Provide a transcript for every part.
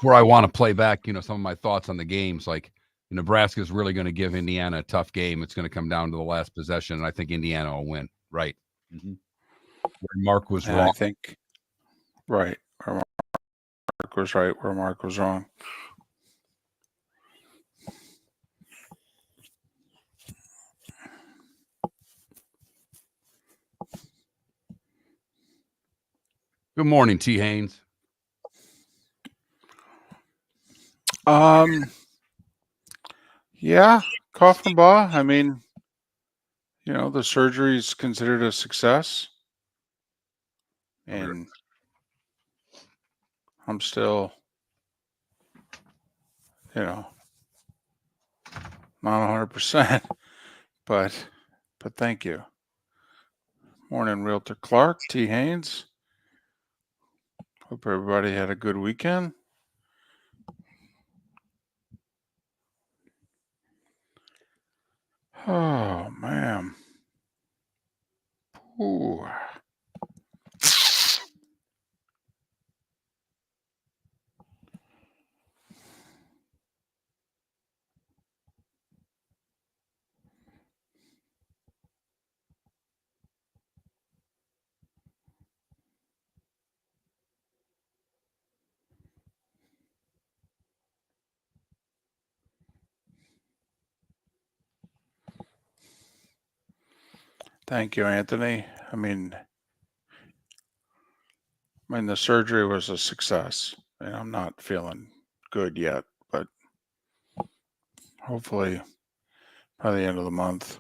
where I want to play back, some of my thoughts on the games. Like Nebraska is really going to give Indiana a tough game. It's going to come down to the last possession, and I think Indiana will win. Right. Mm-hmm. Where Mark was And wrong. I think, right, where Mark was right, where Mark was wrong. Good morning, T. Haynes. Yeah, Kaufenbaugh. I mean, the surgery is considered a success, and I'm still, not 100%, but thank you. Morning, Realtor Clark, T. Haynes. Hope everybody had a good weekend. Oh, man. Ooh. Thank you, Anthony. I mean, the surgery was a success, and I'm not feeling good yet, but hopefully by the end of the month.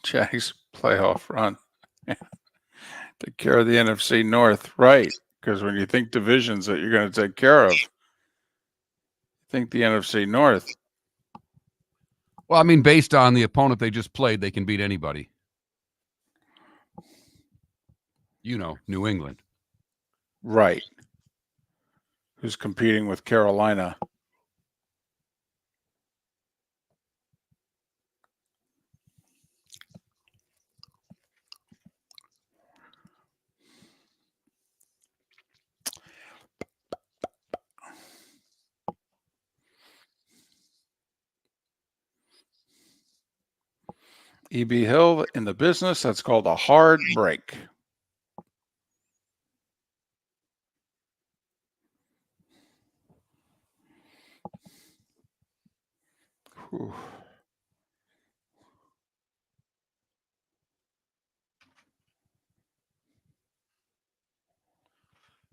Jags playoff run. Take care of the NFC North, right? Because when you think divisions that you're going to take care of, think the NFC North. Well, I mean, based on the opponent they just played, they can beat anybody. New England. Right. Who's competing with Carolina. E.B. Hill in the business, that's called a hard break. Whew.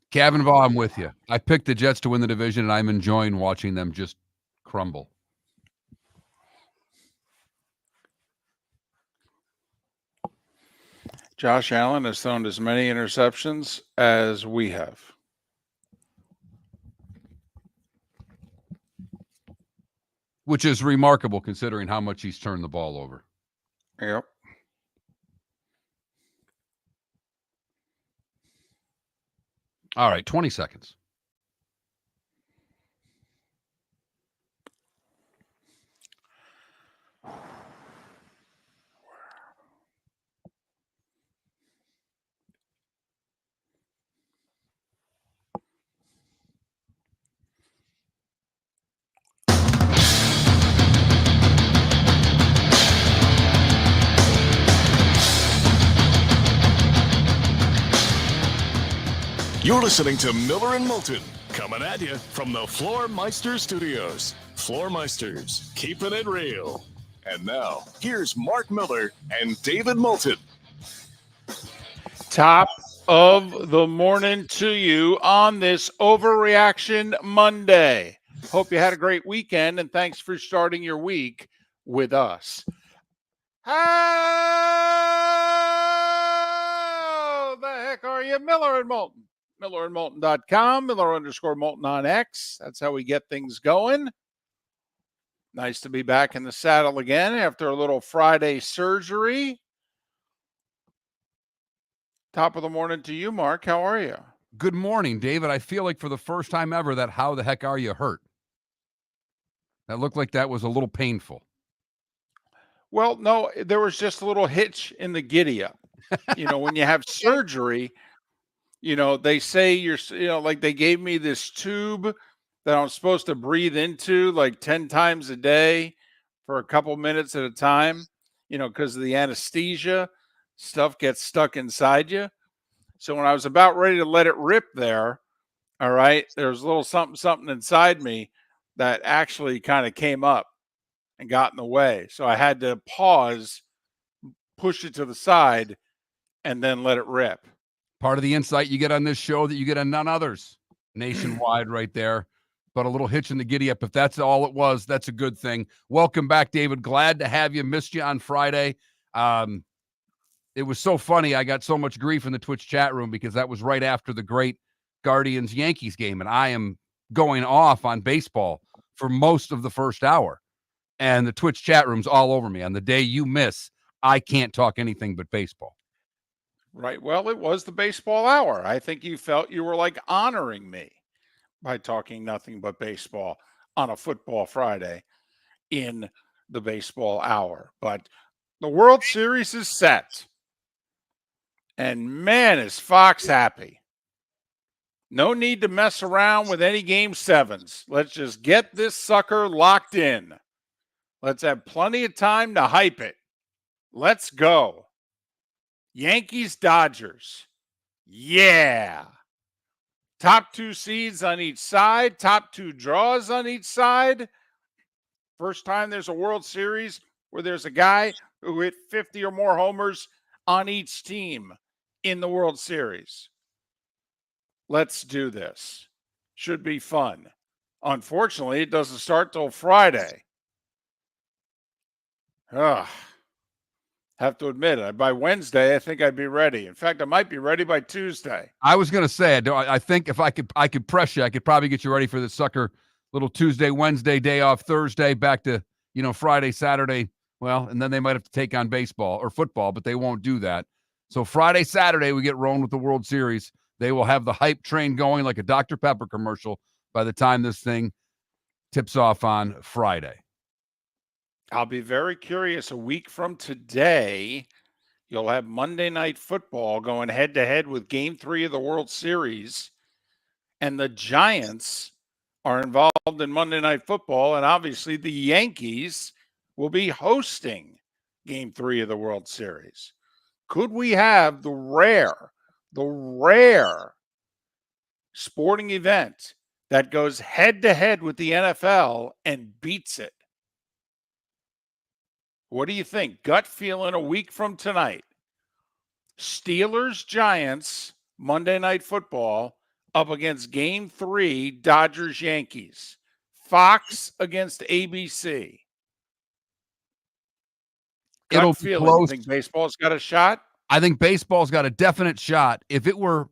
Kavanagh, I'm with you. I picked the Jets to win the division, and I'm enjoying watching them just crumble. Josh Allen has thrown as many interceptions as we have. Which is remarkable considering how much he's turned the ball over. Yep. All right, 20 seconds. You're listening to Miller and Moulton, coming at you from the Floormeister Studios. Floormeisters, keeping it real. And now, here's Mark Miller and David Moulton. Top of the morning to you on this Overreaction Monday. Hope you had a great weekend, and thanks for starting your week with us. How the heck are you? Miller and Moulton. MillerandMoulton.com, Miller_Moulton on X. That's how we get things going. Nice to be back in the saddle again after a little Friday surgery. Top of the morning to you, Mark. How are you? Good morning, David. I feel like for the first time ever that how the heck are you hurt? That looked like that was a little painful. Well, no, there was just a little hitch in the giddy up. When you have surgery, they say like they gave me this tube that I'm supposed to breathe into like 10 times a day for a couple minutes at a time, because of the anesthesia, stuff gets stuck inside you. So when I was about ready to let it rip there, all right, there was a little something inside me that actually kind of came up and got in the way. So I had to pause, push it to the side, and then let it rip. Part of the insight you get on this show that you get on none others nationwide right there. But a little hitch in the giddy up. If that's all it was, that's a good thing. Welcome back, David. Glad to have you. Missed you on Friday. It was so funny. I got so much grief in the Twitch chat room because that was right after the great Guardians-Yankees game. And I am going off on baseball for most of the first hour. And the Twitch chat room's all over me. On the day you miss, I can't talk anything but baseball. Right. Well, it was the baseball hour. I think you felt you were like honoring me by talking nothing but baseball on a football Friday in the baseball hour. But the World Series is set. And man, is Fox happy. No need to mess around with any game sevens. Let's just get this sucker locked in. Let's have plenty of time to hype it. Let's go. Yankees, Dodgers. Yeah. Top two seeds on each side, top two draws on each side. First time there's a World Series where there's a guy who hit 50 or more homers on each team in the World Series. Let's do this. Should be fun. Unfortunately, it doesn't start till Friday. Have to admit it. By Wednesday, I think I'd be ready. In fact, I might be ready by Tuesday. I was going to say, I think if I could press you, I could probably get you ready for the sucker little Tuesday, Wednesday, day off, Thursday, back to, Friday, Saturday. Well, and then they might have to take on baseball or football, but they won't do that. So Friday, Saturday, we get rolling with the World Series. They will have the hype train going like a Dr. Pepper commercial by the time this thing tips off on Friday. I'll be very curious. A week from today, you'll have Monday Night Football going head-to-head with Game 3 of the World Series. And the Giants are involved in Monday Night Football. And obviously the Yankees will be hosting Game 3 of the World Series. Could we have the rare sporting event that goes head-to-head with the NFL and beats it? What do you think? Gut feeling a week from tonight. Steelers, Giants, Monday Night Football up against Game 3, Dodgers, Yankees. Fox against ABC. It'll Gut be feeling. close. You think baseball's got a shot? I think baseball's got a definite shot. If it were,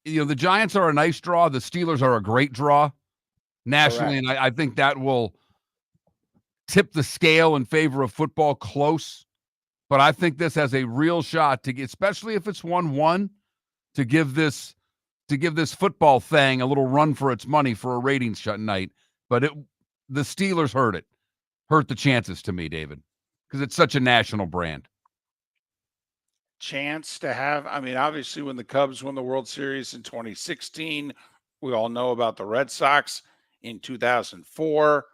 the Giants are a nice draw. The Steelers are a great draw nationally. Correct. And I think that will tip the scale in favor of football close. But I think this has a real shot to get, especially if it's 1-1, to give this football thing a little run for its money for a ratings shut night. But the Steelers hurt the chances to me, David, because it's such a national brand. Chance to have, obviously when the Cubs won the World Series in 2016, we all know about the Red Sox in 2004.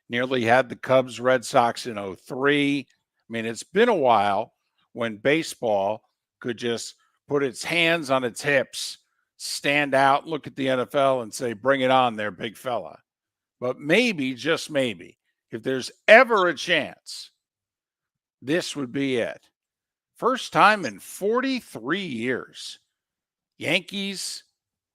Nearly had the Cubs Red Sox in 2003. It's been a while when baseball could just put its hands on its hips, stand out, look at the NFL and say, bring it on there, big fella. But maybe, just maybe, if there's ever a chance, this would be it. First time in 43 years Yankees,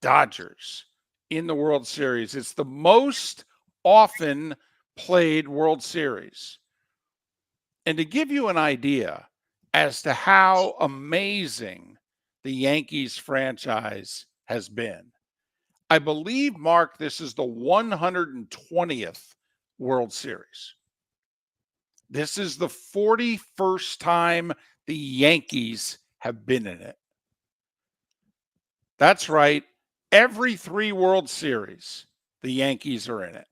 Dodgers in the World Series. It's the most often played World Series. And to give you an idea as to how amazing the Yankees franchise has been, I believe, Mark, this is the 120th World Series. This is the 41st time the Yankees have been in it. That's right. Every 3 World Series, the Yankees are in it.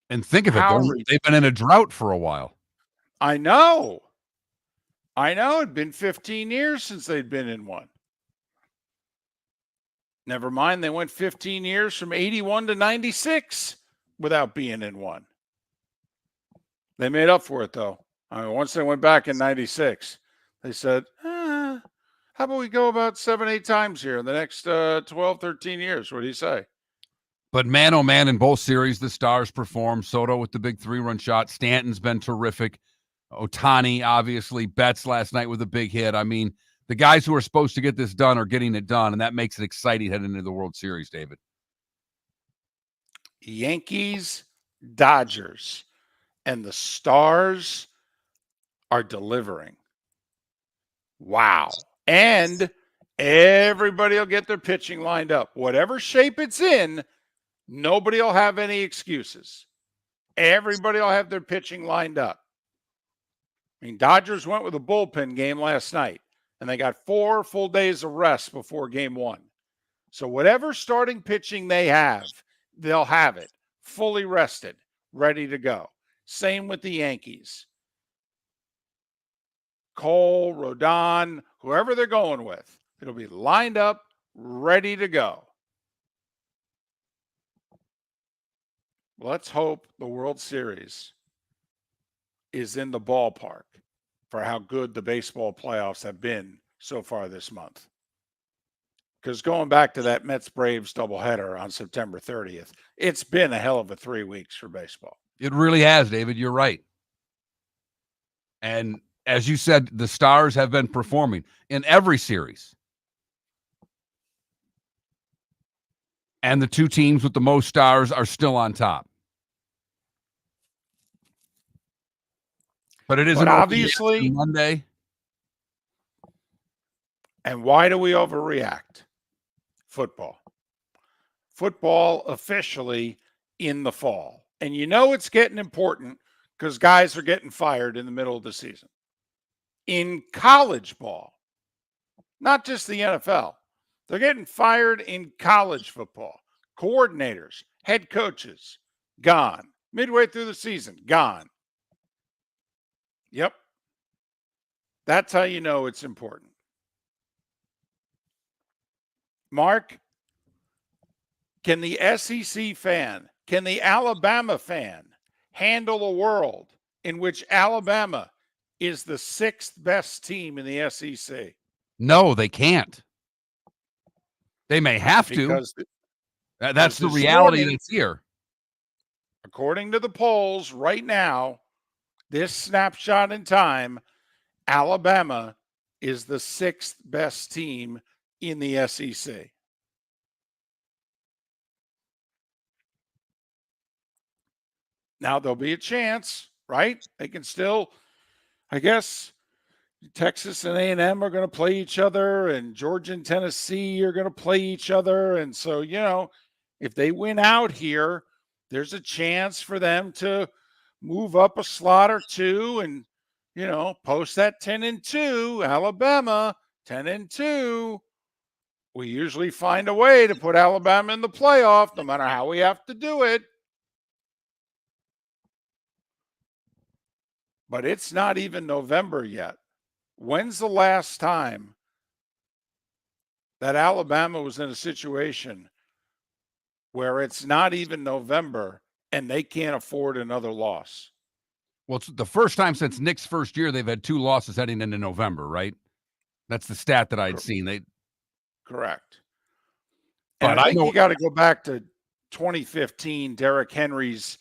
And think of it, How they've been in a drought for a while. I know. It'd been 15 years since they'd been in one. Never mind, they went 15 years from 81 to 96 without being in one. They made up for it, though. Once they went back in 96, they said, how about we go about 7, 8 times here in the next 12, 13 years? What do you say? But man, oh man, in both series, the Stars performed. Soto with the big 3-run shot. Stanton's been terrific. Ohtani, obviously. Betts last night with a big hit. I mean, the guys who are supposed to get this done are getting it done, and that makes it exciting heading into the World Series, David. Yankees, Dodgers, and the Stars are delivering. Wow. And everybody will get their pitching lined up. Whatever shape it's in, nobody will have any excuses. Everybody will have their pitching lined up. I mean, Dodgers went with a bullpen game last night, and they got 4 full days of rest before game 1. So whatever starting pitching they have, they'll have it fully rested, ready to go. Same with the Yankees. Cole, Rodon, whoever they're going with, it'll be lined up, ready to go. Let's hope the World Series is in the ballpark for how good the baseball playoffs have been so far this month. Because going back to that Mets-Braves doubleheader on September 30th, it's been a hell of a 3 weeks for baseball. It really has, David. You're right. And as you said, the Stars have been performing in every series. And the 2 teams with the most stars are still on top. But it isn't obviously Monday. And why do we overreact? Football. Football officially in the fall. And you know it's getting important because guys are getting fired in the middle of the season. In college ball, not just the NFL, they're getting fired in college football. Coordinators, head coaches, gone. Midway through the season, gone. Yep. That's how you know it's important. Mark, can the SEC fan, can the Alabama fan handle a world in which Alabama is the 6th best team in the SEC? No, they can't. They may have because to. That's the reality that's here. According to the polls right now, this snapshot in time, Alabama is the 6th best team in the SEC. Now there'll be a chance, right? They can still, I guess, Texas and A&M are going to play each other, and Georgia and Tennessee are going to play each other. And so, you know, if they win out here, there's a chance for them to move up a slot or 2 and, you know, post that 10-2, Alabama, 10-2. We usually find a way to put Alabama in the playoff, no matter how we have to do it. But it's not even November yet. When's the last time that Alabama was in a situation where it's not even November and they can't afford another loss? Well, it's the first time since Nick's first year they've had 2 losses heading into November, right? That's the stat that I'd seen. Correct. But and I think you got to go back to 2015, Derrick Henry's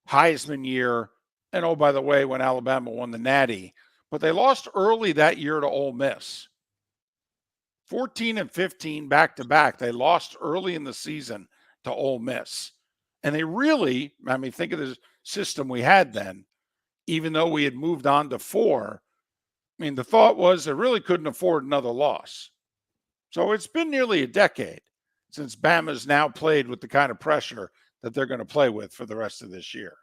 Heisman year. And oh, by the way, when Alabama won the Natty, but they lost early that year to Ole Miss. 14 and 15 back to back. They lost early in the season to Ole Miss. And they really, I mean, think of the system we had then, even though we had moved on to 4. I mean, the thought was they really couldn't afford another loss. So it's been nearly a decade since Bama's now played with the kind of pressure that they're going to play with for the rest of this year.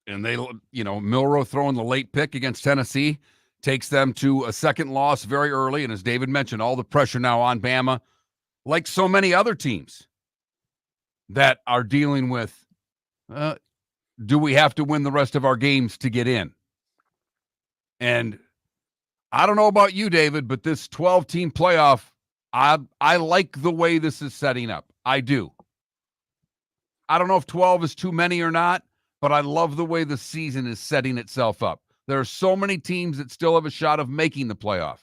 And they, Milroe throwing the late pick against Tennessee takes them to a second loss very early. And as David mentioned, all the pressure now on Bama, like so many other teams that are dealing with, do we have to win the rest of our games to get in? And I don't know about you, David, but this 12-team playoff, I like the way this is setting up. I do. I don't know if 12 is too many or not, but I love the way the season is setting itself up. There are so many teams that still have a shot of making the playoff.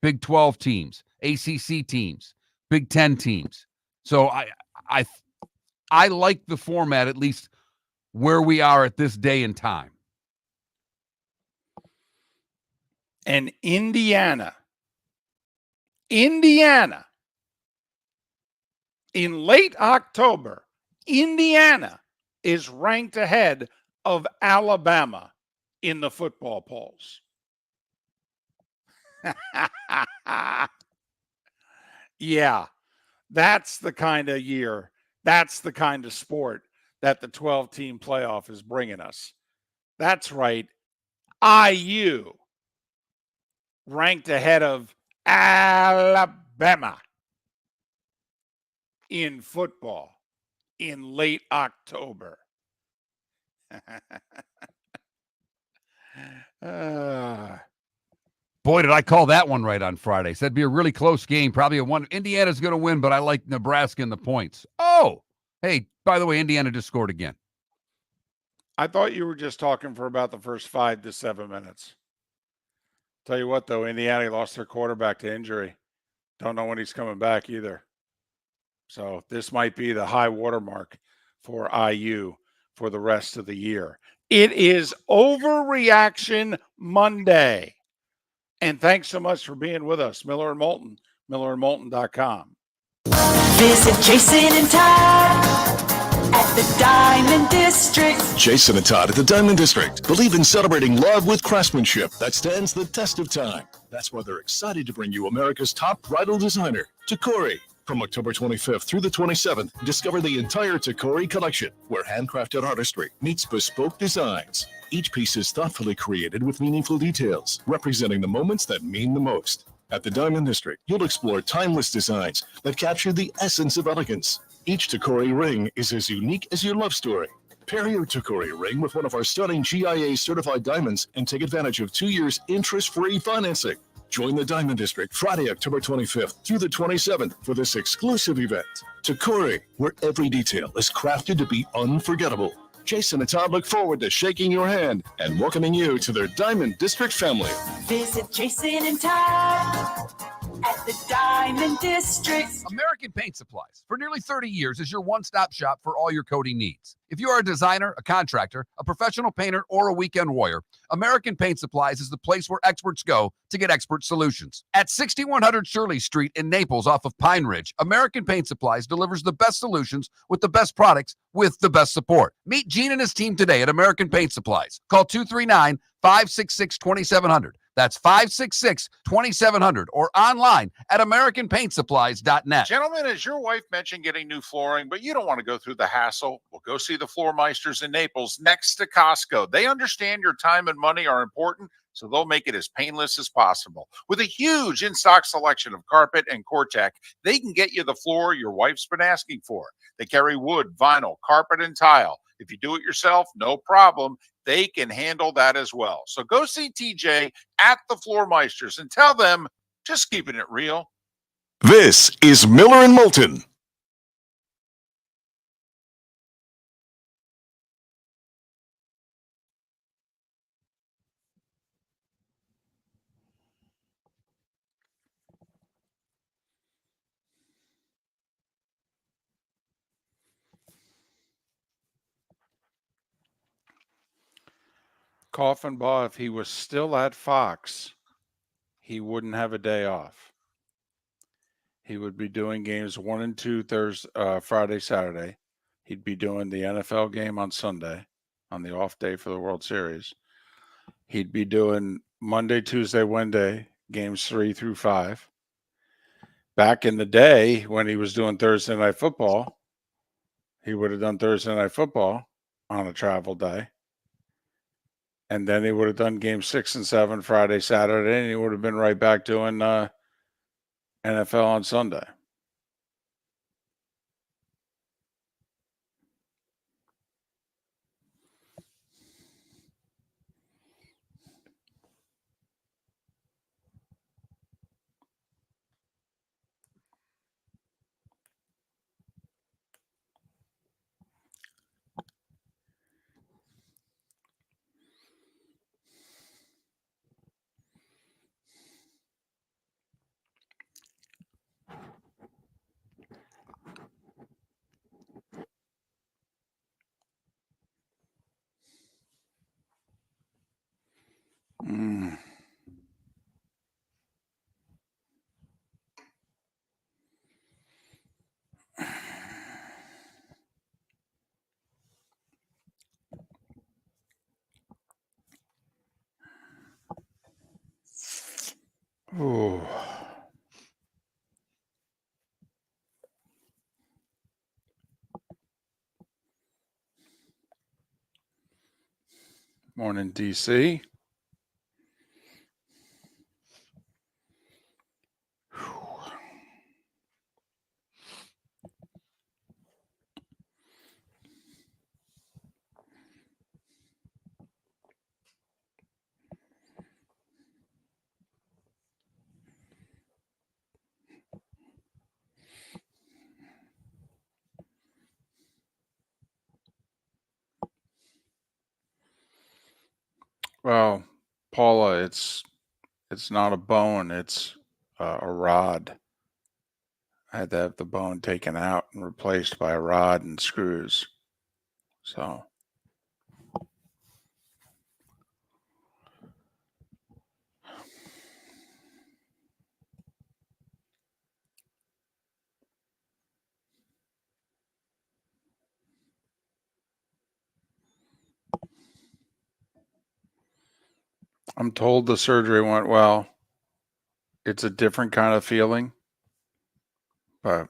Big 12 teams, ACC teams, Big 10 teams. So I like the format, at least where we are at this day and time. And Indiana, in late October, Indiana is ranked ahead of Alabama in the football polls. Yeah, that's the kind of year, that's the kind of sport that the 12-team playoff is bringing us. That's right. IU ranked ahead of Alabama in football in late October. Boy, did I call that one right on Friday. Said it'd be a really close game, probably a one. Indiana's going to win, but I like Nebraska in the points. Oh, hey, by the way, Indiana just scored again. I thought you were just talking for about the first 5 to 7 minutes. Tell you what, though, Indiana lost their quarterback to injury. Don't know when he's coming back either. So this might be the high watermark for IU for the rest of the year. It is Overreaction Monday. And thanks so much for being with us. Miller and Moulton, millerandmoulton.com. Visit Jason and Todd at the Diamond District. Jason and Todd at the Diamond District believe in celebrating love with craftsmanship that stands the test of time. That's why they're excited to bring you America's top bridal designer, Takori. From October 25th through the 27th, discover the entire Takori collection, where handcrafted artistry meets bespoke designs. Each piece is thoughtfully created with meaningful details, representing the moments that mean the most. At the Diamond District, you'll explore timeless designs that capture the essence of elegance. Each Takori ring is as unique as your love story. Pair your Takori ring with one of our stunning GIA-certified diamonds and take advantage of 2 years interest-free financing. Join the Diamond District Friday, October 25th through the 27th for this exclusive event. Takori, where every detail is crafted to be unforgettable. Jason and Todd look forward to shaking your hand and welcoming you to their Diamond District family. Visit Jason and Todd at the Diamond District. American Paint Supplies, for nearly 30 years, is your one-stop shop for all your coating needs. If you are a designer, a contractor, a professional painter, or a weekend warrior, American Paint Supplies is the place where experts go to get expert solutions. At 6100 Shirley Street in Naples off of Pine Ridge, American Paint Supplies delivers the best solutions with the best products with the best support. Meet Gene and his team today at American Paint Supplies. Call 239-566-2700. That's 566-2700 or online at AmericanPaintSupplies.net. Gentlemen, as your wife mentioned getting new flooring, but you don't want to go through the hassle, well, go see the Floor Meisters in Naples next to Costco. They understand your time and money are important, so they'll make it as painless as possible. With a huge in-stock selection of carpet and Cortec, they can get you the floor your wife's been asking for. They carry wood, vinyl, carpet, and tile. If you do it yourself, no problem. They can handle that as well. So go see TJ at the Floor Meisters and tell them, just keeping it real. This is Miller and Moulton. Coffenbaugh, if he was still at Fox, he wouldn't have a day off. He would be doing games 1 and 2 Friday, Saturday. He'd be doing the NFL game on Sunday, on the off day for the World Series. He'd be doing Monday, Tuesday, Wednesday, games 3 through 5. Back in the day when he was doing Thursday Night Football, he would have done Thursday Night Football on a travel day. And then he would have done games 6 and 7 Friday, Saturday, and he would have been right back doing NFL on Sunday. Ooh. Morning, DC. Well, Paula, it's not a bone, it's a rod. I had to have the bone taken out and replaced by a rod and screws. So I'm told the surgery went well. It's a different kind of feeling, but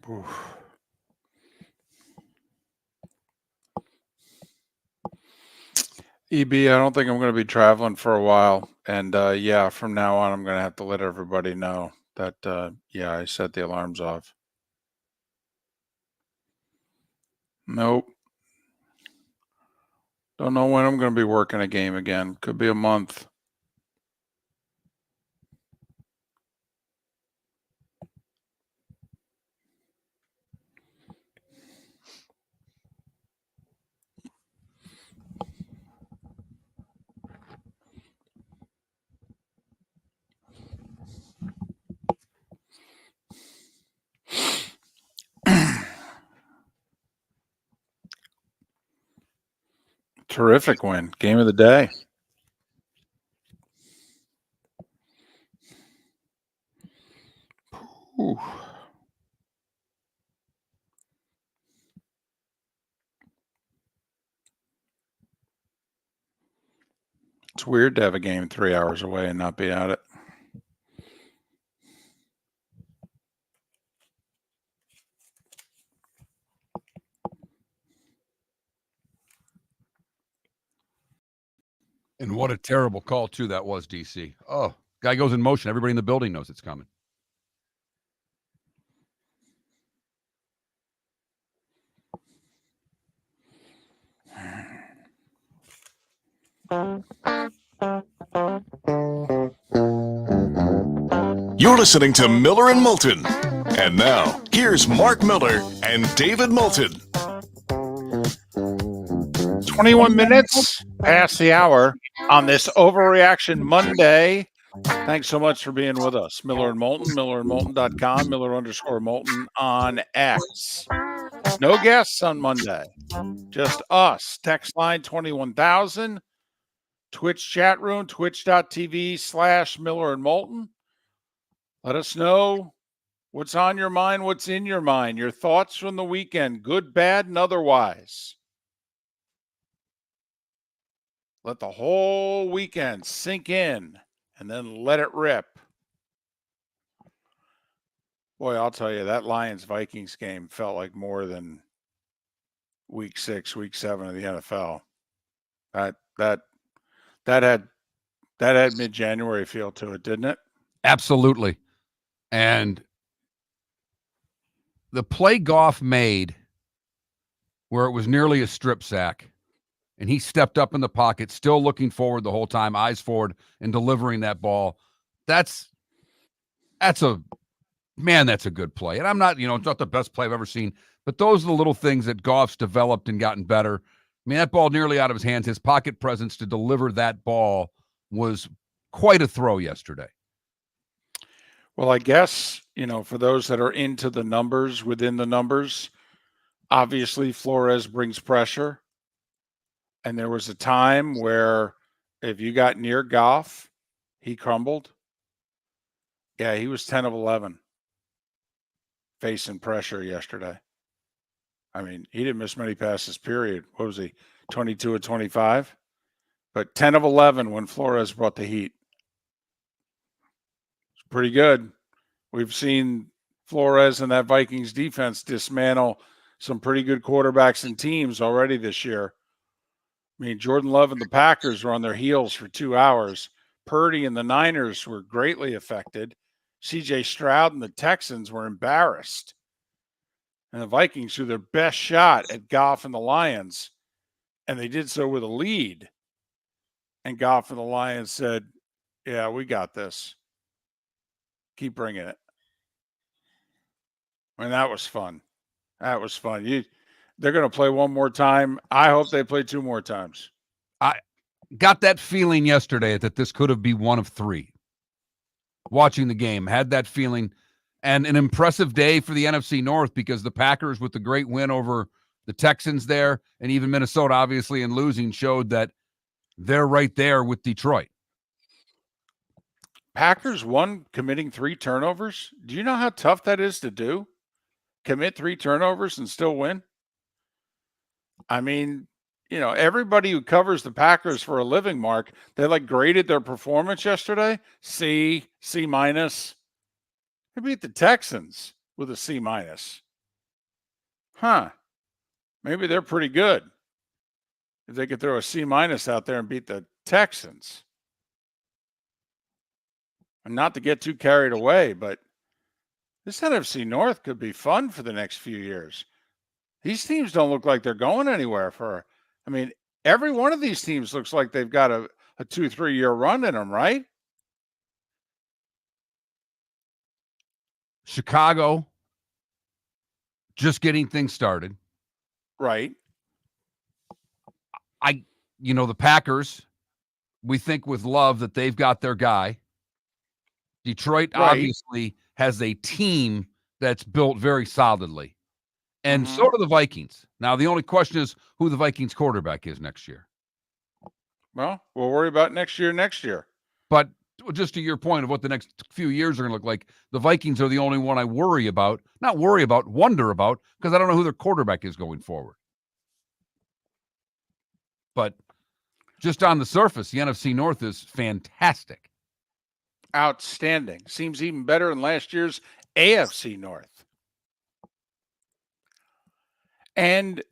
oof. EB, I don't think I'm going to be traveling for a while. And yeah, from now on, I'm going to have to let everybody know that, yeah, I set the alarms off. Nope. Don't know when I'm going to be working a game again. Could be a month. Terrific win. Game of the day. Ooh. It's weird to have a game 3 hours away and not be at it. And what a terrible call, too, that was, DC. Oh, guy goes in motion. Everybody in the building knows it's coming. You're listening to Miller and Moulton. And now, here's Mark Miller and David Moulton. 21 minutes past the hour on this Overreaction Monday Thanks so much for being with us. Miller and Moulton, millerandmoulton.com, Miller_Moulton on X. No guests on Monday, just us. Text line 21,000. Twitch chat room, twitch.tv/Miller and Moulton. Let us know what's on your mind, what's in your mind, your thoughts from the weekend, good, bad, and otherwise. Let the whole weekend sink in and then let it rip. Boy, I'll tell you, that Lions-Vikings game felt like more than week 6, week 7 of the NFL. That had mid-January feel to it, didn't it? Absolutely. And the play Goff made where it was nearly a strip sack, and he stepped up in the pocket, still looking forward the whole time, eyes forward, and delivering that ball. That's a good play. And I'm not, it's not the best play I've ever seen, but those are the little things that Goff's developed and gotten better. I mean, that ball nearly out of his hands, his pocket presence to deliver that ball was quite a throw yesterday. Well, I guess, for those that are into the numbers, within the numbers, obviously Flores brings pressure. And there was a time where if you got near Goff, he crumbled. Yeah, he was 10 of 11 facing pressure yesterday. I mean, he didn't miss many passes, period. What was he, 22 of 25? But 10 of 11 when Flores brought the heat. It's pretty good. We've seen Flores and that Vikings defense dismantle some pretty good quarterbacks and teams already this year. I mean, Jordan Love and the Packers were on their heels for 2 hours. Purdy and the Niners were greatly affected. C.J. Stroud and the Texans were embarrassed. And the Vikings threw their best shot at Goff and the Lions, and they did so with a lead. And Goff and the Lions said, yeah, we got this. Keep bringing it. I mean, that was fun. That was fun. They're going to play one more time. I hope they play 2 more times. I got that feeling yesterday that this could have been one of 3. Watching the game, had that feeling, and an impressive day for the NFC North because the Packers, with the great win over the Texans there, and even Minnesota, obviously, in losing, showed that they're right there with Detroit. Packers won committing 3 turnovers. Do you know how tough that is to do? Commit 3 turnovers and still win? I mean, everybody who covers the Packers for a living, Mark, they graded their performance yesterday. C minus. They beat the Texans with a C minus. Huh. Maybe they're pretty good if they could throw a C minus out there and beat the Texans. And not to get too carried away, but this NFC North could be fun for the next few years. These teams don't look like they're going anywhere every one of these teams looks like they've got a 2-3 year run in them, right? Chicago, just getting things started. Right. The Packers, we think with Love that they've got their guy. Detroit obviously has a team that's built very solidly. And so do the Vikings. Now, the only question is who the Vikings quarterback is next year. Well, we'll worry about next year. But just to your point of what the next few years are going to look like, the Vikings are the only one I worry about. Not worry about, wonder about, because I don't know who their quarterback is going forward. But just on the surface, the NFC North is fantastic. Outstanding. Seems even better than last year's AFC North. And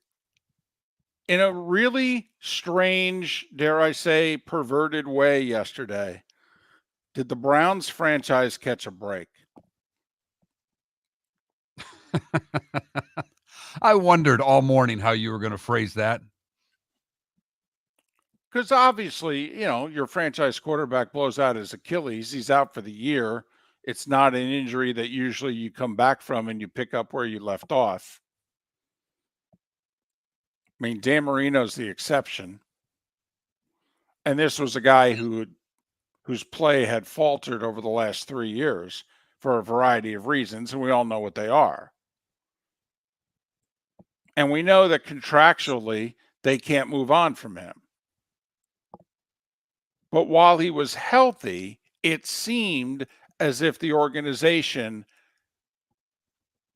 in a really strange, dare I say, perverted way yesterday, did the Browns franchise catch a break? I wondered all morning how you were going to phrase that. Because obviously, your franchise quarterback blows out his Achilles. He's out for the year. It's not an injury that usually you come back from and you pick up where you left off. I mean, Dan Marino's the exception. And this was a guy who whose play had faltered over the last 3 years for a variety of reasons, and we all know what they are. And we know that contractually they can't move on from him. But while he was healthy, it seemed as if the organization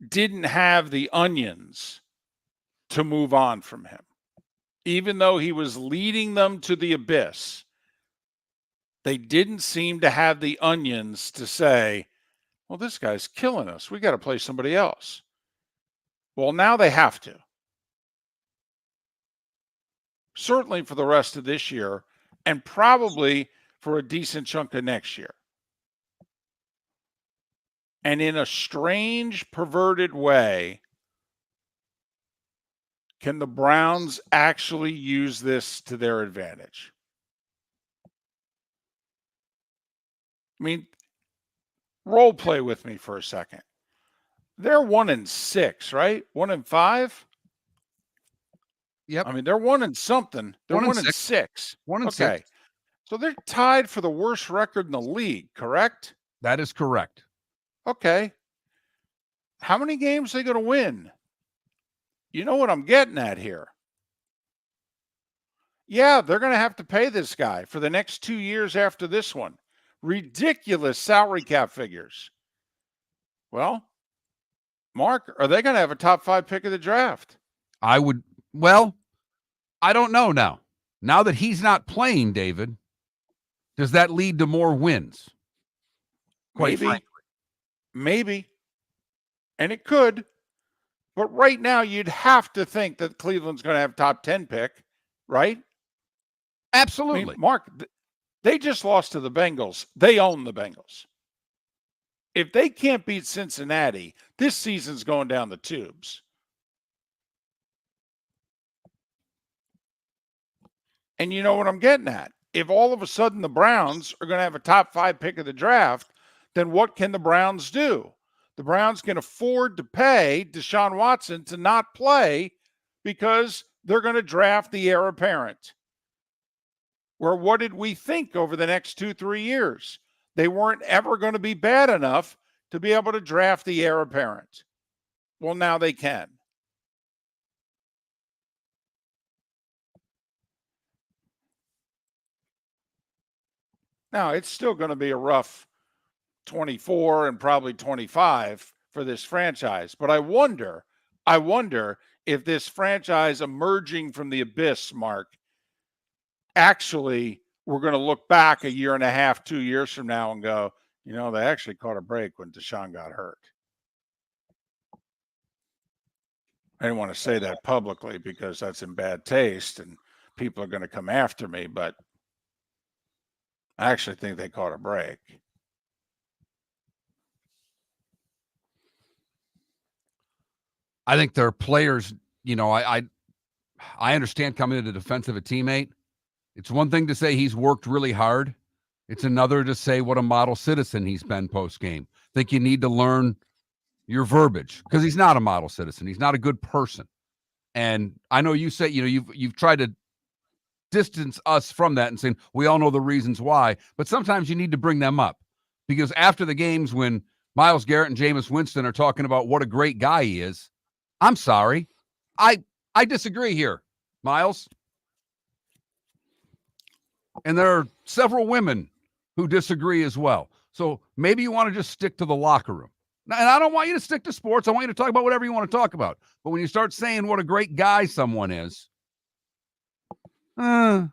didn't have the onions to move on from him. Even though he was leading them to the abyss, they didn't seem to have the onions to say, well, this guy's killing us. We got to play somebody else. Well, now they have to. Certainly for the rest of this year, and probably for a decent chunk of next year. And in a strange, perverted way, can the Browns actually use this to their advantage? I mean, role play with me for a second. They're 1-6, right? 1-5? Yep. I mean, they're 1 and something. They're 1-6. 1-6. Okay. So they're tied for the worst record in the league, correct? That is correct. Okay. How many games are they going to win? You know what I'm getting at here. Yeah, they're going to have to pay this guy for the next 2 years after this one. Ridiculous salary cap figures. Well, Mark, are they going to have a top 5 pick of the draft? I don't know now. Now that he's not playing, David, does that lead to more wins? Quite frankly. Maybe. And it could. But right now, you'd have to think that Cleveland's going to have top 10 pick, right? Absolutely. I mean, Mark, they just lost to the Bengals. They own the Bengals. If they can't beat Cincinnati, this season's going down the tubes. And you know what I'm getting at? If all of a sudden the Browns are going to have a top 5 pick of the draft, then what can the Browns do? The Browns can afford to pay Deshaun Watson to not play because they're going to draft the heir apparent. Where what did we think over the next 2-3 years? They weren't ever going to be bad enough to be able to draft the heir apparent. Well, now they can. Now, it's still going to be a rough 24 and probably 25 for this franchise. But I wonder if this franchise emerging from the abyss, Mark, actually we're going to look back a year and a half, 2 years from now and go, you know, they actually caught a break when Deshaun got hurt. I didn't want to say that publicly because that's in bad taste and people are going to come after me, but I actually think they caught a break. I think their players, you know, I understand coming to the defense of a teammate. It's one thing to say he's worked really hard. It's another to say what a model citizen he's been post-game. I think you need to learn your verbiage because he's not a model citizen. He's not a good person. And I know you say, you know, you've tried to distance us from that and saying we all know the reasons why, but sometimes you need to bring them up because after the games when Myles Garrett and Jameis Winston are talking about what a great guy he is, I'm sorry. I disagree here, Myles. And there are several women who disagree as well. So maybe you want to just stick to the locker room. And I don't want you to stick to sports. I want you to talk about whatever you want to talk about. But when you start saying what a great guy someone is, I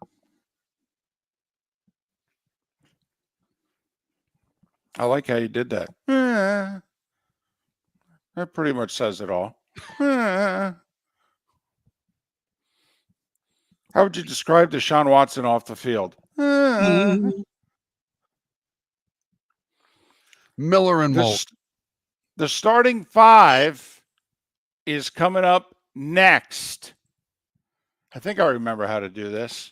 like how you did that. That pretty much says it all. How would you describe Deshaun Watson off the field? Miller and Moulton. The starting 5 is coming up next. I think I remember how to do this.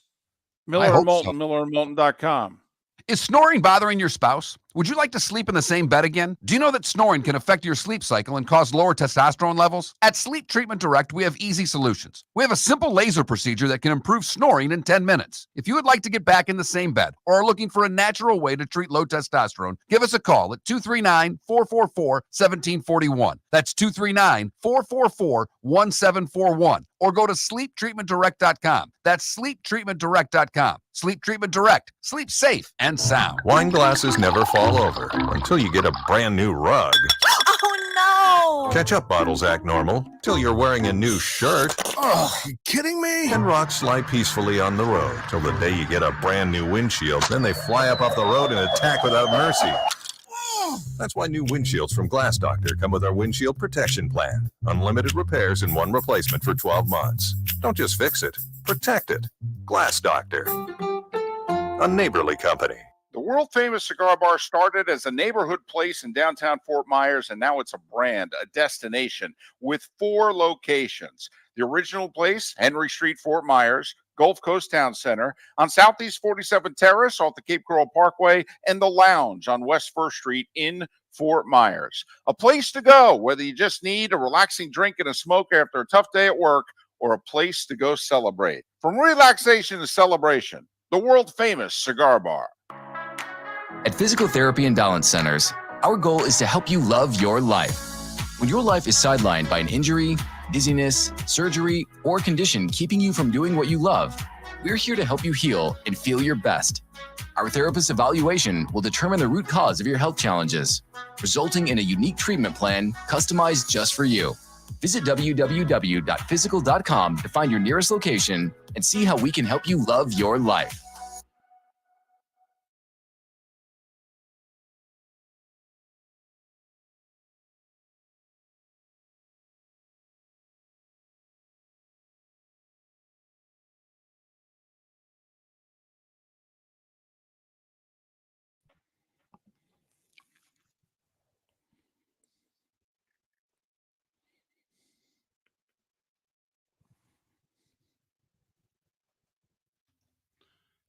Miller and Moulton, so. MillerandMoulton.com. Is snoring bothering your spouse? Would you like to sleep in the same bed again? Do you know that snoring can affect your sleep cycle and cause lower testosterone levels? At Sleep Treatment Direct, we have easy solutions. We have a simple laser procedure that can improve snoring in 10 minutes. If you would like to get back in the same bed or are looking for a natural way to treat low testosterone, give us a call at 239-444-1741. That's 239-444-1741. Or go to sleeptreatmentdirect.com. That's sleeptreatmentdirect.com. Sleep Treatment Direct. Sleep safe and sound. Wine glasses never fall over until you get a brand new rug. Oh no! Ketchup bottles act normal till you're wearing a new shirt. Oh, you kidding me? And rocks slide peacefully on the road till the day you get a brand new windshield. Then they fly up off the road and attack without mercy. That's why new windshields from Glass Doctor come with our windshield protection plan. Unlimited repairs and one replacement for 12 months. Don't just fix it, protect it. Glass Doctor, a neighborly company. The world-famous cigar bar started as a neighborhood place in downtown Fort Myers, and now it's a brand, a destination, with 4 locations. The original place, Henry Street, Fort Myers, Gulf Coast Town Center, on Southeast 47th Terrace off the Cape Coral Parkway, and the Lounge on West 1st Street in Fort Myers. A place to go, whether you just need a relaxing drink and a smoke after a tough day at work, or a place to go celebrate. From relaxation to celebration, the world-famous cigar bar. At Physical Therapy and Balance Centers, our goal is to help you love your life. When your life is sidelined by an injury, dizziness, surgery, or condition keeping you from doing what you love, we're here to help you heal and feel your best. Our therapist evaluation will determine the root cause of your health challenges, resulting in a unique treatment plan customized just for you. Visit www.physical.com to find your nearest location and see how we can help you love your life.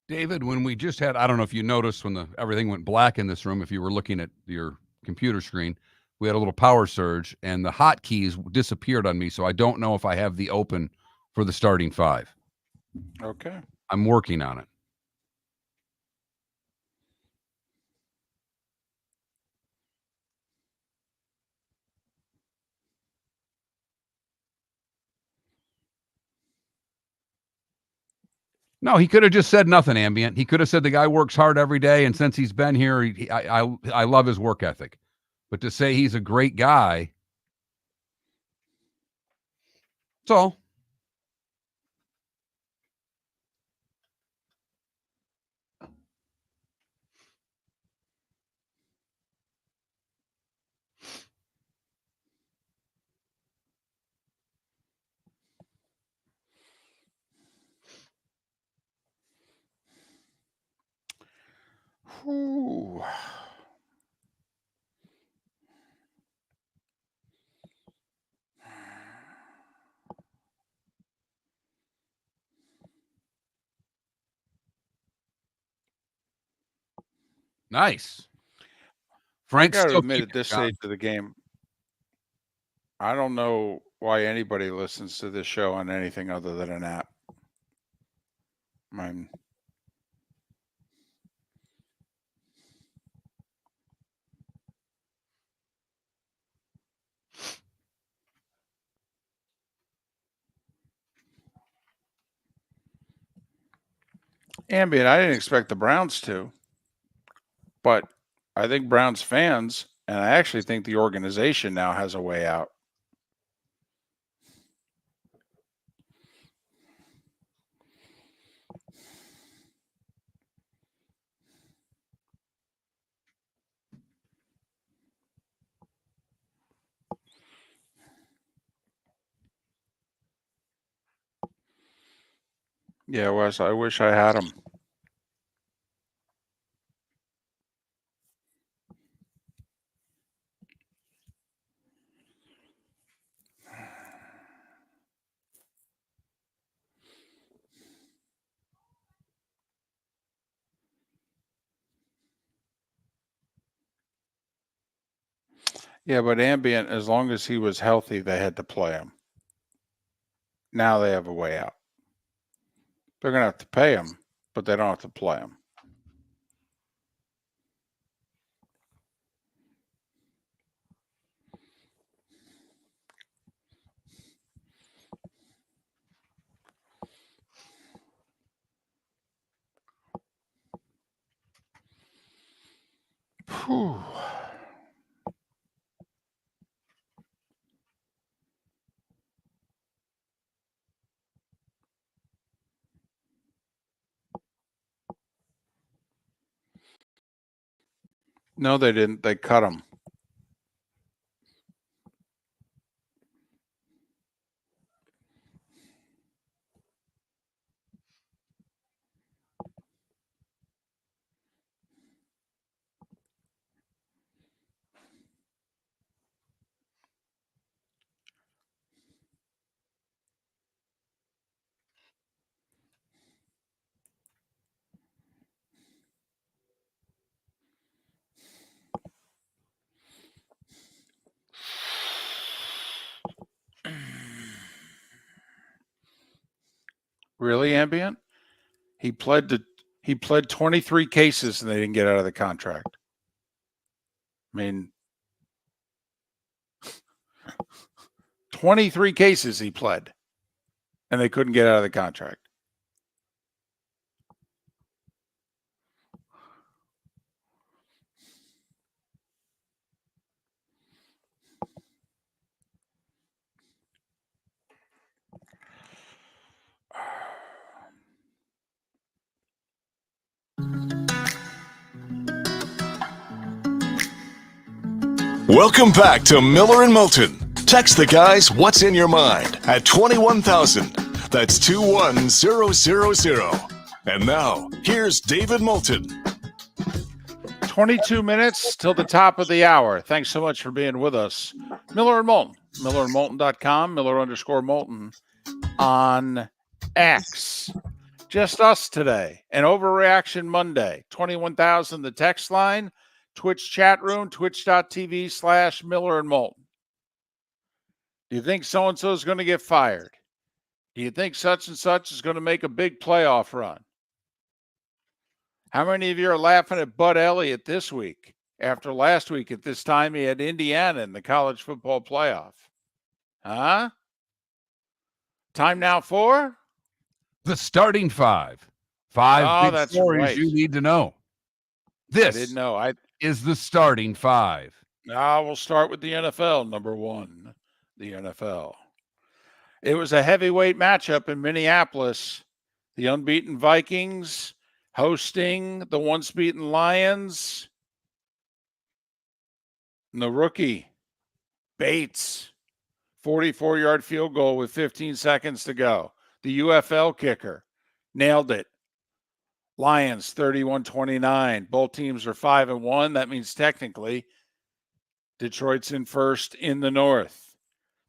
David, when we just had, I don't know if you noticed when everything went black in this room, if you were looking at your computer screen, we had a little power surge and the hotkeys disappeared on me. So I don't know if I have the open for the starting 5. Okay. I'm working on it. No, he could have just said nothing, Ambient. He could have said the guy works hard every day, and since he's been here, I love his work ethic. But to say he's a great guy, that's all. Ooh. Nice. I Frank's got to still admit, keeping at this it going. stage of the game, I don't know why anybody listens to this show on anything other than an app. I'm Ambient. I didn't expect the Browns to, but I think Browns fans, and I actually think the organization now has a way out. Yeah, Wes, I wish I had them. Yeah, but Ambient, as long as he was healthy, they had to play him. Now they have a way out. They're going to have to pay him, but they don't have to play him. Whew. No, they didn't. They cut him. Really, Ambient? He pled 23 cases and they didn't get out of the contract. I mean, 23 cases he pled and they couldn't get out of the contract. Welcome back to Miller and Moulton. Text the guys what's in your mind at 21,000. That's 21000. And now, here's David Moulton. 22 minutes till the top of the hour. Thanks so much for being with us. Miller and Moulton. MillerandMoulton.com. Miller_Moulton on X. Just us today. An Overreaction Monday. 21,000 the text line. Twitch chat room, twitch.tv/Miller and Moulton. Do you think so-and-so is going to get fired? Do you think such and such is going to make a big playoff run? How many of you are laughing at Bud Elliott this week? After last week at this time, he had Indiana in the college football playoff. Huh? Time now for? The starting five. Five big that's stories right. you need to know. I This didn't know. is the starting five. We'll start with the NFL, number one, the NFL. It was a heavyweight matchup in Minneapolis. The unbeaten Vikings hosting the once beaten Lions. And the rookie, Bates, 44-yard field goal with 15 seconds to go. The UFL kicker nailed it. Lions 31-29. Both teams are 5-1. That means technically Detroit's in first in the North.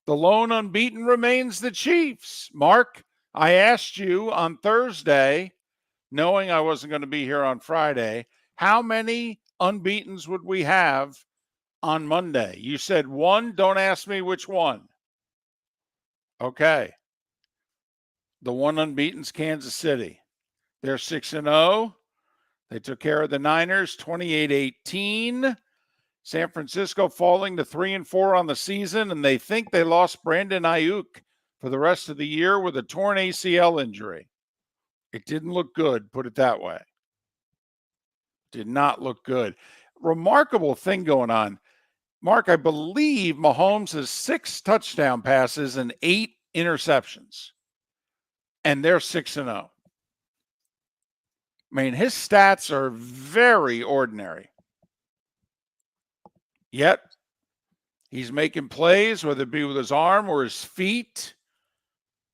The lone unbeaten remains the Chiefs. Mark, I asked you on Thursday, knowing I wasn't going to be here on Friday, how many unbeatens would we have on Monday? You said one. Don't ask me which one. Okay. The one unbeaten's Kansas City. They're 6-0. They took care of the Niners 28-18. San Francisco falling to 3-4 on the season, and they think they lost Brandon Ayuk for the rest of the year with a torn ACL injury. It didn't look good, put it that way. Did not look good. Remarkable thing going on. Mark, I believe Mahomes has 6 touchdown passes and 8 interceptions, and they're 6-0. I mean, his stats are very ordinary. Yet, he's making plays, whether it be with his arm or his feet.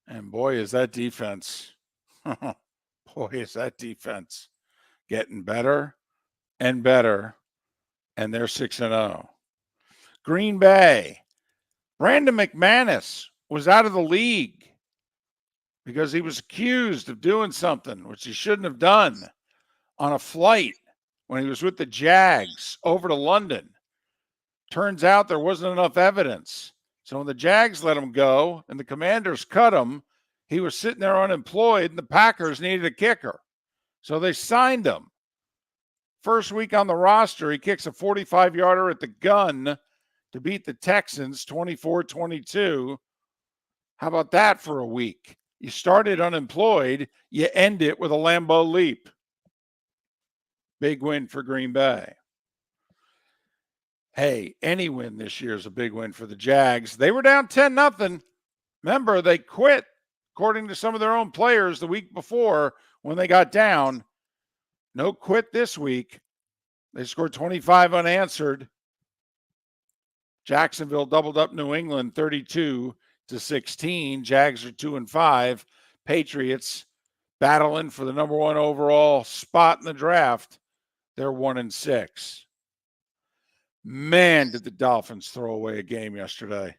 And boy, is that defense. Boy, is that defense getting better and better. And they're 6-0. Green Bay. Brandon McManus was out of the league because he was accused of doing something which he shouldn't have done on a flight when he was with the Jags over to London. Turns out there wasn't enough evidence. So when the Jags let him go and the Commanders cut him, he was sitting there unemployed, and the Packers needed a kicker. So they signed him. First week on the roster, he kicks a 45-yarder at the gun to beat the Texans 24-22. How about that for a week? You started unemployed, you end it with a Lambeau leap. Big win for Green Bay. Hey, any win this year is a big win for the Jags. They were down 10-0. Remember, they quit, according to some of their own players, the week before when they got down. No quit this week. They scored 25 unanswered. Jacksonville doubled up New England 32-16. Jags are 2-5. Patriots battling for the number 1 overall spot in the draft. They're 1-6. Man, did the Dolphins throw away a game yesterday.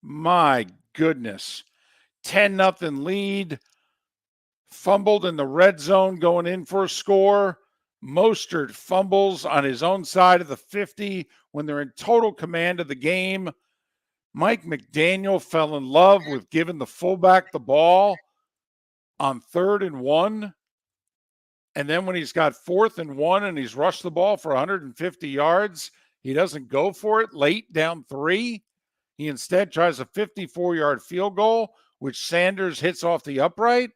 My goodness. 10-0 lead. Fumbled in the red zone going in for a score. Mostert fumbles on his own side of the 50 when they're in total command of the game. Mike McDaniel fell in love with giving the fullback the ball on 3rd and 1. And then when he's got 4th and 1 and he's rushed the ball for 150 yards, he doesn't go for it late, down 3. He instead tries a 54-yard field goal, which Sanders hits off the upright.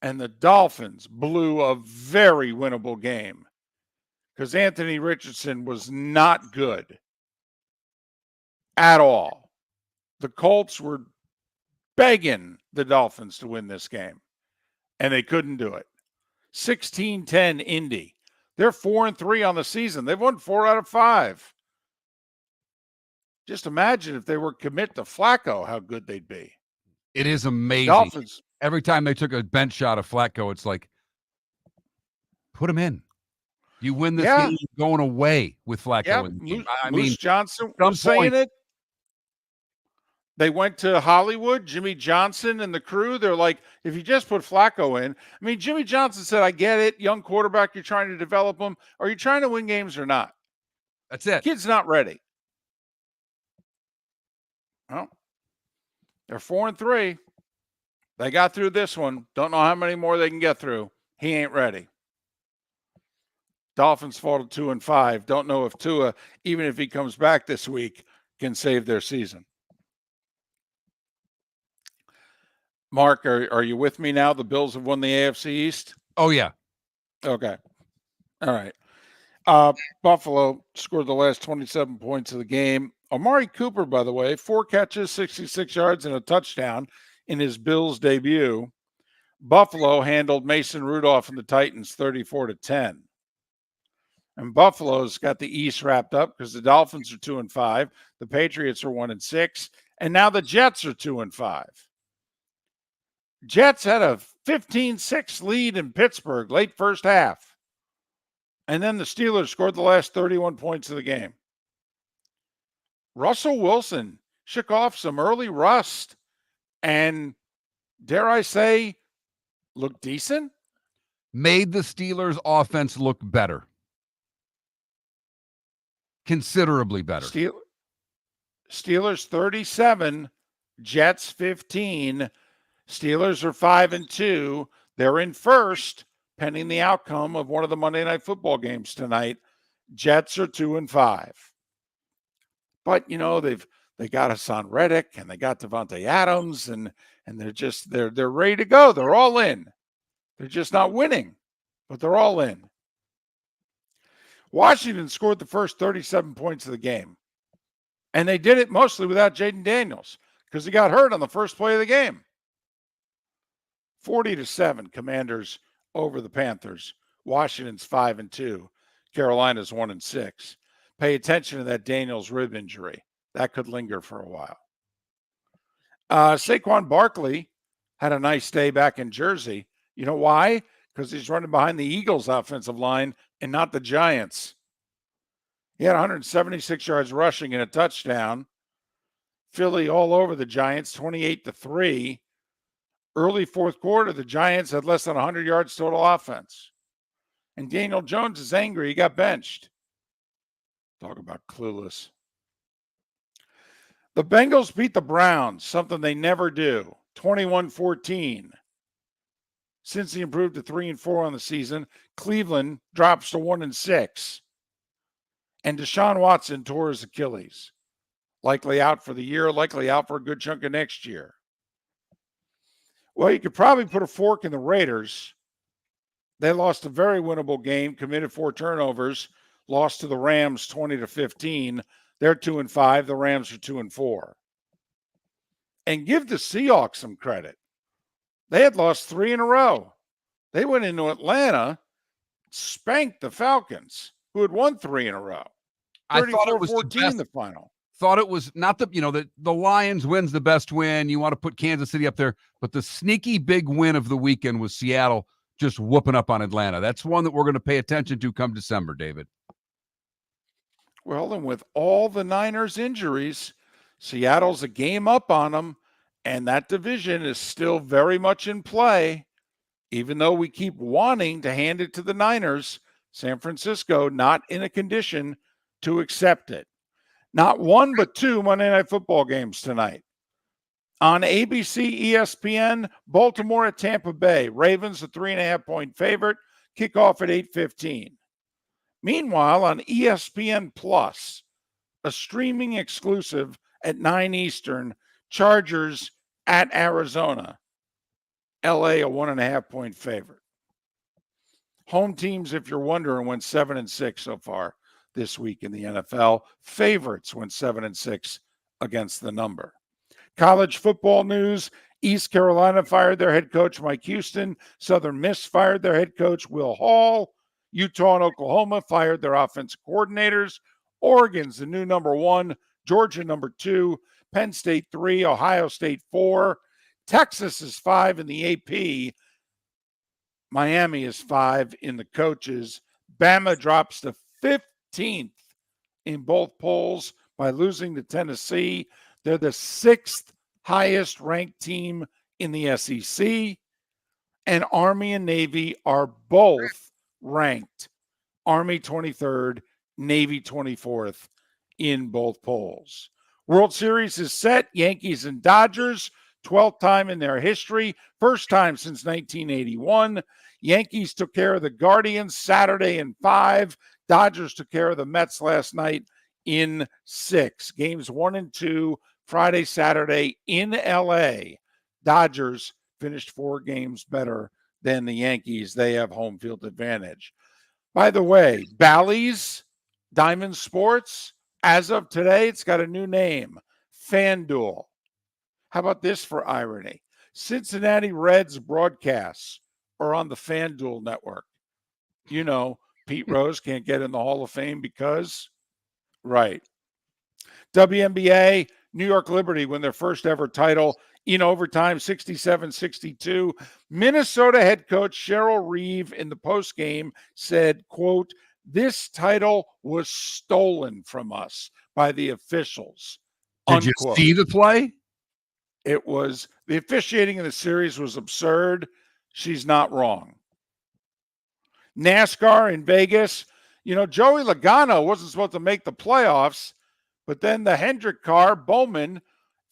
And the Dolphins blew a very winnable game because Anthony Richardson was not good at all. The Colts were begging the Dolphins to win this game, and they couldn't do it. 16-10 Indy. They're 4-3 on the season. They've won 4 out of 5. Just imagine if they were commit to Flacco, how good they'd be. It is amazing. Dolphins. Every time they took a bench shot of Flacco, it's like, put him in. You win this game going away with Flacco. Yeah, in the game. Moose Johnson was saying it. They went to Hollywood, Jimmy Johnson and the crew. They're like, if you just put Flacco in. I mean, Jimmy Johnson said, I get it. Young quarterback, you're trying to develop him. Are you trying to win games or not? That's it. Kid's not ready. Well, they're 4-3. They got through this one. Don't know how many more they can get through. He ain't ready. Dolphins fall to 2-5. Don't know if Tua, even if he comes back this week, can save their season. Mark, are you with me now? The Bills have won the AFC East? Oh, yeah. Okay. All right. Buffalo scored the last 27 points of the game. Amari Cooper, by the way, 4 catches, 66 yards, and a touchdown in his Bills debut. Buffalo handled Mason Rudolph and the Titans 34-10. And Buffalo's got the East wrapped up because the Dolphins are 2-5. The Patriots are 1-6. And now the Jets are 2-5. Jets had a 15-6 lead in Pittsburgh late first half. And then the Steelers scored the last 31 points of the game. Russell Wilson shook off some early rust and, dare I say, looked decent. Made the Steelers' offense look better. Considerably better. Steelers 37, Jets 15. Steelers are 5-2. They're in first, pending the outcome of one of the Monday Night Football games tonight. Jets are 2-5. But you know they got Hassan Reddick and they got Devontae Adams and they're ready to go. They're all in. They're just not winning, but they're all in. Washington scored the first 37 points of the game, and they did it mostly without Jaden Daniels because he got hurt on the first play of the game. 40-7, Commanders over the Panthers. Washington's 5-2. Carolina's 1-6. Pay attention to that Daniels rib injury. That could linger for a while. Saquon Barkley had a nice day back in Jersey. You know why? Because he's running behind the Eagles' offensive line and not the Giants. He had 176 yards rushing and a touchdown. Philly all over the Giants, 28-3. Early fourth quarter, the Giants had less than 100 yards total offense. And Daniel Jones is angry. He got benched. Talk about clueless. The Bengals beat the Browns, something they never do, 21-14. Cincy improved to 3-4 on the season. Cleveland drops to 1-6. And Deshaun Watson tore his Achilles. Likely out for the year, likely out for a good chunk of next year. Well, you could probably put a fork in the Raiders. They lost a very winnable game, committed 4 turnovers, lost to the Rams 20-15. They're 2-5. The Rams are 2-4. And give the Seahawks some credit. They had lost 3 in a row. They went into Atlanta, spanked the Falcons, who had won 3 in a row. I thought it was 34-14 the final. Thought it was not the Lions wins the best win. You want to put Kansas City up there, but the sneaky big win of the weekend was Seattle just whooping up on Atlanta. That's one that we're going to pay attention to come December, David. Well, and with all the Niners injuries, Seattle's a game up on them, and that division is still very much in play. Even though we keep wanting to hand it to the Niners, San Francisco not in a condition to accept it. Not 1 but 2 Monday Night Football games tonight. On ABC, ESPN, Baltimore at Tampa Bay. Ravens a 3.5-point favorite. Kickoff at 8:15. Meanwhile, on ESPN Plus, a streaming exclusive at 9 Eastern, Chargers at Arizona. LA a 1.5-point favorite. Home teams, if you're wondering, went 7-6 so far this week in the NFL. Favorites went 7-6 against the number. College football news. East Carolina fired their head coach, Mike Houston. Southern Miss fired their head coach, Will Hall. Utah and Oklahoma fired their offensive coordinators. Oregon's the new number 1. Georgia number 2. Penn State 3. Ohio State 4. Texas is 5 in the AP. Miami is 5 in the coaches. Bama drops to 15th in both polls by losing to Tennessee. They're the 6th highest ranked team in the SEC. And Army and Navy are both ranked. Army 23rd, Navy 24th in both polls. World Series is set. Yankees and Dodgers, 12th time in their history, first time since 1981. Yankees took care of the Guardians Saturday in 5. Dodgers took care of the Mets last night in 6. Games 1 and 2, Friday, Saturday in LA. Dodgers finished 4 games better than the Yankees. They have home field advantage. By the way, Bally's Diamond Sports, as of today, it's got a new name, FanDuel. How about this for irony? Cincinnati Reds broadcasts are on the FanDuel network. You know, Pete Rose can't get in the Hall of Fame because, right. WNBA, New York Liberty win their first ever title in overtime, 67-62. Minnesota head coach Cheryl Reeve in the postgame said, quote, "This title was stolen from us by the officials." Did Unquote. you see the play? It was, the officiating in the series was absurd. She's not wrong. NASCAR in Vegas. You know, Joey Logano wasn't supposed to make the playoffs, but then the Hendrick car, Bowman,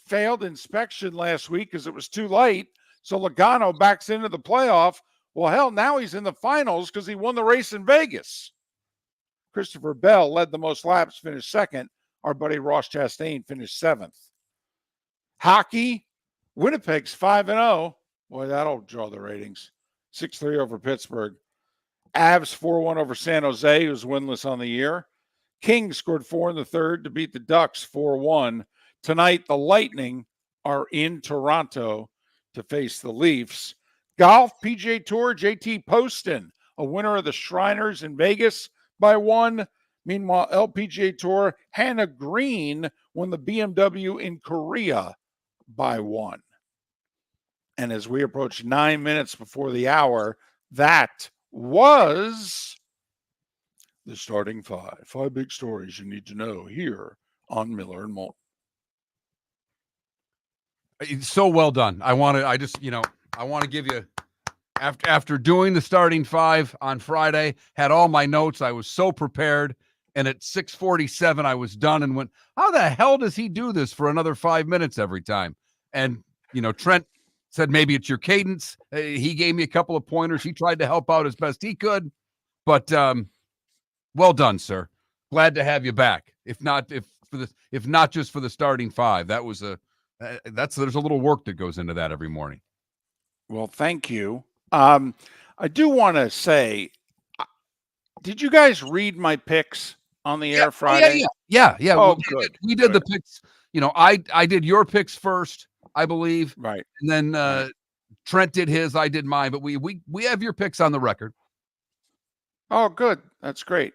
failed inspection last week because it was too late. So Logano backs into the playoff. Well, hell, now he's in the finals because he won the race in Vegas. Christopher Bell led the most laps, finished second. Our buddy Ross Chastain finished 7th. Hockey, Winnipeg's 5-0. Boy, that'll draw the ratings. 6-3 over Pittsburgh. Avs 4-1 over San Jose, who's winless on the year. Kings scored 4 in the third to beat the Ducks 4-1. Tonight, the Lightning are in Toronto to face the Leafs. Golf, PGA Tour, JT Poston, a winner of the Shriners in Vegas by 1. Meanwhile, LPGA Tour, Hannah Green won the BMW in Korea by 1. And as we approach 9 minutes before the hour, that was the starting 5. 5 big stories you need to know here on Miller and Moulton. It's so well done. I want to give you, after doing the starting 5 on Friday, had all my notes. I was so prepared. And at 6:47, I was done and went, how the hell does he do this for another 5 minutes every time? And, Trent said, maybe it's your cadence. He gave me a couple of pointers. He tried to help out as best he could. But well done, sir. Glad to have you back. If not just for the starting five, that was there's a little work that goes into that every morning. Well, thank you. I do want to say, did you guys read my picks on the air Friday? Yeah. Oh, good. We did the picks. I did your picks first, I believe. Right. And then Trent did his, I did mine, but we have your picks on the record. Oh, good. That's great.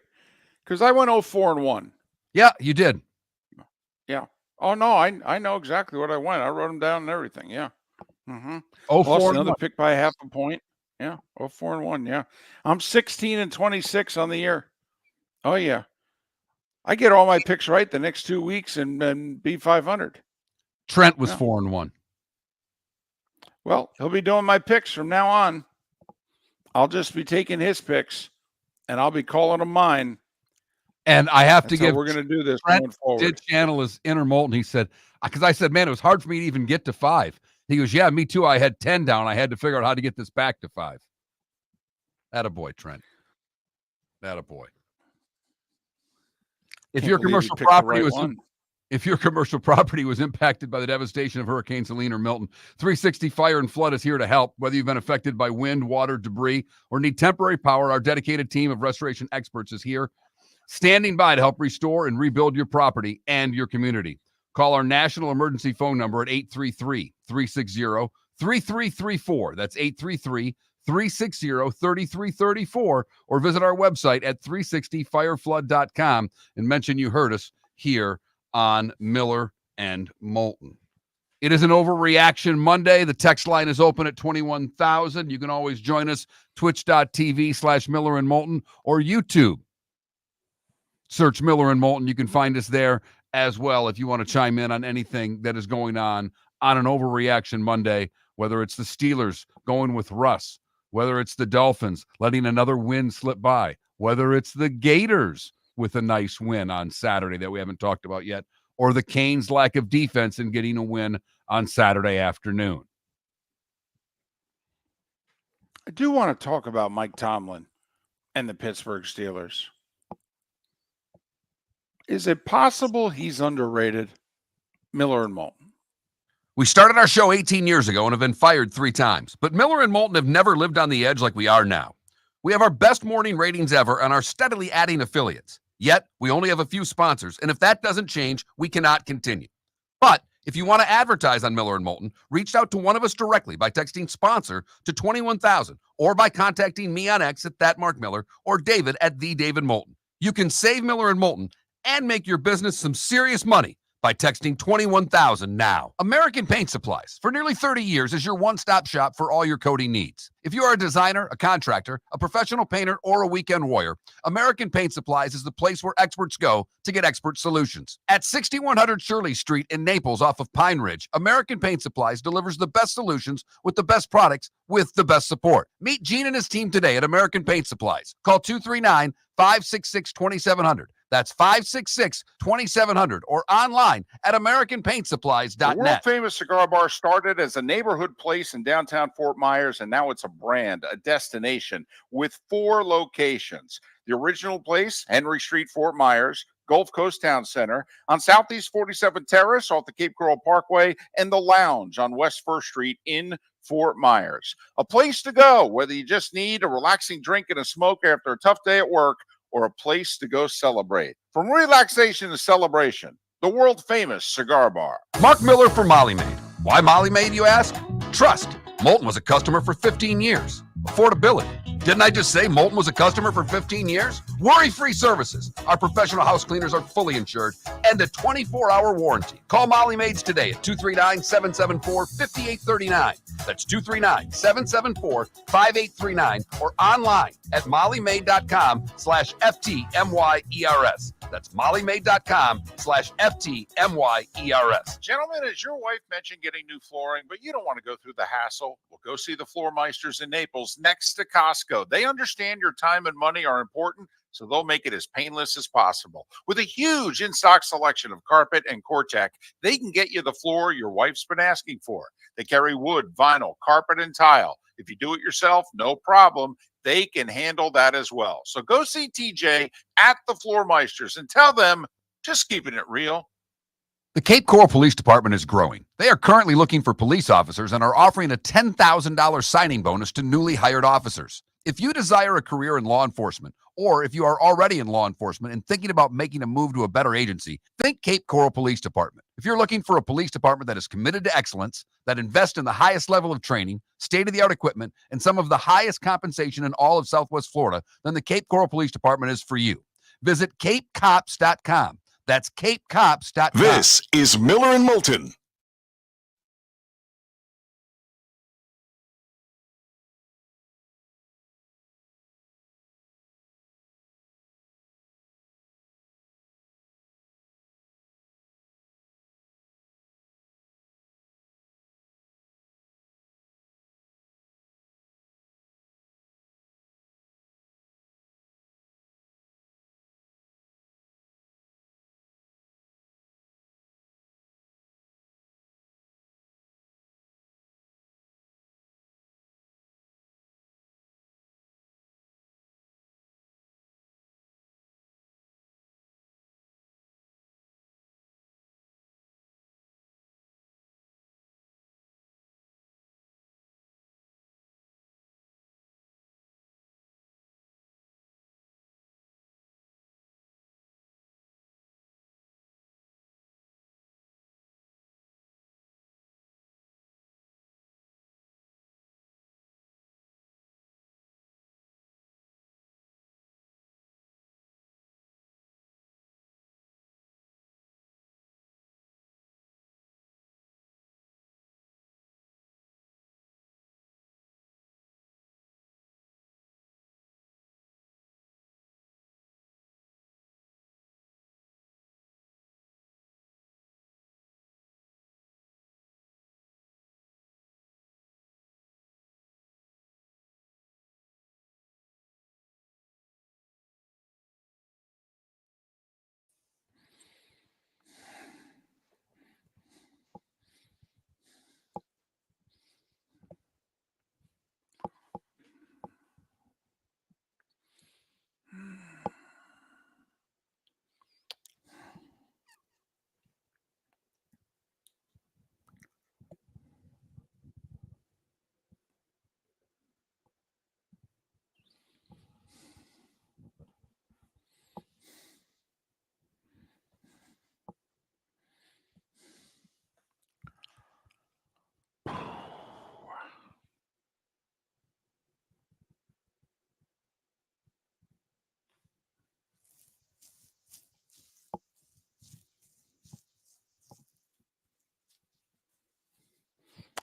Because I went 0-4-1. Yeah, you did. Yeah. Oh, no, I know exactly what I went. I wrote them down and everything. Yeah. Mm-hmm. 0-4-1. Another pick by half a point. Yeah. 0-4-1. Yeah. I'm 16-26 on the year. Oh, yeah. I get all my picks right the next 2 weeks and be 500. Trent was 4-1. Well, he'll be doing my picks from now on. I'll just be taking his picks, and I'll be calling them mine. And I have to give. We're going to do this Trent going forward. Did channel his inner Moulton. He said, because I said, man, it was hard for me to even get to 5. He goes, yeah, me too. I had 10 down. I had to figure out how to get this back to 5. Attaboy, Trent. Attaboy. If your commercial property was impacted by the devastation of Hurricanes Helene or Milton, 360 Fire and Flood is here to help. Whether you've been affected by wind, water, debris, or need temporary power, our dedicated team of restoration experts is here, standing by to help restore and rebuild your property and your community. Call our national emergency phone number at 833-360-3334. That's 833-360-3334, or visit our website at 360fireflood.com and mention you heard us here on Miller and Moulton. It is an overreaction Monday. The text line is open at 21,000. You can always join us, twitch.tv/Miller and Moulton, or YouTube. Search Miller and Moulton. You can find us there as well if you want to chime in on anything that is going on an overreaction Monday, whether it's the Steelers going with Russ, whether it's the Dolphins letting another win slip by, whether it's the Gators with a nice win on Saturday that we haven't talked about yet, or the Canes' lack of defense in getting a win on Saturday afternoon. I do want to talk about Mike Tomlin and the Pittsburgh Steelers. Is it possible he's underrated? Miller and Moulton. We started our show 18 years ago and have been fired 3 times, but Miller and Moulton have never lived on the edge like we are now. We have our best morning ratings ever and are steadily adding affiliates. Yet, we only have a few sponsors, and if that doesn't change, we cannot continue. But if you want to advertise on Miller and Moulton, reach out to one of us directly by texting sponsor to 21,000 or by contacting me on X at @MarkMiller or David at @TheDavidMoulton. You can save Miller and Moulton and make your business some serious money by texting 21,000 now. American Paint Supplies, for nearly 30 years, is your one-stop shop for all your coating needs. If you are a designer, a contractor, a professional painter, or a weekend warrior, American Paint Supplies is the place where experts go to get expert solutions. At 6100 Shirley Street in Naples off of Pine Ridge, American Paint Supplies delivers the best solutions with the best products with the best support. Meet Gene and his team today at American Paint Supplies. Call 239-566-2700. That's 566-2700 or online at AmericanPaintSupplies.net. The world-famous cigar bar started as a neighborhood place in downtown Fort Myers, and now it's a brand, a destination with 4 locations. The original place, Henry Street, Fort Myers, Gulf Coast Town Center, on Southeast 47th Terrace off the Cape Coral Parkway, and the Lounge on West 1st Street in Fort Myers. A place to go, whether you just need a relaxing drink and a smoke after a tough day at work, or a place to go celebrate. From relaxation to celebration, the world-famous cigar bar. Mark Miller for Molly Maid. Why Molly Maid, you ask? Trust. Moulton was a customer for 15 years. Affordability. Didn't I just say Moulton was a customer for 15 years? Worry-free services. Our professional house cleaners are fully insured and a 24-hour warranty. Call Molly Maids today at 239-774-5839. That's 239-774-5839 or online at mollymaid.com/FTMYERS. That's mollymaid.com/FTMYERS. Gentlemen, as your wife mentioned getting new flooring, but you don't want to go through the hassle, well, go see the Floor Meisters in Naples next to Costco. They understand your time and money are important, so they'll make it as painless as possible. With a huge in-stock selection of carpet and Cortec, they can get you the floor your wife's been asking for. They carry wood, vinyl, carpet, and tile. If you do it yourself, no problem. They can handle that as well. So go see TJ at the Floormeisters and tell them, just keeping it real. The Cape Coral Police Department is growing. They are currently looking for police officers and are offering a $10,000 signing bonus to newly hired officers. If you desire a career in law enforcement, or if you are already in law enforcement and thinking about making a move to a better agency, think Cape Coral Police Department. If you're looking for a police department that is committed to excellence, that invests in the highest level of training, state-of-the-art equipment, and some of the highest compensation in all of Southwest Florida, then the Cape Coral Police Department is for you. Visit capecops.com. That's capecops.com. This is Miller and Moulton.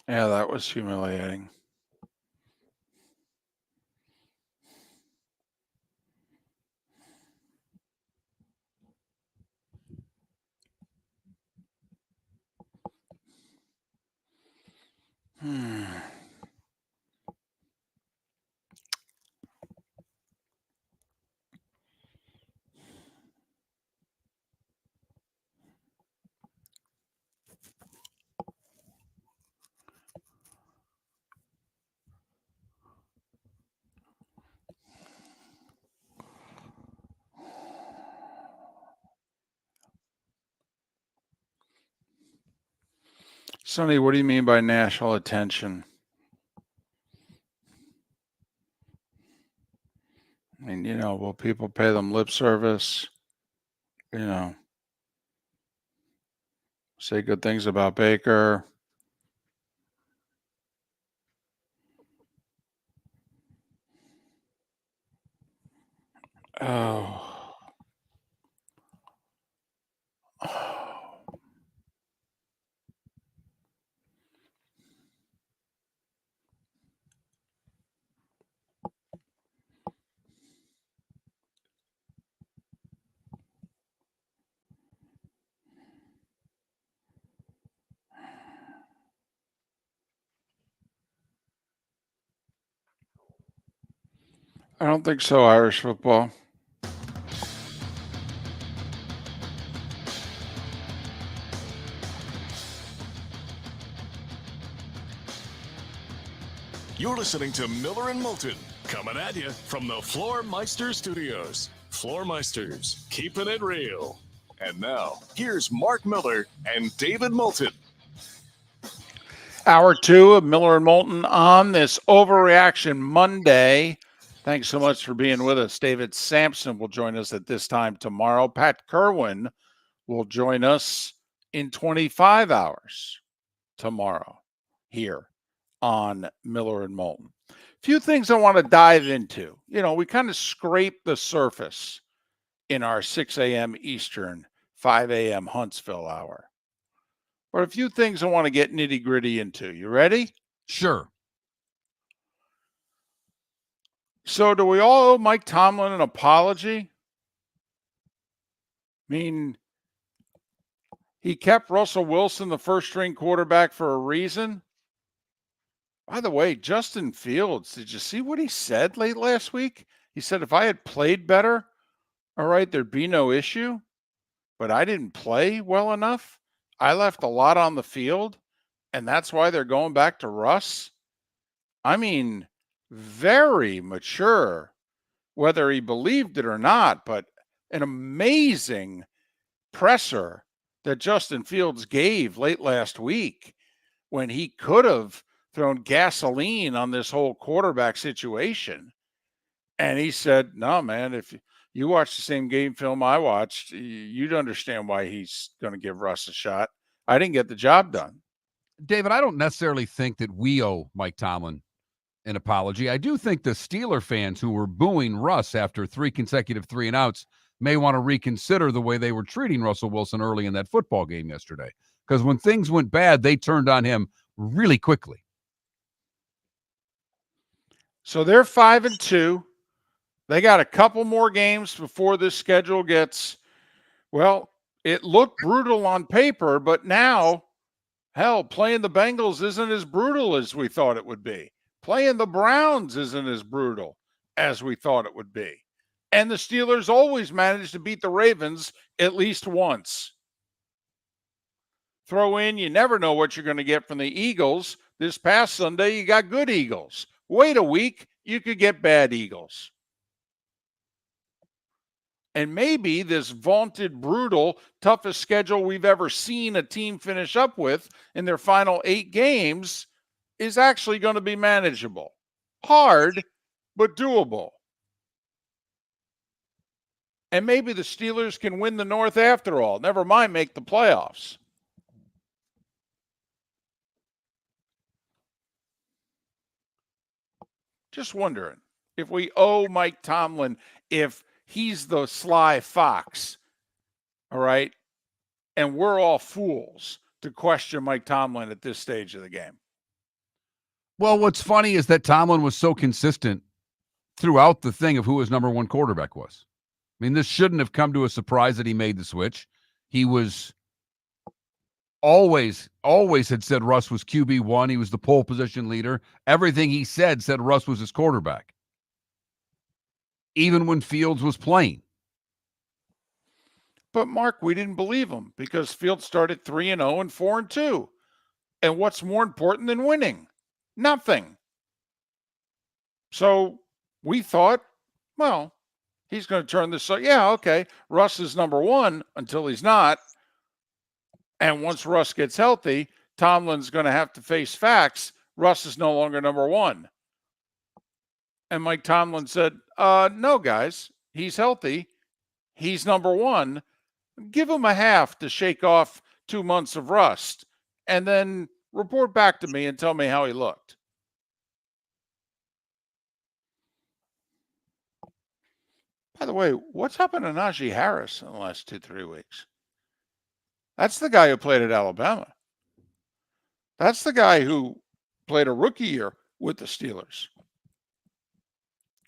Yeah, that was humiliating. Sonny, what do you mean by national attention? I mean, will people pay them lip service? Say good things about Baker. Oh. I don't think so, Irish football. You're listening to Miller and Moulton, coming at you from the Floormeister Studios. Floormeisters, keeping it real. And now, here's Mark Miller and David Moulton. Hour 2 of Miller and Moulton on this Overreaction Monday. Thanks so much for being with us. David Sampson will join us at this time tomorrow. Pat Kerwin will join us in 25 hours tomorrow here on Miller and Moulton. A few things I want to dive into. You know, we kind of scraped the surface in our 6 a.m. Eastern, 5 a.m. Huntsville hour. But a few things I want to get nitty gritty into. You ready? Sure. So do we all owe Mike Tomlin an apology? I mean, he kept Russell Wilson the first string quarterback for a reason. By the way, Justin Fields, did you see what he said late last week? He said, if I had played better, all right, there'd be no issue, but I didn't play well enough. I left a lot on the field, and that's why they're going back to Russ. I mean, very mature, whether he believed it or not, but an amazing presser that Justin Fields gave late last week when he could have thrown gasoline on this whole quarterback situation. And he said, no, man, if you watch the same game film I watched, you'd understand why he's going to give Russ a shot. I didn't get the job done. David, I don't necessarily think that we owe Mike Tomlin an apology. I do think the Steeler fans who were booing Russ after 3 consecutive 3-and-outs may want to reconsider the way they were treating Russell Wilson early in that football game yesterday. Because when things went bad, they turned on him really quickly. So they're 5-2. They got a couple more games before this schedule gets, well, it looked brutal on paper, but now, hell, playing the Bengals isn't as brutal as we thought it would be. Playing the Browns isn't as brutal as we thought it would be. And the Steelers always manage to beat the Ravens at least once. Throw in, you never know what you're going to get from the Eagles. This past Sunday, you got good Eagles. Wait a week, you could get bad Eagles. And maybe this vaunted, brutal, toughest schedule we've ever seen a team finish up with in their final 8 games is actually going to be manageable. Hard, but doable. And maybe the Steelers can win the North after all. Never mind make the playoffs. Just wondering if we owe Mike Tomlin, if he's the sly fox, all right, and we're all fools to question Mike Tomlin at this stage of the game. Well, what's funny is that Tomlin was so consistent throughout the thing of who his number 1 quarterback was. I mean, this shouldn't have come to a surprise that he made the switch. He was always had said Russ was QB1. He was the pole position leader. Everything he said Russ was his quarterback. Even when Fields was playing. But, Mark, we didn't believe him because Fields started 3-0 and 4-2. And what's more important than winning? Nothing. So we thought, well, he's going to turn this. So, yeah, okay, Russ is number 1 until he's not. And once Russ gets healthy, Tomlin's going to have to face facts. Russ is no longer number 1. And Mike Tomlin said, no, guys, he's healthy. He's number 1. Give him a half to shake off 2 months of rust. And then report back to me and tell me how he looked. By the way, what's happened to Najee Harris in the last 2-3 weeks? That's the guy who played at Alabama. That's the guy who played a rookie year with the Steelers.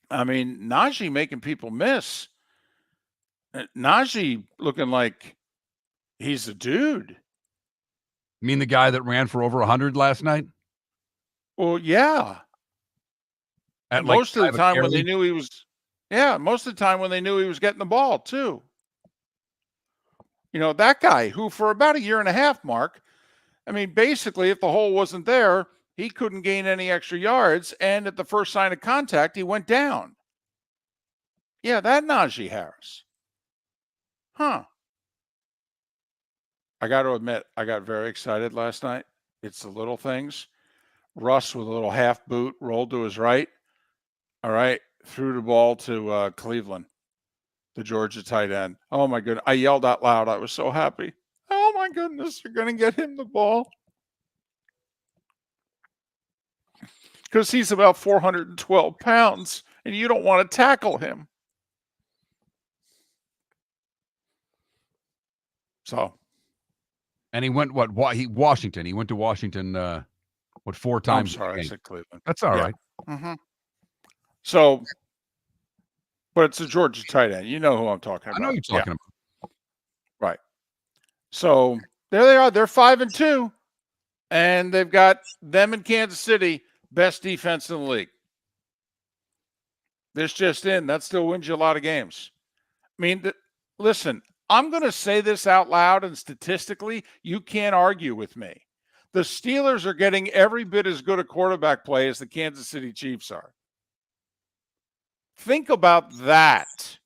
I mean, Najee making people miss. Najee looking like he's a dude. You mean the guy that ran for over 100 last night? Well, yeah. At most like of the time when they knew he was, most of the time when they knew he was getting the ball too. You know, that guy who for about a year and a half, Mark, I mean, basically, if the hole wasn't there, he couldn't gain any extra yards, and at the first sign of contact, he went down. Yeah, that Najee Harris. Huh. I got to admit, I got very excited last night. It's the little things. Russ with a little half boot, rolled to his right. All right, threw the ball to Cleveland, the Georgia tight end. Oh, my goodness. I yelled out loud. I was so happy. Oh, my goodness, they're going to get him the ball. Because he's about 412 pounds, and you don't want to tackle him. So. And he went, Washington. He went to Washington, 4 times? I'm sorry, I said Cleveland. That's all right. Mm-hmm. So, but it's a Georgia tight end. You know who I'm talking about. I know you're talking about. Right. So, there they are. They're 5-2. And they've got them in Kansas City, best defense in the league. This just in, that still wins you a lot of games. I mean, listen, I'm going to say this out loud, and statistically, you can't argue with me. The Steelers are getting every bit as good a quarterback play as the Kansas City Chiefs are. Think about that.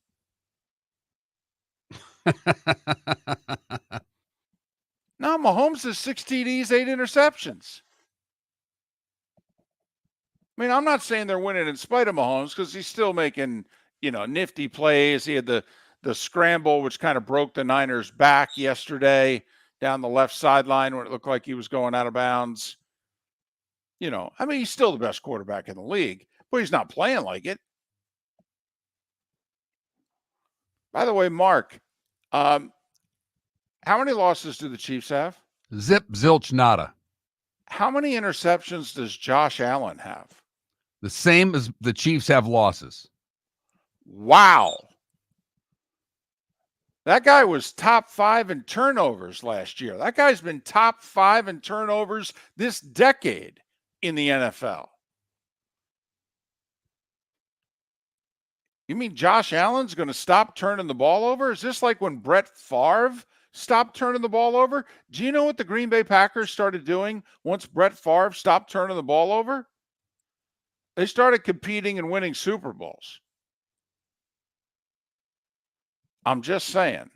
Now, Mahomes has 6 TDs, 8 interceptions. I mean, I'm not saying they're winning in spite of Mahomes because he's still making, nifty plays. He had the scramble, which kind of broke the Niners' back yesterday down the left sideline when it looked like he was going out of bounds. He's still the best quarterback in the league, but he's not playing like it. By the way, Mark, how many losses do the Chiefs have? Zip, zilch, nada. How many interceptions does Josh Allen have? The same as the Chiefs have losses. Wow. That guy was top 5 in turnovers last year. That guy's been top 5 in turnovers this decade in the NFL. You mean Josh Allen's going to stop turning the ball over? Is this like when Brett Favre stopped turning the ball over? Do you know what the Green Bay Packers started doing once Brett Favre stopped turning the ball over? They started competing and winning Super Bowls. I'm just saying.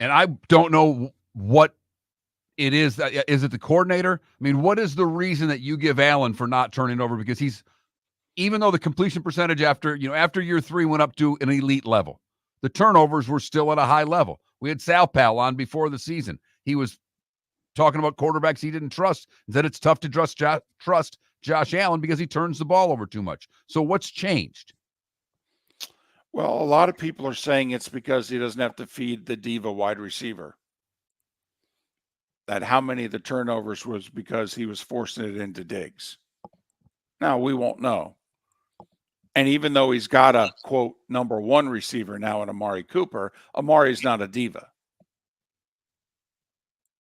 And I don't know what it is. Is it the coordinator? I mean, what is the reason that you give Allen for not turning over? Because even though the completion percentage after year 3 went up to an elite level, the turnovers were still at a high level. We had Sal Pal on before the season. He was talking about quarterbacks he didn't trust, that it's tough to trust Josh Allen because he turns the ball over too much. So what's changed? Well, a lot of people are saying it's because he doesn't have to feed the diva wide receiver. That how many of the turnovers was because he was forcing it into Diggs. Now, we won't know. And even though he's got a, quote, number 1 receiver now in Amari Cooper, Amari's not a diva.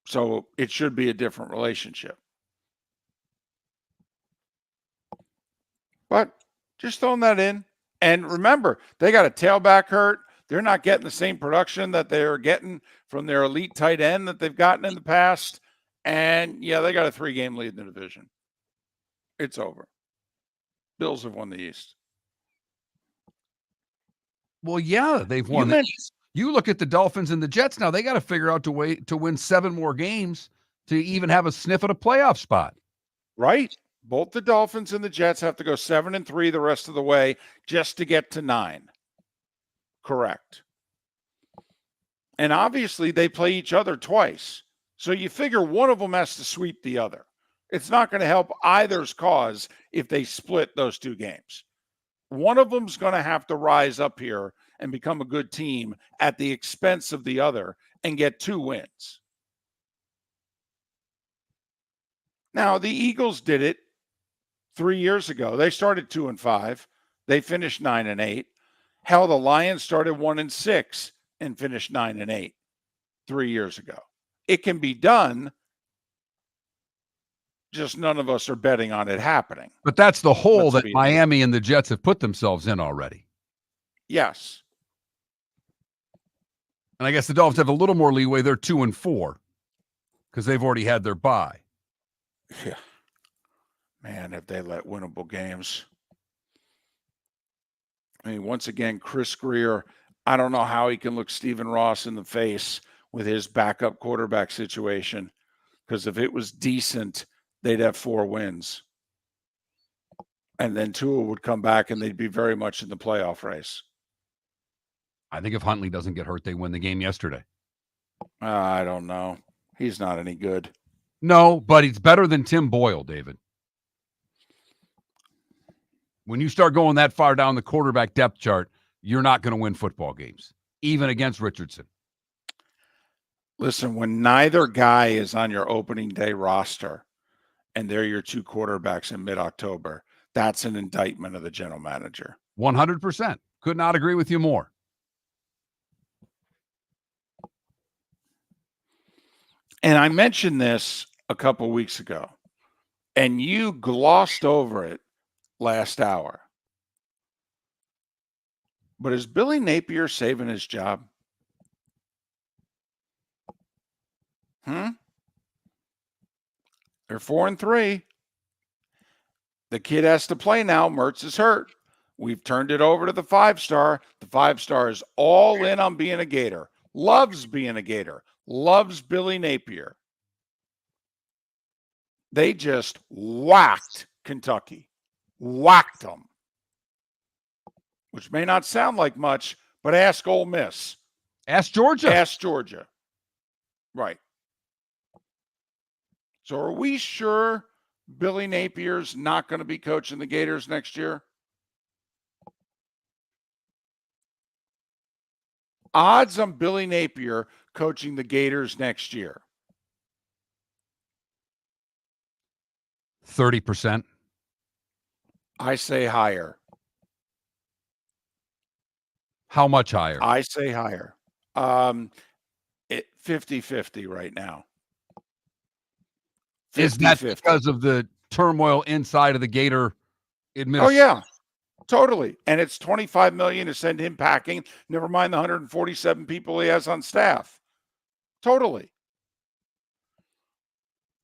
So it should be a different relationship. But just throwing that in. And remember, they got a tailback hurt. They're not getting the same production that they're getting from their elite tight end that they've gotten in the past. And, yeah, they got a 3-game lead in the division. It's over. Bills have won the East. Well, yeah, they've won the East. You look at the Dolphins and the Jets now, they got to figure out to win 7 more games to even have a sniff at a playoff spot. Right. Both the Dolphins and the Jets have to go 7-3 the rest of the way just to get to 9. Correct. And obviously they play each other twice. So you figure one of them has to sweep the other. It's not going to help either's cause if they split those 2 games. One of them's going to have to rise up here and become a good team at the expense of the other and get 2 wins. Now, the Eagles did it 3 years ago. They started 2-5. They finished 9-8. Hell, the Lions started 1-6 and finished 9-8 3 years ago. It can be done. Just none of us are betting on it happening. But that's the hole that Miami and the Jets have put themselves in already. Yes. And I guess the Dolphins have a little more leeway. They're 2-4 because they've already had their bye. Yeah. Man, if they let winnable games. I mean, once again, Chris Greer, I don't know how he can look Stephen Ross in the face with his backup quarterback situation, because if it was decent, they'd have 4 wins. And then Tua would come back and they'd be very much in the playoff race. I think if Huntley doesn't get hurt, they win the game yesterday. I don't know. He's not any good. No, but he's better than Tim Boyle, David. When you start going that far down the quarterback depth chart, you're not going to win football games, even against Richardson. Listen, when neither guy is on your opening day roster and they're your 2 quarterbacks in mid-October, that's an indictment of the general manager. 100%. Could not agree with you more. And I mentioned this a couple weeks ago, and you glossed over it last hour. But is Billy Napier saving his job? They're 4-3. The kid has to play now. Mertz is hurt. We've turned it over to the 5-star. The 5-star is all in on being a Gator. Loves being a Gator. Loves Billy Napier. They just whacked Kentucky. Whacked them. Which may not sound like much, but ask Ole Miss. Ask Georgia. Ask Georgia. Right. So are we sure Billy Napier's not going to be coaching the Gators next year? Odds on Billy Napier coaching the Gators next year. 30%. I say higher. How much higher? I say higher. 50-50 right now. 50-50. Is that because of the turmoil inside of the Gator administration? Oh, yeah. Totally. And it's $25 million to send him packing. Never mind the 147 people he has on staff. Totally.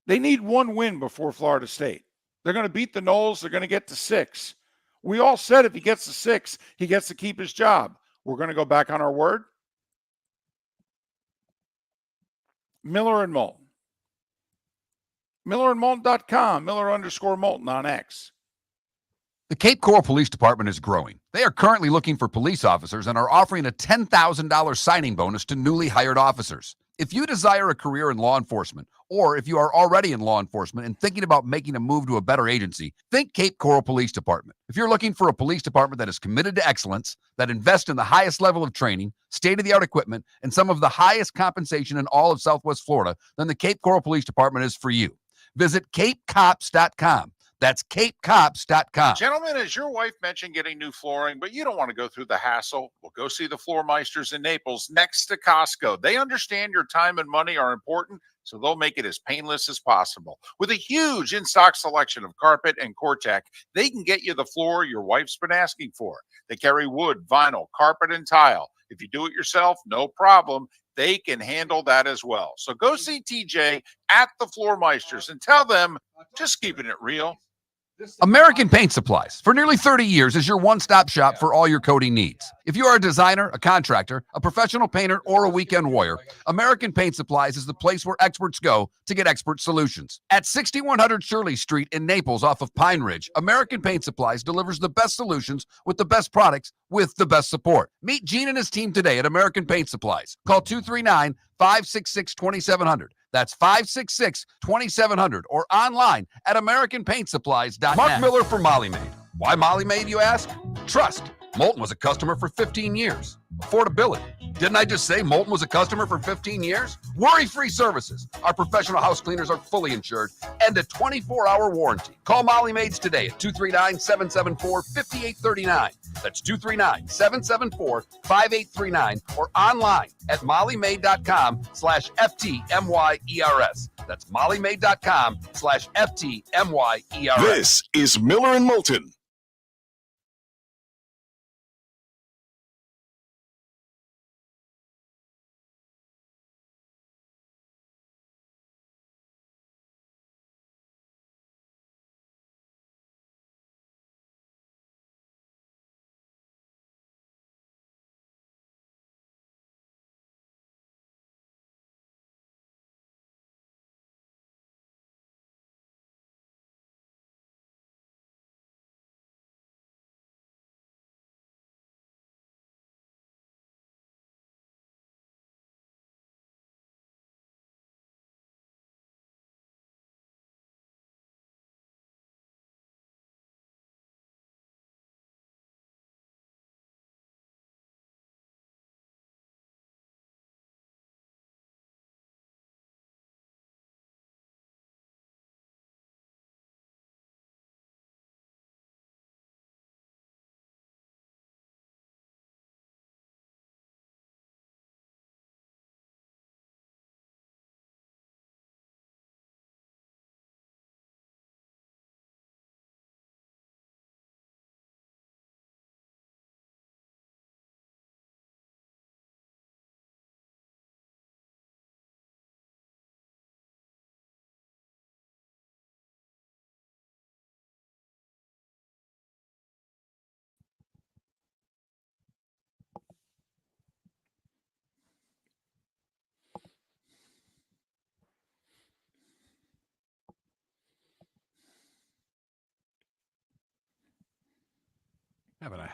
They need 1 win before Florida State. They're going to beat the Noles. They're going to get to 6. We all said if he gets to 6, he gets to keep his job. We're going to go back on our word. Miller and Moulton. MillerandMoulton.com. Miller_Moulton on X. The Cape Coral Police Department is growing. They are currently looking for police officers and are offering a $10,000 signing bonus to newly hired officers. If you desire a career in law enforcement, or if you are already in law enforcement and thinking about making a move to a better agency, think Cape Coral Police Department. If you're looking for a police department that is committed to excellence, that invests in the highest level of training, state-of-the-art equipment, and some of the highest compensation in all of Southwest Florida, then the Cape Coral Police Department is for you. Visit capecops.com. That's capecops.com. Gentlemen, as your wife mentioned getting new flooring, but you don't want to go through the hassle, well, go see the Floor Meisters in Naples next to Costco. They understand your time and money are important, so they'll make it as painless as possible. With a huge in-stock selection of carpet and Cortec, they can get you the floor your wife's been asking for. They carry wood, vinyl, carpet, and tile. If you do it yourself, no problem. They can handle that as well. So go see TJ at the Floor Meisters and tell them, just keeping it real. American Paint Supplies, for nearly 30 years, is your one-stop shop for all your coating needs. If you are a designer, a contractor, a professional painter, or a weekend warrior, American Paint Supplies is the place where experts go to get expert solutions. At 6100 Shirley Street in Naples off of Pine Ridge, American Paint Supplies delivers the best solutions with the best products with the best support. Meet Gene and his team today at American Paint Supplies. Call 239-566-2700. That's 566-2700 or online at AmericanPaintSupplies.net. Mark Miller for Molly Maid. Why Molly Maid, you ask? Trust. Moulton was a customer for 15 years. Affordability. Didn't I just say Moulton was a customer for 15 years? Worry-free services. Our professional house cleaners are fully insured and a 24-hour warranty. Call Molly Maids today at 239-774-5839. That's 239-774-5839 or online at mollymaid.com/FTMYERS. That's mollymaid.com/FTMYERS. This is Miller and Moulton.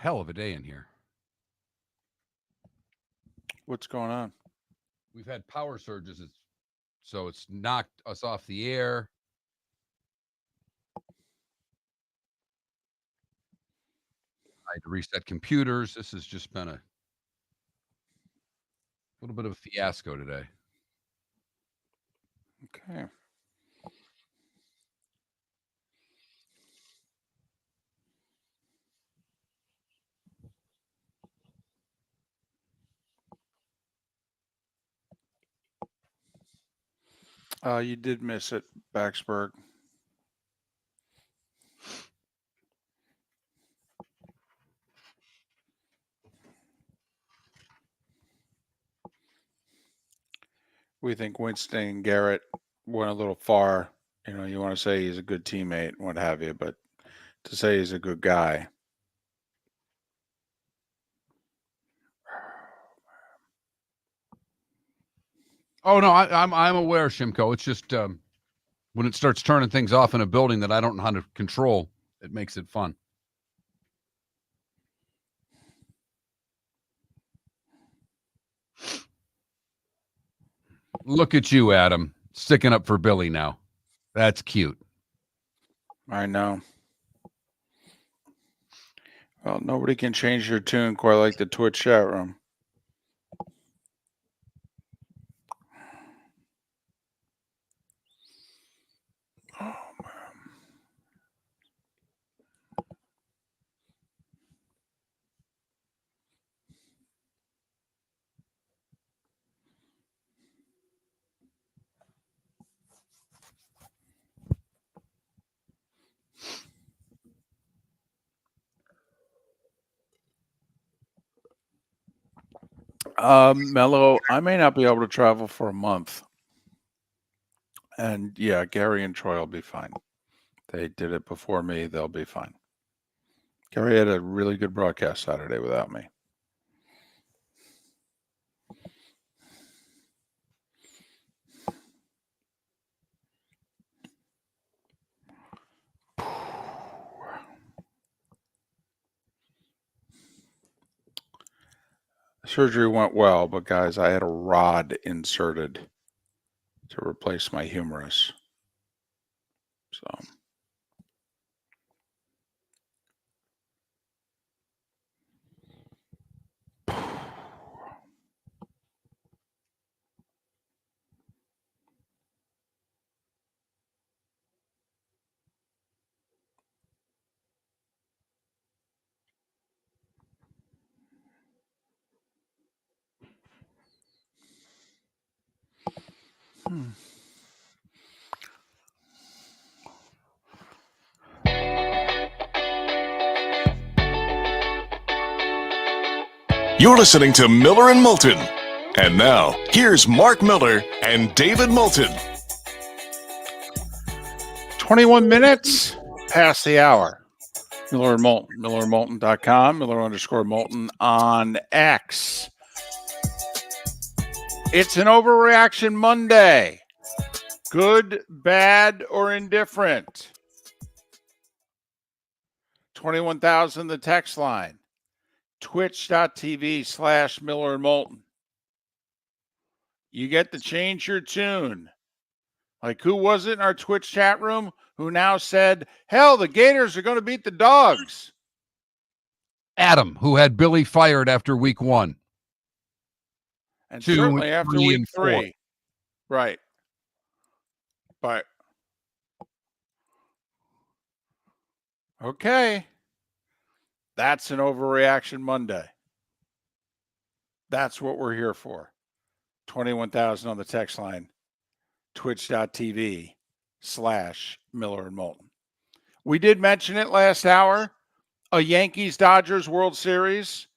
hell of a day in here. What's going on? We've had power surges, so it's knocked us off the air. I had to reset computers. This has just been a little bit of a fiasco today. Okay. You did miss it, Baxberg. We think Winston and Garrett went a little far. You know, you want to say he's a good teammate and what have you, but to say he's a good guy. Oh no, I'm aware, Shimko. It's just when it starts turning things off in a building that I don't know how to control, it makes it fun. Look at you, Adam, sticking up for Billy now. That's cute. I know. Well, nobody can change your tune quite like the Twitch chat room. Oh, man. Mello, I may not be able to travel for a month. And yeah, Gary and Troy will be fine. They did it before me. They'll be fine. Gary had a really good broadcast Saturday without me. Surgery went well, but guys, I had a rod inserted to replace my humerus. So You're listening to Miller and Moulton. And now, here's Mark Miller and David Moulton. 21 minutes past the hour. Miller and Moulton, millerandmoulton.com, Miller_Moulton on X. It's an overreaction Monday. Good, bad, or indifferent. 21,000 the text line. Twitch.tv/Miller and Moulton. You get to change your tune. Like, who was it in our Twitch chat room who now said, hell, the Gators are going to beat the Dogs? Adam, who had Billy fired after week 1. And 2, certainly after 3, week and 4. 3. Right. But, okay. That's an overreaction Monday. That's what we're here for. 21,000 on the text line. Twitch.tv/Miller and Moulton. We did mention it last hour. A Yankees-Dodgers World Series.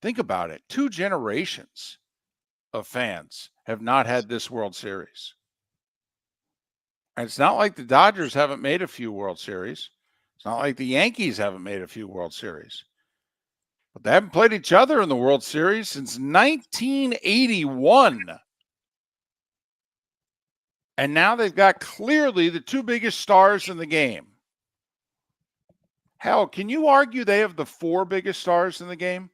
Think about it. 2 generations of fans have not had this World Series. And it's not like the Dodgers haven't made a few World Series. It's not like the Yankees haven't made a few World Series. But they haven't played each other in the World Series since 1981. And now they've got clearly the 2 biggest stars in the game. Hell, can you argue they have the 4 biggest stars in the game?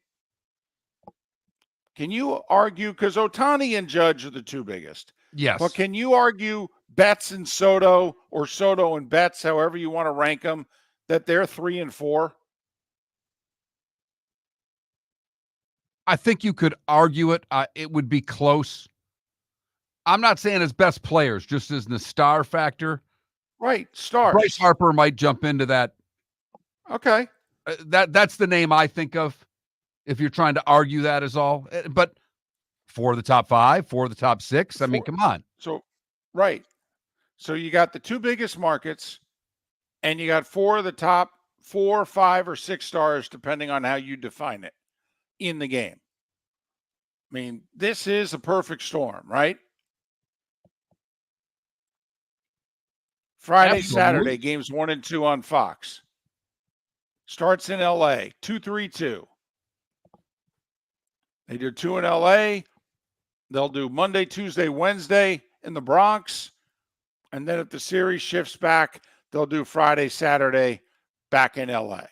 Can you argue, because Ohtani and Judge are the 2 biggest, Yes. but can you argue Betts and Soto, or Soto and Betts, however you want to rank them, that they're 3 and 4? I think you could argue it. It would be close. I'm not saying as best players, just as the star factor. Right, stars. Bryce Harper might jump into that. Okay. That's the name I think of if you're trying to argue that is all. But 4 of the top 5, 4 of the top 6. I mean, come on. So, right. So you got the 2 biggest markets, and you got 4 of the top 4, 5, or 6 stars, depending on how you define it, in the game. I mean, this is a perfect storm, right? Friday, Absolutely. Saturday, games 1 and 2 on Fox. Starts in LA, 2-3-2. They do 2 in LA. They'll do Monday, Tuesday, Wednesday in the Bronx. And then if the series shifts back, they'll do Friday, Saturday back in LA.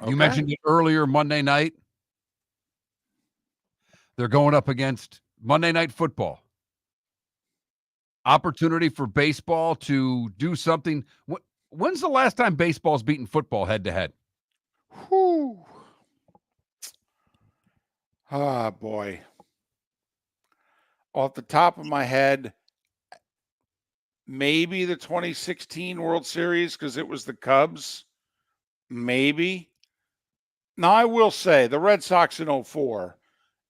You mentioned it earlier, Monday night. They're going up against Monday Night Football. Opportunity for baseball to do something. When's the last time baseball's beaten football head-to-head? Whew. Ah, boy. Off the top of my head, maybe the 2016 World Series, because it was the Cubs. Maybe. Now, I will say the Red Sox in 04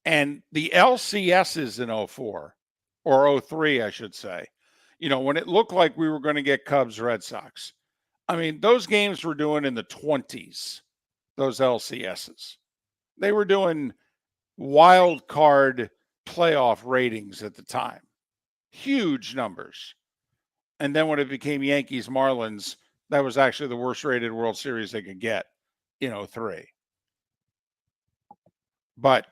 and the LCSs in 04, or 03, I should say, when it looked like we were going to get Cubs, Red Sox. I mean, those games were doing in the 20s, those LCSs. They were doing wild card playoff ratings at the time. Huge numbers. And then when it became Yankees Marlins, that was actually the worst rated World Series they could get in 03. But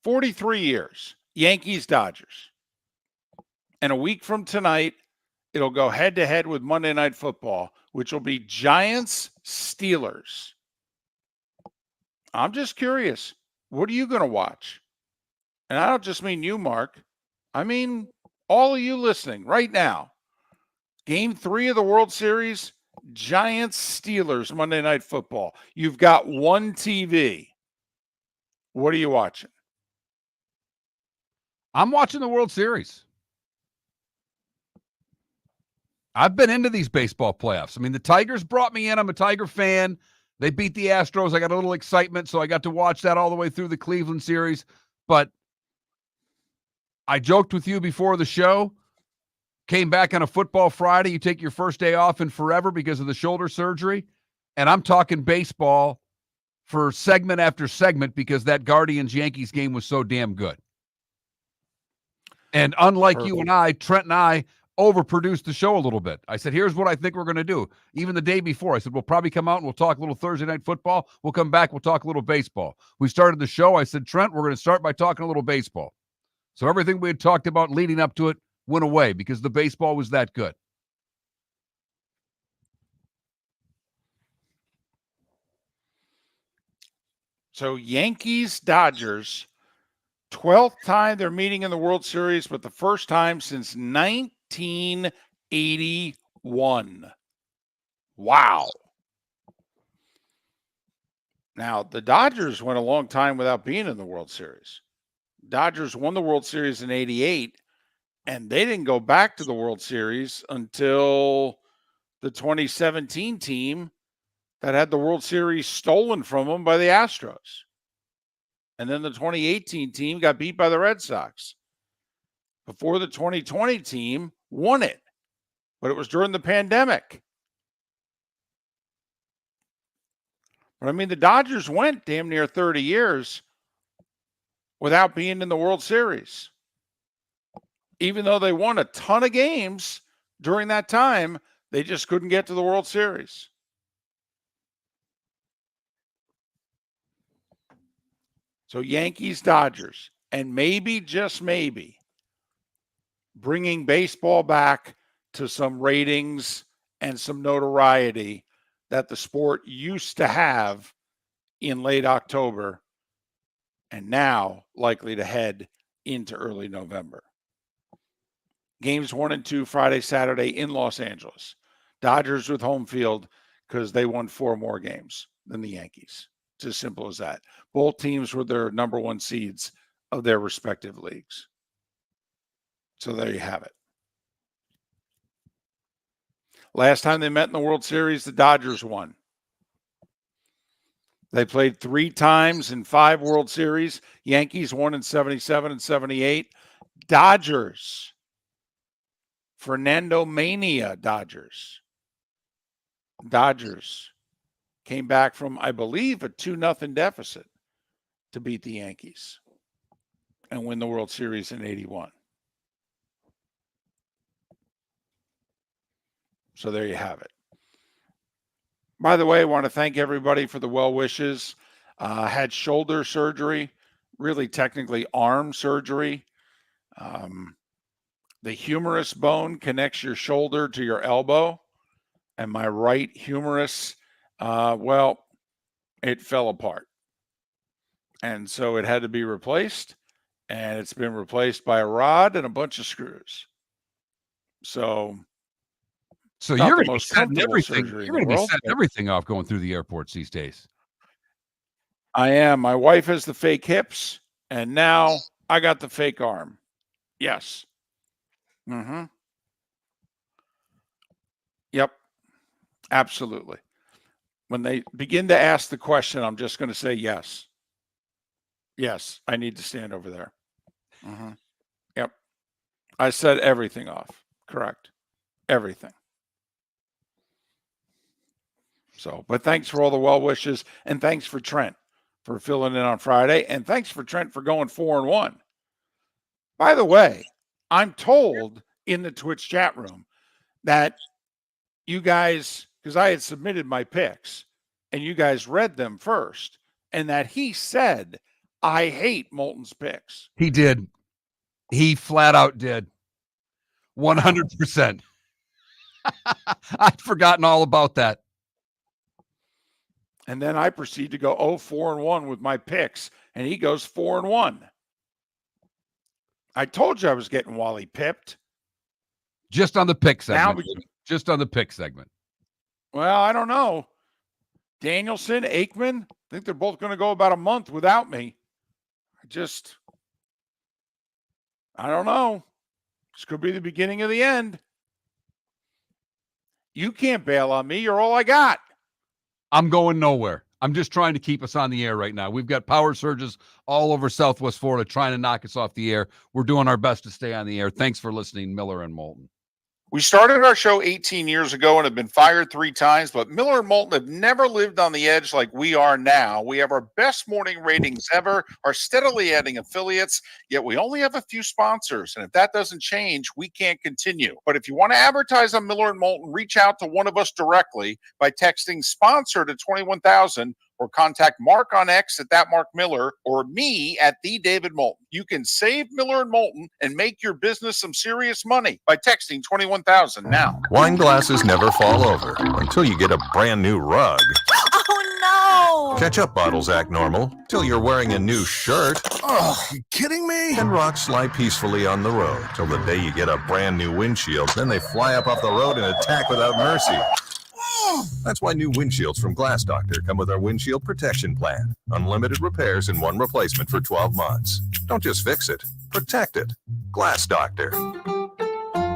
43 years, Yankees Dodgers. And a week from tonight, it'll go head to head with Monday Night Football, which will be Giants Steelers. I'm just curious, what are you going to watch? And I don't just mean you, Mark. I mean all of you listening right now. Game 3 of the World Series, Giants Steelers Monday Night Football. You've got one TV. What are you watching? I'm watching the World Series. I've been into these baseball playoffs. I mean, the Tigers brought me in. I'm a Tiger fan. They beat the Astros. I got a little excitement, so I got to watch that all the way through the Cleveland series. But I joked with you before the show, came back on a football Friday. You take your first day off in forever because of the shoulder surgery. And I'm talking baseball for segment after segment because that Guardians-Yankees game was so damn good. And unlike you and I, Trent and I overproduced the show a little bit. I said, here's what I think we're going to do. Even the day before, I said, we'll probably come out and we'll talk a little Thursday night football. We'll come back. We'll talk a little baseball. We started the show. I said, Trent, we're going to start by talking a little baseball. So everything we had talked about leading up to it went away because the baseball was that good. So Yankees, Dodgers, 12th time they're meeting in the World Series, but the first time since 1981. Wow. Now, the Dodgers went a long time without being in the World Series. Dodgers won the World Series in 88, and they didn't go back to the World Series until the 2017 team that had the World Series stolen from them by the Astros. And then the 2018 team got beat by the Red Sox. Before the 2020 team won it, but it was during the pandemic. But I mean, the Dodgers went damn near 30 years without being in the World Series. Even though they won a ton of games during that time, they just couldn't get to the World Series. So Yankees, Dodgers, and maybe, just maybe, bringing baseball back to some ratings and some notoriety that the sport used to have in late October and now likely to head into early November. Games 1 and 2 Friday, Saturday in Los Angeles. Dodgers with home field because they won 4 more games than the Yankees. It's as simple as that. Both teams were their number 1 seeds of their respective leagues. So there you have it. Last time they met in the World Series, the Dodgers won. They played 3 times in 5 World Series. Yankees won in 77 and 78. Dodgers. Fernando Mania Dodgers. Dodgers came back from, I believe, a 2-0 deficit to beat the Yankees and win the World Series in 81. So there you have it. By the way, I want to thank everybody for the well wishes. Had shoulder surgery, really technically arm surgery. The humerus bone connects your shoulder to your elbow, and my right humerus, it fell apart. And so it had to be replaced, and it's been replaced by a rod and a bunch of screws. So you're going to be setting everything. You're going to be setting everything off going through the airports these days. I am. My wife has the fake hips, and now I got the fake arm. Yes. Mm-hmm. Yep. Absolutely. When they begin to ask the question, I'm just going to say yes. Yes, I need to stand over there. Mm-hmm. Yep. I set everything off. Correct. Everything. So, but thanks for all the well wishes, and thanks for Trent for filling in on Friday, and thanks for Trent for going 4-1. By the way, I'm told in the Twitch chat room that you guys, because I had submitted my picks, and you guys read them first, and that he said, I hate Moulton's picks. He did. He flat out did. 100%. I'd forgotten all about that. And then I proceed to go 4-1 with my picks, and he goes 4-1. I told you I was getting Wally pipped. Just on the pick segment. Just on the pick segment. Well, I don't know. Danielson, Aikman, I think they're both going to go about a month without me. I don't know. This could be the beginning of the end. You can't bail on me. You're all I got. I'm going nowhere. I'm just trying to keep us on the air right now. We've got power surges all over Southwest Florida trying to knock us off the air. We're doing our best to stay on the air. Thanks for listening, Miller and Moulton. We started our show 18 years ago and have been fired 3 times, but Miller and Moulton have never lived on the edge like we are now. We have our best morning ratings ever, are steadily adding affiliates, yet we only have a few sponsors. And if that doesn't change, we can't continue. But if you want to advertise on Miller and Moulton, reach out to one of us directly by texting sponsor to 21,000 or contact Mark on X at @MarkMiller or me at @TheDavidMoulton. You can save Miller and Moulton and make your business some serious money by texting 21,000 now. Wine glasses never fall over until you get a brand new rug. Oh, no! Ketchup bottles act normal till you're wearing a new shirt. Oh, you kidding me? And rocks slide peacefully on the road till the day you get a brand new windshield. Then they fly up off the road and attack without mercy. That's why new windshields from Glass Doctor come with our windshield protection plan. Unlimited repairs and 1 replacement for 12 months. Don't just fix it, protect it. Glass Doctor.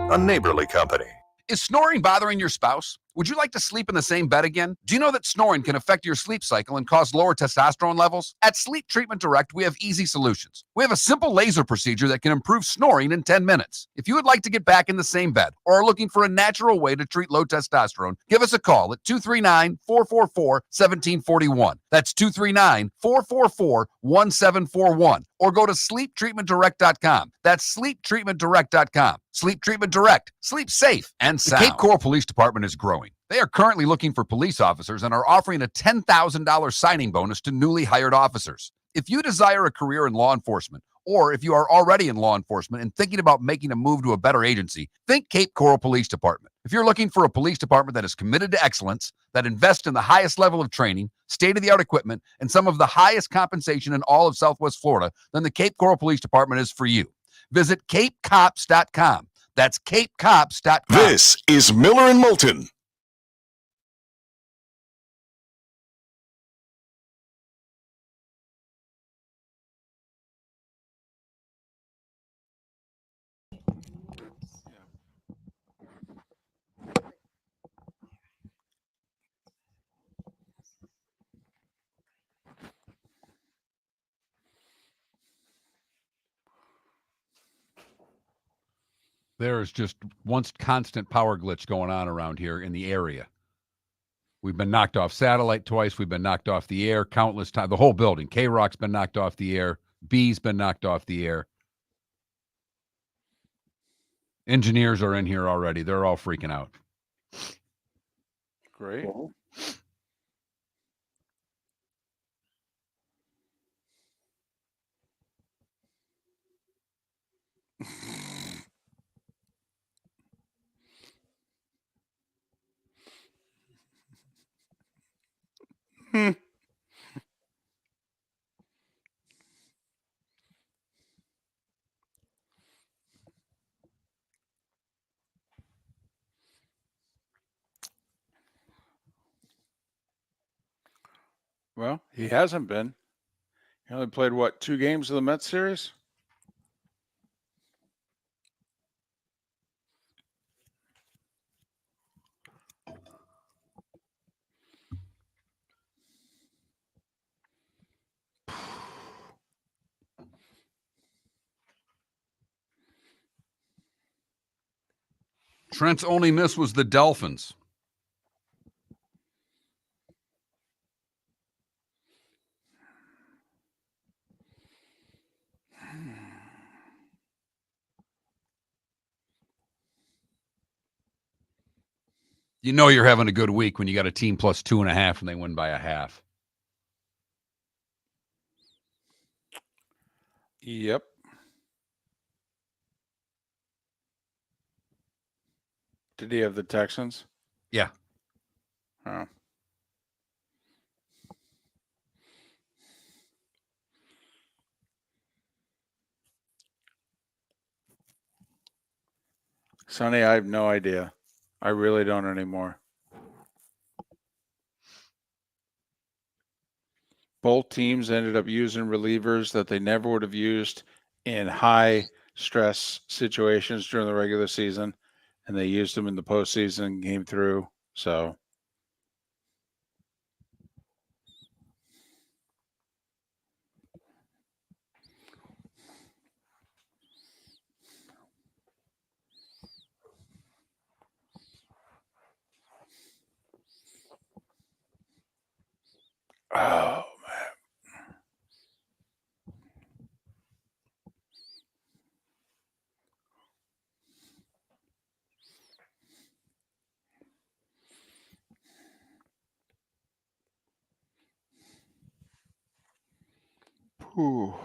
A neighborly company. Is snoring bothering your spouse? Would you like to sleep in the same bed again? Do you know that snoring can affect your sleep cycle and cause lower testosterone levels? At Sleep Treatment Direct, we have easy solutions. We have a simple laser procedure that can improve snoring in 10 minutes. If you would like to get back in the same bed or are looking for a natural way to treat low testosterone, give us a call at 239-444-1741. That's 239-444-1741. Or go to sleeptreatmentdirect.com. That's sleeptreatmentdirect.com. Sleep Treatment Direct. Sleep safe and sound. The Cape Coral Police Department is growing. They are currently looking for police officers and are offering a $10,000 signing bonus to newly hired officers. If you desire a career in law enforcement Or if you are already in law enforcement and thinking about making a move to a better agency, think Cape Coral Police Department. If you're looking for a police department that is committed to excellence, that invests in the highest level of training, state-of-the-art equipment, and some of the highest compensation in all of Southwest Florida, then the Cape Coral Police Department is for you. Visit capecops.com. That's capecops.com. This is Miller and Moulton. There is just once constant power glitch going on around here in the area. We've been knocked off satellite twice. We've been knocked off the air countless times. The whole building. K-Rock's been knocked off the air. B's been knocked off the air. Engineers are in here already. They're all freaking out. Great. Well, he hasn't been. He only played, what, 2 games of the Mets series? Trent's only miss was the Dolphins. You know you're having a good week when you got a team plus 2.5 and they win by a half. Yep. Did he have the Texans? Yeah. Oh. Sonny, I have no idea. I really don't anymore. Both teams ended up using relievers that they never would have used in high stress situations during the regular season, and they used them in the postseason and came through. So oh man. Whew.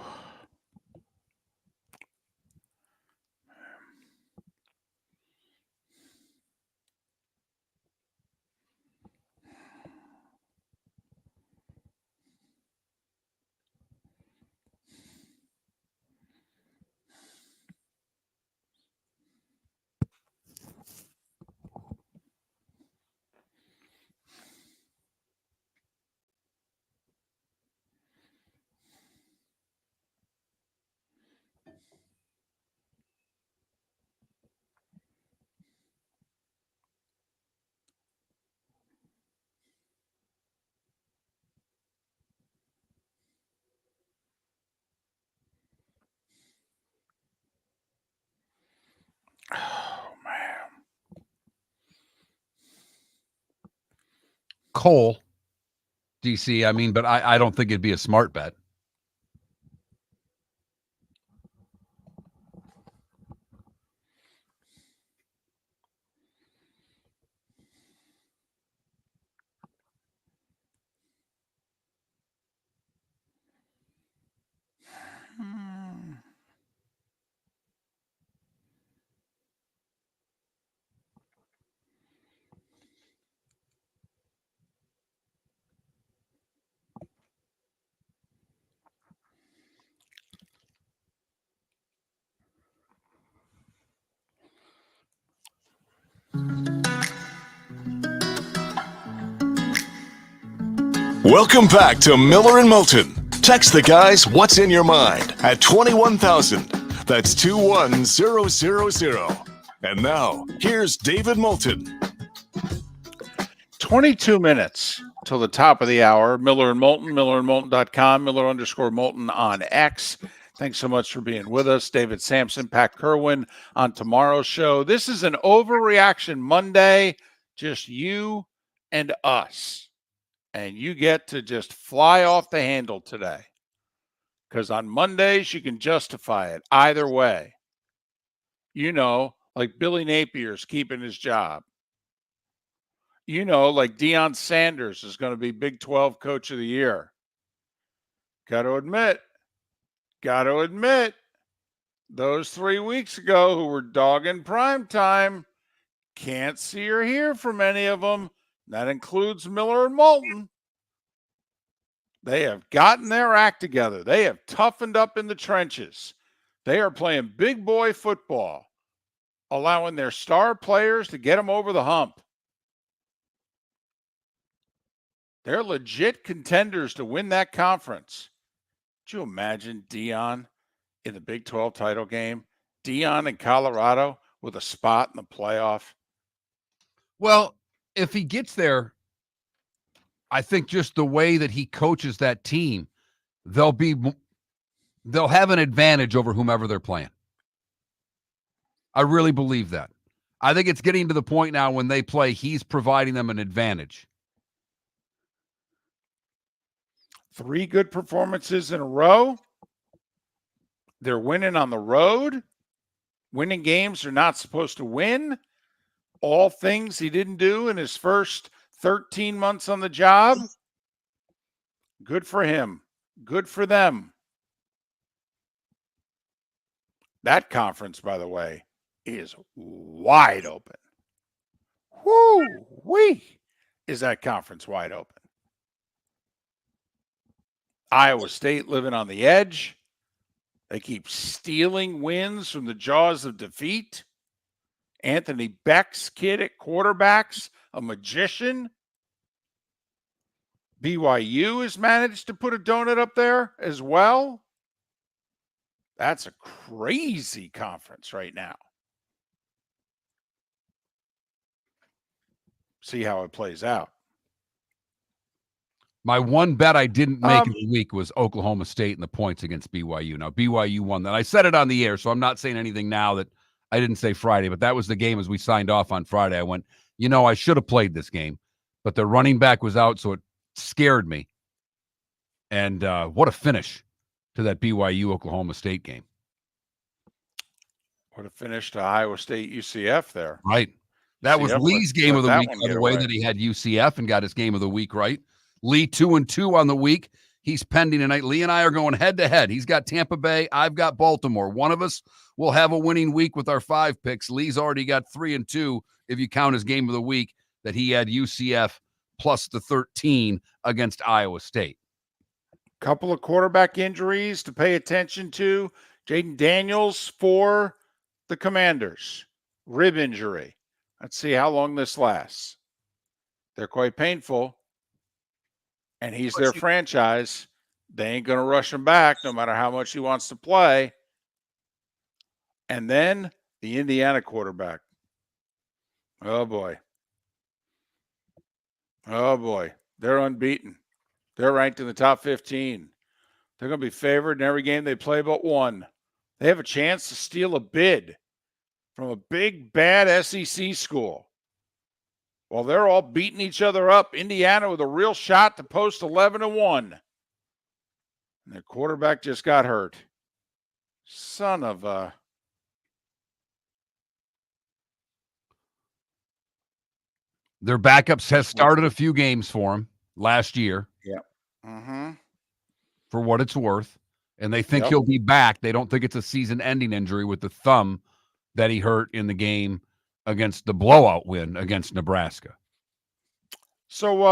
Oh man. Cole, DC, I mean, but I don't think it'd be a smart bet. Welcome back to Miller and Moulton. Text the guys what's in your mind at 21,000. That's 21000. And now, here's David Moulton. 22 minutes till the top of the hour. Miller and Moulton, millerandmoulton.com, Miller_Moulton on X. Thanks so much for being with us. David Sampson, Pat Kerwin on tomorrow's show. This is an Overreaction Monday, just you and us. And you get to just fly off the handle today. Because on Mondays, you can justify it either way. You know, like Billy Napier's keeping his job. You know, like Deion Sanders is going to be Big 12 Coach of the Year. Got to admit, those 3 weeks ago who were dogging primetime, can't see or hear from any of them. That includes Miller and Moulton. They have gotten their act together. They have toughened up in the trenches. They are playing big boy football, allowing their star players to get them over the hump. They're legit contenders to win that conference. Could you imagine Deion in the Big 12 title game? Deion in Colorado with a spot in the playoff? Well, if he gets there, I think just the way that he coaches that team, they'll have an advantage over whomever they're playing. I really believe that. I think it's getting to the point now when they play, he's providing them an advantage. 3 good performances in a row. They're winning on the road. Winning games they're not supposed to win. All things he didn't do in his first 13 months on the job. Good for him. Good for them. That conference, by the way, is wide open. Woo-wee, is that conference wide open. Iowa State living on the edge. They keep stealing wins from the jaws of defeat. Anthony Beck's kid at quarterbacks, a magician. BYU has managed to put a donut up there as well. That's a crazy conference right now. See how it plays out. My one bet I didn't make in the week was Oklahoma State and the points against BYU. Now, BYU won that. I said it on the air, so I'm not saying anything now that I didn't say Friday, but that was the game as we signed off on Friday. I went, I should have played this game, but the running back was out, so it scared me. And what a finish to that BYU-Oklahoma State game. What a finish to Iowa State UCF there. Right. That was Lee's game of the week, by the way, that he had UCF and got his game of the week right. Lee 2-2 on the week. He's pending tonight. Lee and I are going head-to-head. He's got Tampa Bay. I've got Baltimore. One of us will have a winning week with our 5 picks. Lee's already got 3-2 if you count his game of the week that he had UCF plus the 13 against Iowa State. Couple of quarterback injuries to pay attention to. Jaden Daniels for the Commanders. Rib injury. Let's see how long this lasts. They're quite painful. And he's their franchise. They ain't going to rush him back no matter how much he wants to play. And then the Indiana quarterback. Oh, boy. Oh, boy. They're unbeaten. They're ranked in the top 15. They're going to be favored in every game they play but one. They have a chance to steal a bid from a big, bad SEC school. While they're all beating each other up, Indiana with a real shot to post 11-1. And their quarterback just got hurt. Son of a... Their backups has started a few games for him last year. Yeah. Mm-hmm. For what it's worth. And they think he'll be back. They don't think it's a season-ending injury with the thumb that he hurt in the game against the blowout win against Nebraska. So,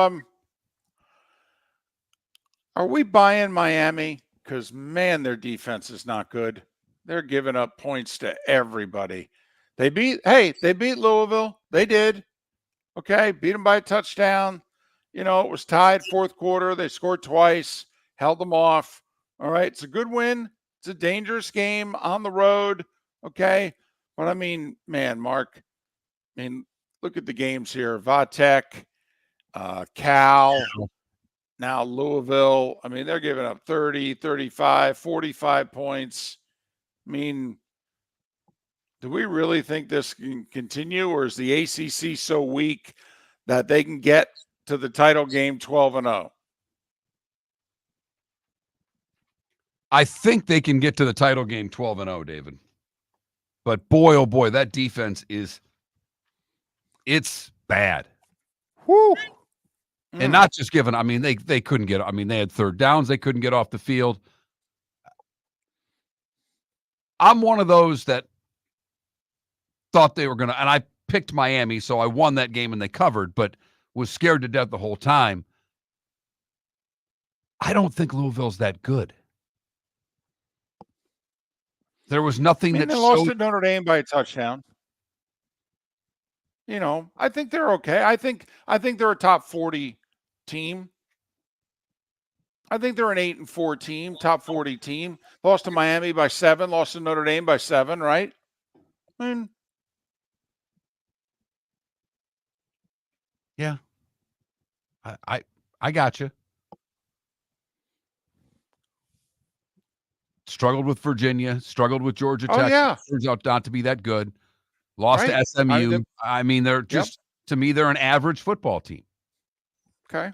are we buying Miami? Because, man, their defense is not good. They're giving up points to everybody. They beat Louisville. They did. Okay, beat them by a touchdown. You know, it was tied fourth quarter. They scored twice, held them off. All right. It's a good win. It's a dangerous game on the road. Okay. But I mean, man, Mark, I mean, look at the games here. Vatek, Cal, now Louisville. I mean, they're giving up 30, 35, 45 points. I mean, do we really think this can continue, or is the ACC so weak that they can get to the title game 12-0? I think they can get to the title game 12-0, David. But boy, oh boy, that defense it's bad. Whew. And not just given, I mean, they couldn't get, I mean, they had third downs, they couldn't get off the field. I'm one of those that thought they were going to, and I picked Miami, so I won that game and they covered, but was scared to death the whole time. I don't think Louisville's that good. There was nothing that they lost to Notre Dame by a touchdown. You know, I think they're okay. I think they're a top 40 team. I think they're an 8-4 team, top 40 team. Lost to Miami by 7, lost to Notre Dame by 7, right? I mean, yeah. I got you. Struggled with Virginia, struggled with Georgia Tech. Oh, yeah. Turns out not to be that good. Lost to SMU. I mean, they're just, to me, they're an average football team. Okay.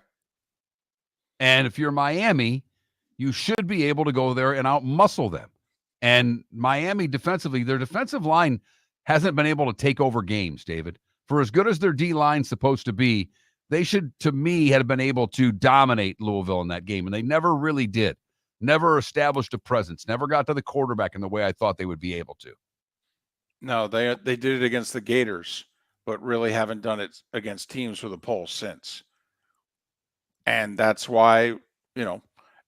And if you're Miami, you should be able to go there and out-muscle them. And Miami defensively, their defensive line hasn't been able to take over games, David. For as good as their D-line's supposed to be, they should, to me, have been able to dominate Louisville in that game, and they never really did. Never established a presence, never got to the quarterback in the way I thought they would be able to. No, they did it against the Gators, but really haven't done it against teams with a pulse since. And that's why, you know,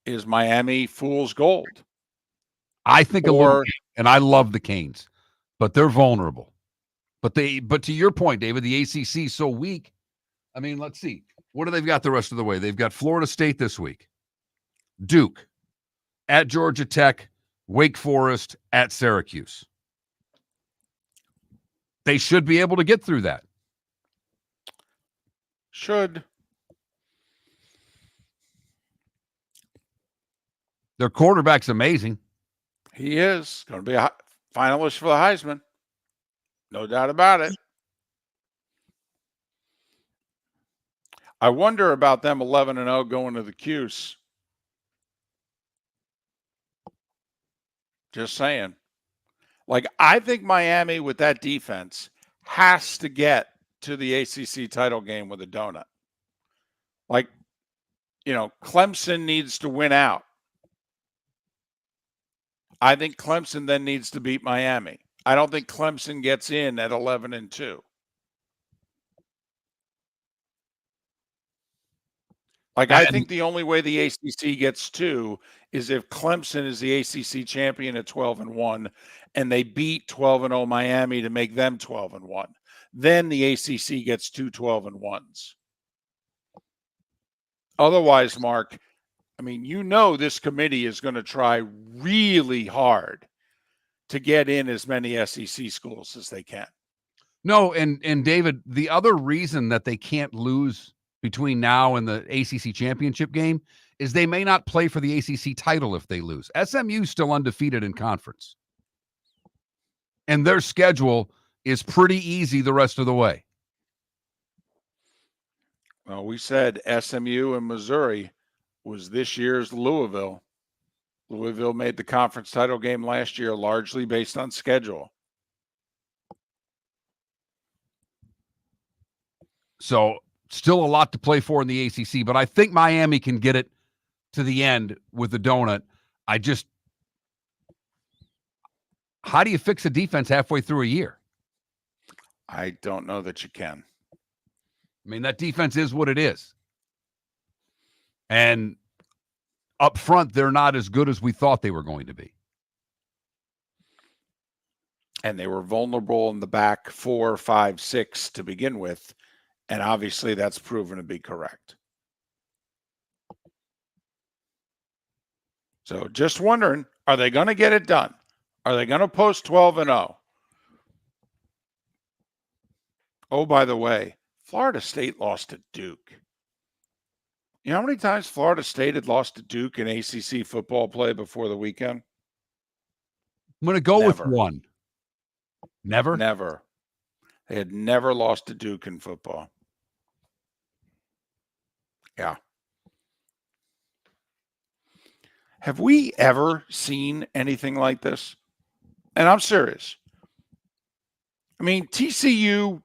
is Miami fool's gold? I think a little, and I love the Canes, but they're vulnerable. But to your point, David, the ACC is so weak. I mean, let's see. What do they've got the rest of the way? They've got Florida State this week, Duke, at Georgia Tech, Wake Forest, at Syracuse. They should be able to get through that. Should. Their quarterback's amazing. He is going to be a finalist for the Heisman. No doubt about it. I wonder about them 11-0 going to the Cuse. Just saying. Like, I think Miami with that defense has to get to the ACC title game with a donut. Like, you know, Clemson needs to win out. I think Clemson then needs to beat Miami. I don't think Clemson gets in at 11-2. Like, I think the only way the ACC gets 2 is if Clemson is the ACC champion at 12-1 and they beat 12-0 Miami to make them 12-1. Then the ACC gets 2 12-1s. Otherwise, Mark, I mean, you know this committee is going to try really hard to get in as many SEC schools as they can. No, and David, the other reason that they can't lose between now and the ACC championship game is they may not play for the ACC title if they lose. SMU's still undefeated in conference. And their schedule is pretty easy the rest of the way. Well, we said SMU and Missouri was this year's Louisville. Louisville made the conference title game last year largely based on schedule. So still a lot to play for in the ACC, but I think Miami can get it to the end with the donut. How do you fix a defense halfway through a year? I don't know that you can. I mean, that defense is what it is. And up front, they're not as good as we thought they were going to be. And they were vulnerable in the back 4, 5, 6 to begin with. And obviously that's proven to be correct. So just wondering, are they going to get it done? Are they going to post 12-0? Oh, by the way, Florida State lost to Duke. You know how many times Florida State had lost to Duke in ACC football play before the weekend? I'm going to go with Never. one. Never? Never. They had never lost to Duke in football. Yeah. Have we ever seen anything like this? And I'm serious. I mean, TCU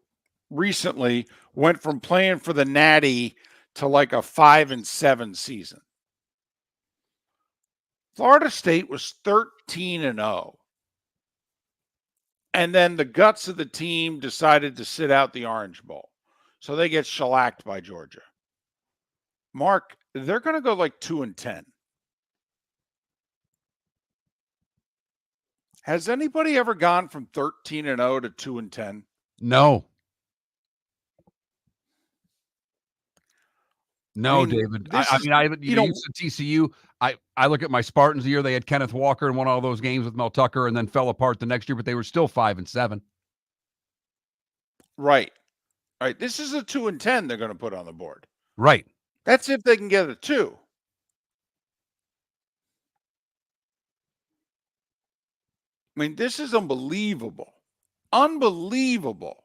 recently went from playing for the Natty to like a 5-7 season. Florida State was 13-0. And then the guts of the team decided to sit out the Orange Bowl. So they get shellacked by Georgia. Mark, they're going to go like 2-10. Has anybody ever gone from 13-0 to 2-10? No. No, I mean, David. this I is- mean, I haven't. You said TCU. I look at my Spartans the year they had Kenneth Walker and won all those games with Mel Tucker, and then fell apart the next year, but they were still 5-7. Right. All right. This is a 2-10 they're going to put on the board. Right. That's if they can get a 2. I mean, this is unbelievable. Unbelievable.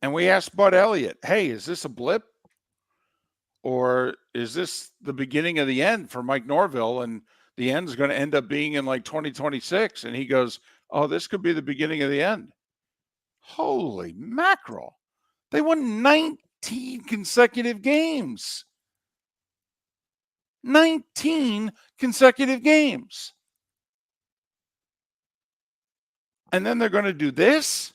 And we asked Bud Elliott, hey, is this a blip? Or is this the beginning of the end for Mike Norville? And the end is going to end up being in like 2026. And he goes, oh, this could be the beginning of the end. Holy mackerel. They won 19 consecutive games. 19 consecutive games. And then they're going to do this?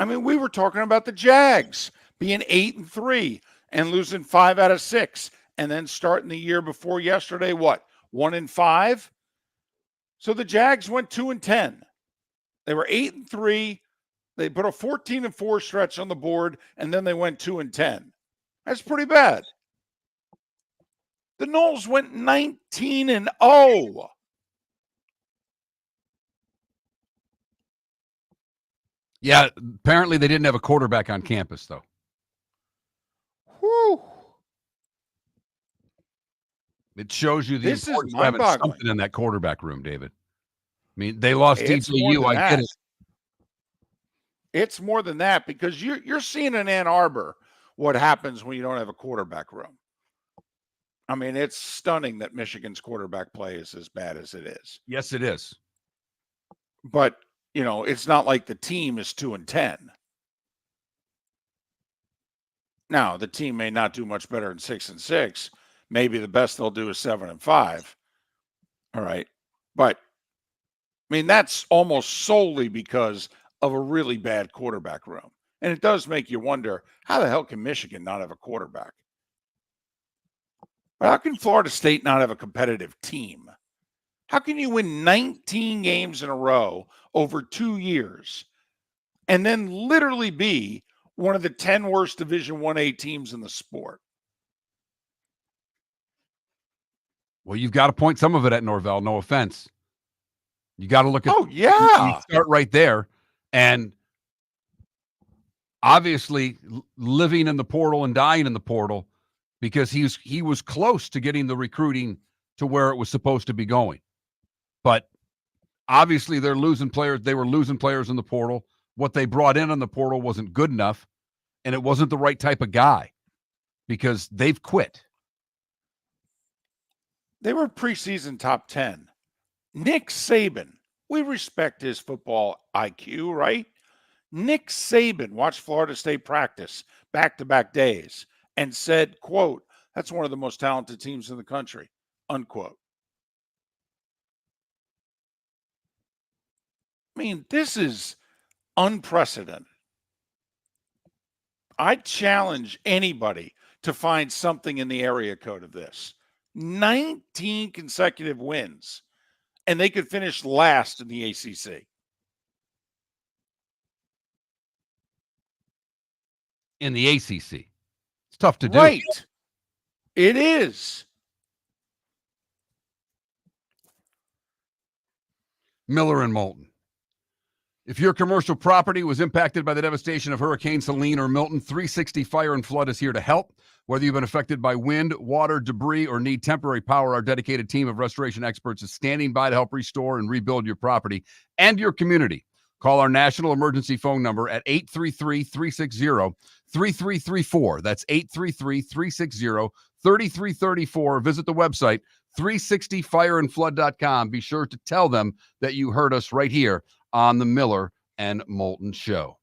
I mean, we were talking about the Jags being 8-3 and losing 5 out of 6, and then starting the year before yesterday, what, 1-5? So the Jags went 2-10. They were 8-3. They put a 14-4 stretch on the board, and then they went 2-10. That's pretty bad. The Noles went 19-0. Yeah, apparently they didn't have a quarterback on campus, though. Whew. It shows you the This is importance of having mind-boggling. something in that quarterback room, David. I mean, they lost It's more TCU. than I get that. it. It's more than that, because you're seeing in Ann Arbor what happens when you don't have a quarterback room. I mean, it's stunning that Michigan's quarterback play is as bad as it is. Yes, it is. But, you know, it's not like the team is 2-10. Now, the team may not do much better than 6-6. Maybe the best they'll do is 7-5. All right. But, I mean, that's almost solely because of a really bad quarterback room. And it does make you wonder, how the hell can Michigan not have a quarterback? But how can Florida State not have a competitive team? How can you win 19 games in a row over 2 years and then literally be one of the 10 worst Division 1A teams in the sport? Well, you've got to point some of it at Norvell. No offense. You got to look at. Oh, yeah. You start right there, and obviously living in the portal and dying in the portal, because he was close to getting the recruiting to where it was supposed to be going. But obviously they're losing players. They were losing players in the portal. What they brought in the portal wasn't good enough, and it wasn't the right type of guy, because they've quit. They were preseason top 10. Nick Saban, we respect his football IQ, right? Nick Saban watched Florida State practice back-to-back days and said, quote, that's one of the most talented teams in the country, unquote. I mean, this is unprecedented. I challenge anybody to find something in the area code of this. 19 consecutive wins, and they could finish last in the ACC. In the ACC. It's tough to do. Right. It is. Miller and Moulton. If your commercial property was impacted by the devastation of Hurricane Helene or Milton, 360 Fire and Flood is here to help. Whether you've been affected by wind, water, debris, or need temporary power, our dedicated team of restoration experts is standing by to help restore and rebuild your property and your community. Call our national emergency phone number at 833-360-3334. That's 833-360-3334. Visit the website 360fireandflood.com. Be sure to tell them that you heard us right here on the Miller and Moulton Show.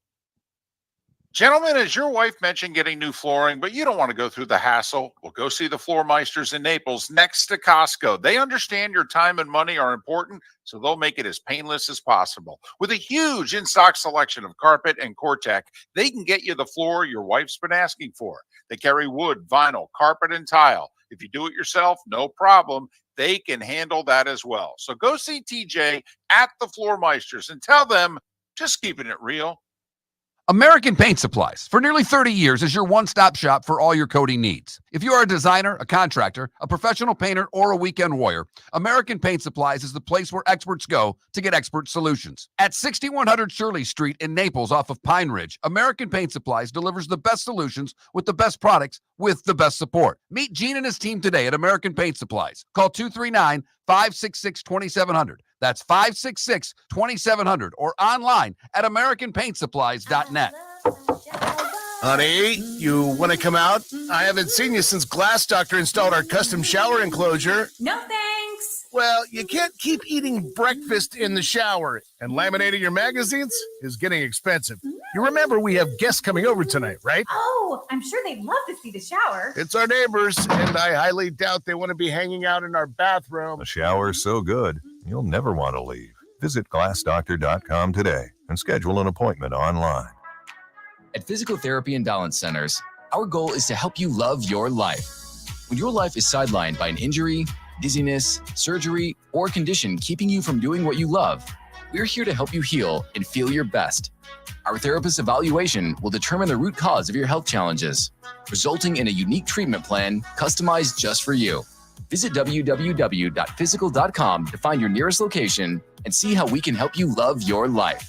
Gentlemen, as your wife mentioned getting new flooring, but you don't want to go through the hassle, well, go see the Floor Meisters in Naples next to Costco. They understand your time and money are important, so they'll make it as painless as possible. With a huge in-stock selection of carpet and Cortec, they can get you the floor your wife's been asking for. They carry wood, vinyl, carpet, and tile. If you do it yourself, no problem. They can handle that as well. So go see TJ at the Floor Meisters and tell them, just keeping it real. American Paint Supplies, for nearly 30 years, is your one-stop shop for all your coating needs. If you are a designer, a contractor, a professional painter, or a weekend warrior, American Paint Supplies is the place where experts go to get expert solutions. At 6100 Shirley Street in Naples off of Pine Ridge, American Paint Supplies delivers the best solutions with the best products with the best support. Meet Gene and his team today at American Paint Supplies. Call 239-566-2700. That's 566-2700 or online at AmericanPaintSupplies.net. Honey, you want to come out? I haven't seen you since Glass Doctor installed our custom shower enclosure. No thanks. Well, you can't keep eating breakfast in the shower, and laminating your magazines is getting expensive. You remember we have guests coming over tonight, right? Oh, I'm sure they'd love to see the shower. It's our neighbors, and I highly doubt they want to be hanging out in our bathroom. The shower's so good, you'll never want to leave. Visit glassdoctor.com today and schedule an appointment online. At Physical Therapy and Balance Centers, our goal is to help you love your life. When your life is sidelined by an injury, dizziness, surgery, or condition keeping you from doing what you love, we're here to help you heal and feel your best. Our therapist evaluation will determine the root cause of your health challenges, resulting in a unique treatment plan customized just for you. Visit www.physical.com to find your nearest location and see how we can help you love your life.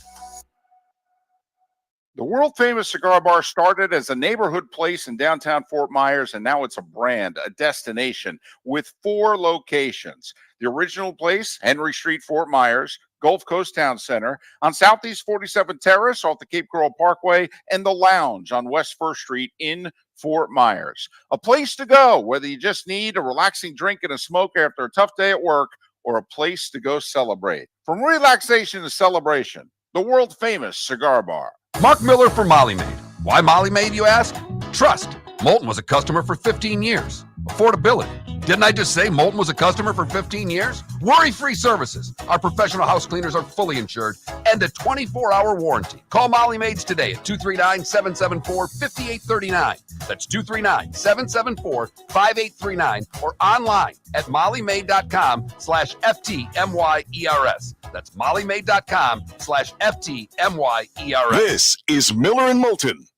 The world-famous cigar bar started as a neighborhood place in downtown Fort Myers, and now it's a brand, a destination, with 4 locations. The original place, Henry Street, Fort Myers, Gulf Coast Town Center, on Southeast 47th Terrace off the Cape Coral Parkway, and the Lounge on West 1st Street in Fort Myers. A place to go, whether you just need a relaxing drink and a smoke after a tough day at work, or a place to go celebrate. From relaxation to celebration, the world-famous cigar bar. Mark Miller for Molly Maid. Why Molly Maid, you ask? Trust. Moulton was a customer for 15 years. Affordability. Didn't I just say Moulton was a customer for 15 years? Worry-free services. Our professional house cleaners are fully insured and a 24-hour warranty. Call Molly Maids today at 239-774-5839. That's 239-774-5839 or online at mollymaid.com/FTMYERS. That's mollymaid.com/FTMYERS. This is Miller and Moulton.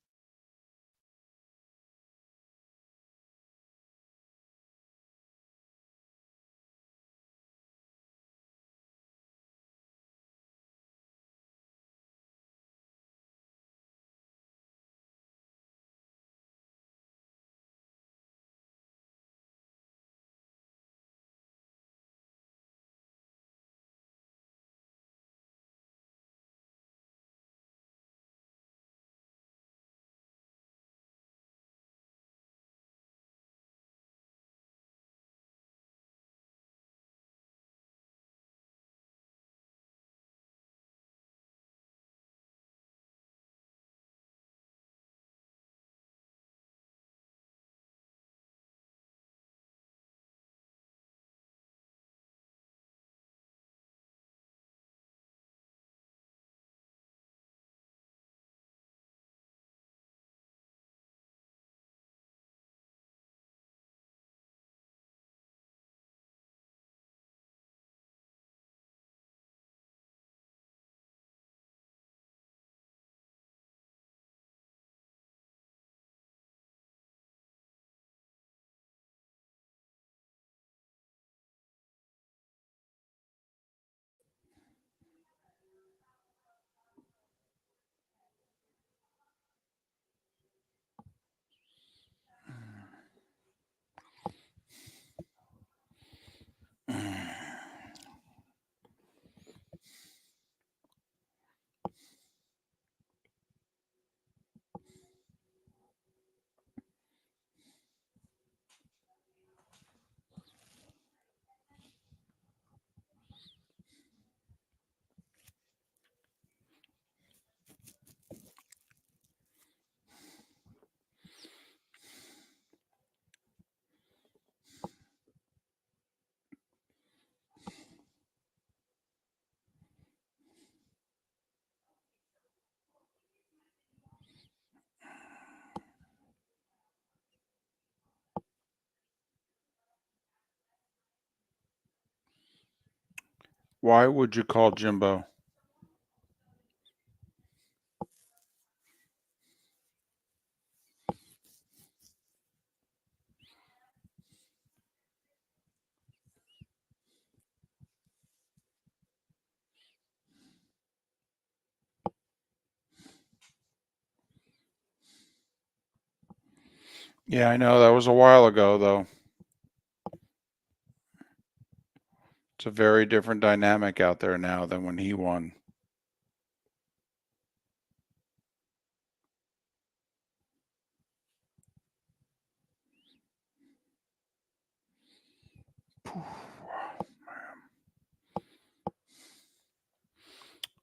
Why would you call Jimbo? Yeah, I know. That was a while ago, though. It's a very different dynamic out there now than when he won.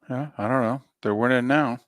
Yeah, I don't know. They're winning now.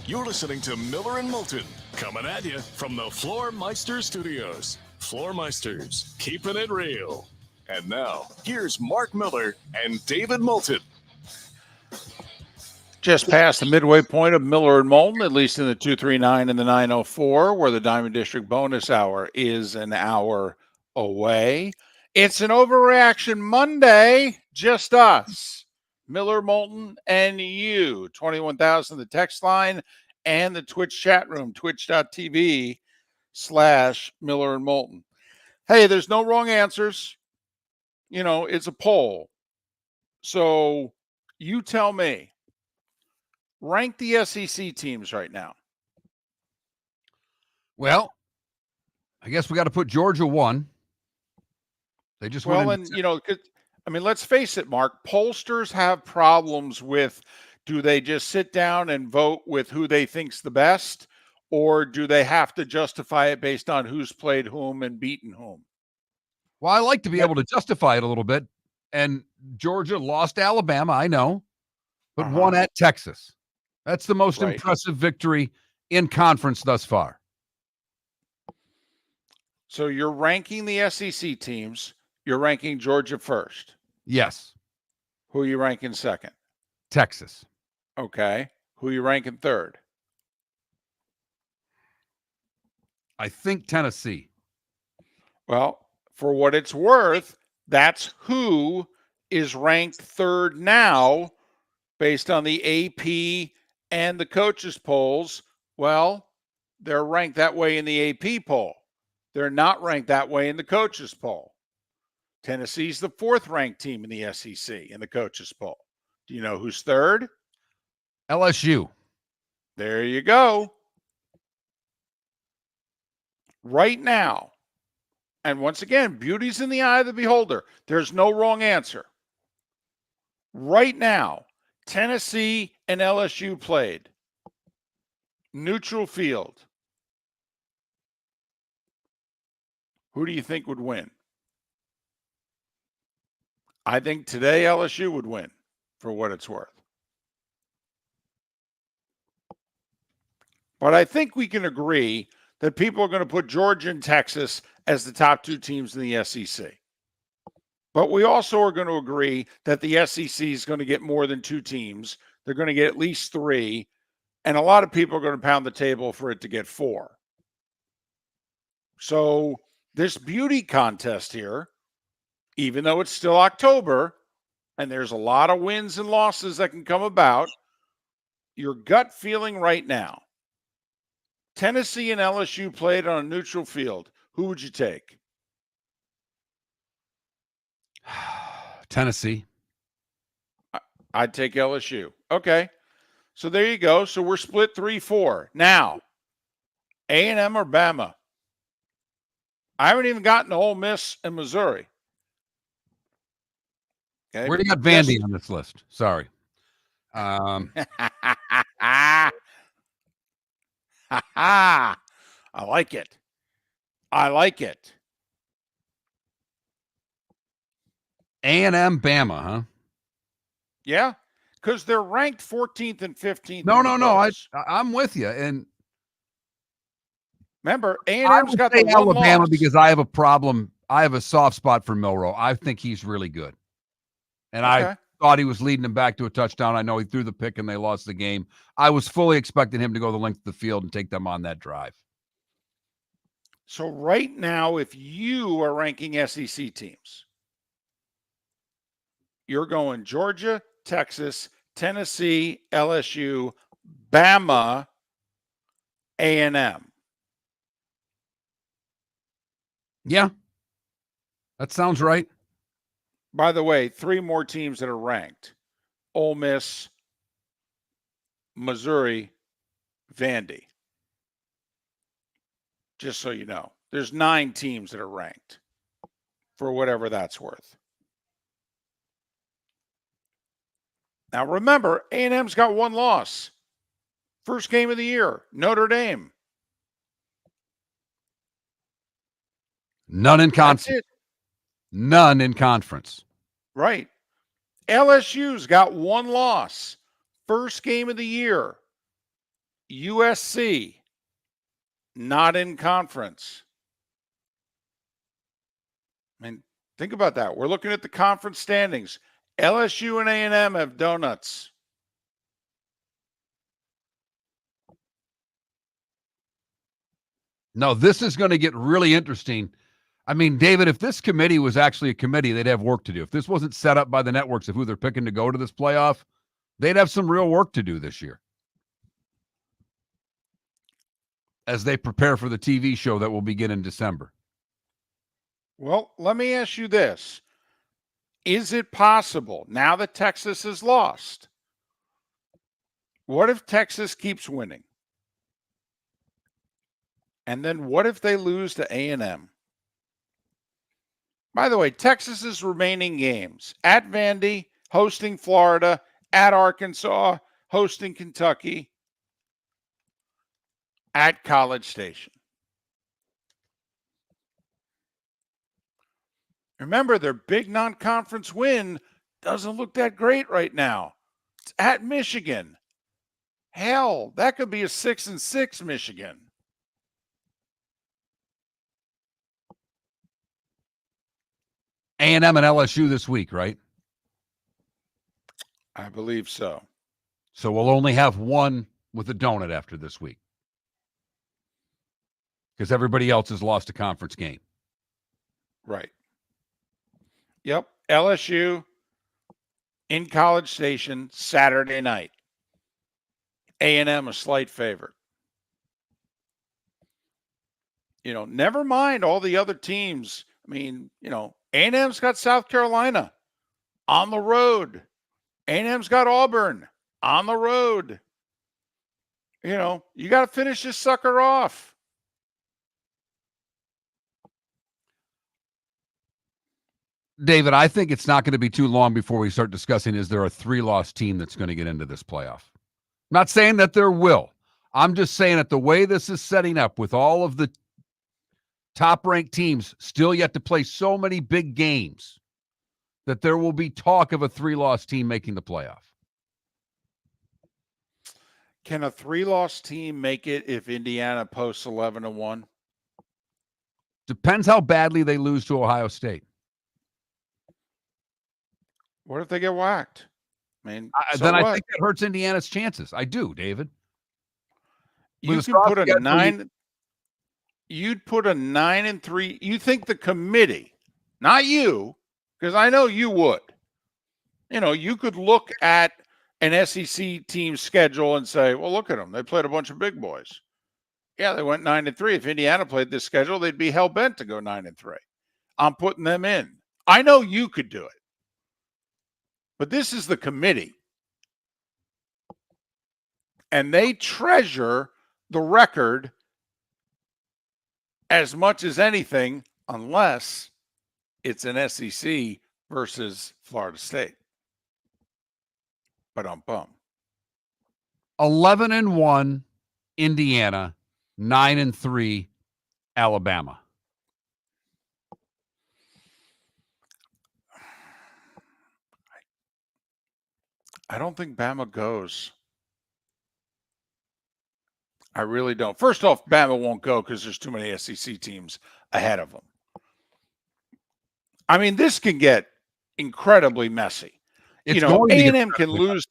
You're listening to Miller and Moulton, coming at you from the Floor Meister Studios. Floor Meisters, keeping it real. And now, here's Mark Miller and David Moulton. Just past the midway point of Miller and Moulton, at least in the 239 and the 904, where the Diamond District bonus hour is an hour away. It's an overreaction Monday, just us. Miller, Moulton, and you. 21,000 the text line and the Twitch chat room, twitch.tv/Miller and Moulton. Hey, there's no wrong answers. You know, it's a poll. So you tell me, rank the SEC teams right now. Well, I guess we got to put Georgia 1. They just Well, went and you know, I mean, let's face it, Mark. Pollsters have problems with, do they just sit down and vote with who they think's the best, or do they have to justify it based on who's played whom and beaten whom? Well, I like to be able to justify it a little bit. And Georgia lost Alabama, I know, but won at Texas. That's the most impressive victory in conference thus far. So you're ranking the SEC teams. You're ranking Georgia first. Yes. Who are you ranking second? Texas. Okay. Who are you ranking third? I think Tennessee. Well, for what it's worth, that's who is ranked third now based on the AP and the coaches polls. Well, they're ranked that way in the AP poll. They're not ranked that way in the coaches poll. Tennessee's the fourth ranked team in the SEC in the coaches poll. Do you know who's third? LSU. There you go. Right now. And once again, beauty's in the eye of the beholder. There's no wrong answer. Right now, Tennessee and LSU played. Neutral field. Who do you think would win? I think today LSU would win, for what it's worth. But I think we can agree that people are going to put Georgia and Texas as the top two teams in the SEC. But we also are going to agree that the SEC is going to get more than two teams. They're going to get at least three. And a lot of people are going to pound the table for it to get four. So this beauty contest here, even though it's still October and there's a lot of wins and losses that can come about, your gut feeling right now, Tennessee and LSU played on a neutral field. who would you take? Tennessee. I'd take LSU. Okay. So there you go. So we're split 3-4. Now, A&M or Bama? I haven't even gotten to Ole Miss and Missouri. Okay. Where do you got Vandy on this list? Sorry. I like it. I like it. A&M, Bama, huh? Yeah, because they're ranked 14th and 15th. No. I'm with you. And remember, I A&M's would got say the one Alabama loss. because I have a problem. I have a soft spot for Milroe. I think he's really good. And I thought he was leading them back to a touchdown. I know he threw the pick and they lost the game. I was fully expecting him to go the length of the field and take them on that drive. So right now, if you are ranking SEC teams, you're going Georgia, Texas, Tennessee, LSU, Bama, A&M. Yeah, that sounds right. By the way, 3 more teams that are ranked: Ole Miss, Missouri, Vandy. Just so you know, there's 9 teams that are ranked, for whatever that's worth. Now remember, A&M's got 1 loss. First game of the year, Notre Dame. None in conference. That's it. None in conference. Right. LSU's got 1 loss. First game of the year. USC. Not in conference. I mean, think about that. We're looking at the conference standings. LSU and A&M have donuts. No, this is going to get really interesting. I mean, David, if this committee was actually a committee, they'd have work to do. If this wasn't set up by the networks of who they're picking to go to this playoff, they'd have some real work to do this year as they prepare for the TV show that will begin in December. Well, let me ask you this. Is it possible, now that Texas has lost, what if Texas keeps winning? And then what if they lose to A&M? By the way, Texas's remaining games: at Vandy, hosting Florida; at Arkansas, hosting Kentucky; at College Station. Remember, their big non-conference win doesn't look that great right now. It's at Michigan. Hell, that could be a 6-6 Michigan. A&M and LSU this week, right? I believe so. So we'll only have one with a donut after this week because everybody else has lost a conference game. Right. Yep. LSU in College Station Saturday night. A&M a slight favorite. Never mind all the other teams. I mean, A&M's got South Carolina on the road. A&M's got Auburn on the road. You got to finish this sucker off. David, I think it's not going to be too long before we start discussing, is there a 3-loss team that's going to get into this playoff? I'm not saying that there will. I'm just saying that the way this is setting up with all of the top-ranked teams still yet to play so many big games, that there will be talk of a 3-loss team making the playoff. Can a 3-loss team make it if Indiana posts 11-1? Depends how badly they lose to Ohio State. What if they get whacked? I mean, then I think that hurts Indiana's chances. I do, David. You can put a 9. You'd put a 9-3. You think the committee, not you, because I know you would. You could look at an SEC team's schedule and say, well, look at them. They played a bunch of big boys. Yeah, they went 9-3. If Indiana played this schedule, they'd be hell bent to go 9-3. I'm putting them in. I know you could do it, but this is the committee, and they treasure the record as much as anything, unless it's an SEC versus Florida State. But 11-1 Indiana, 9-3 Alabama. I don't think Bama goes. I really don't. First off, Bama won't go because there's too many SEC teams ahead of them. I mean, this can get incredibly messy. It's A&M can lose.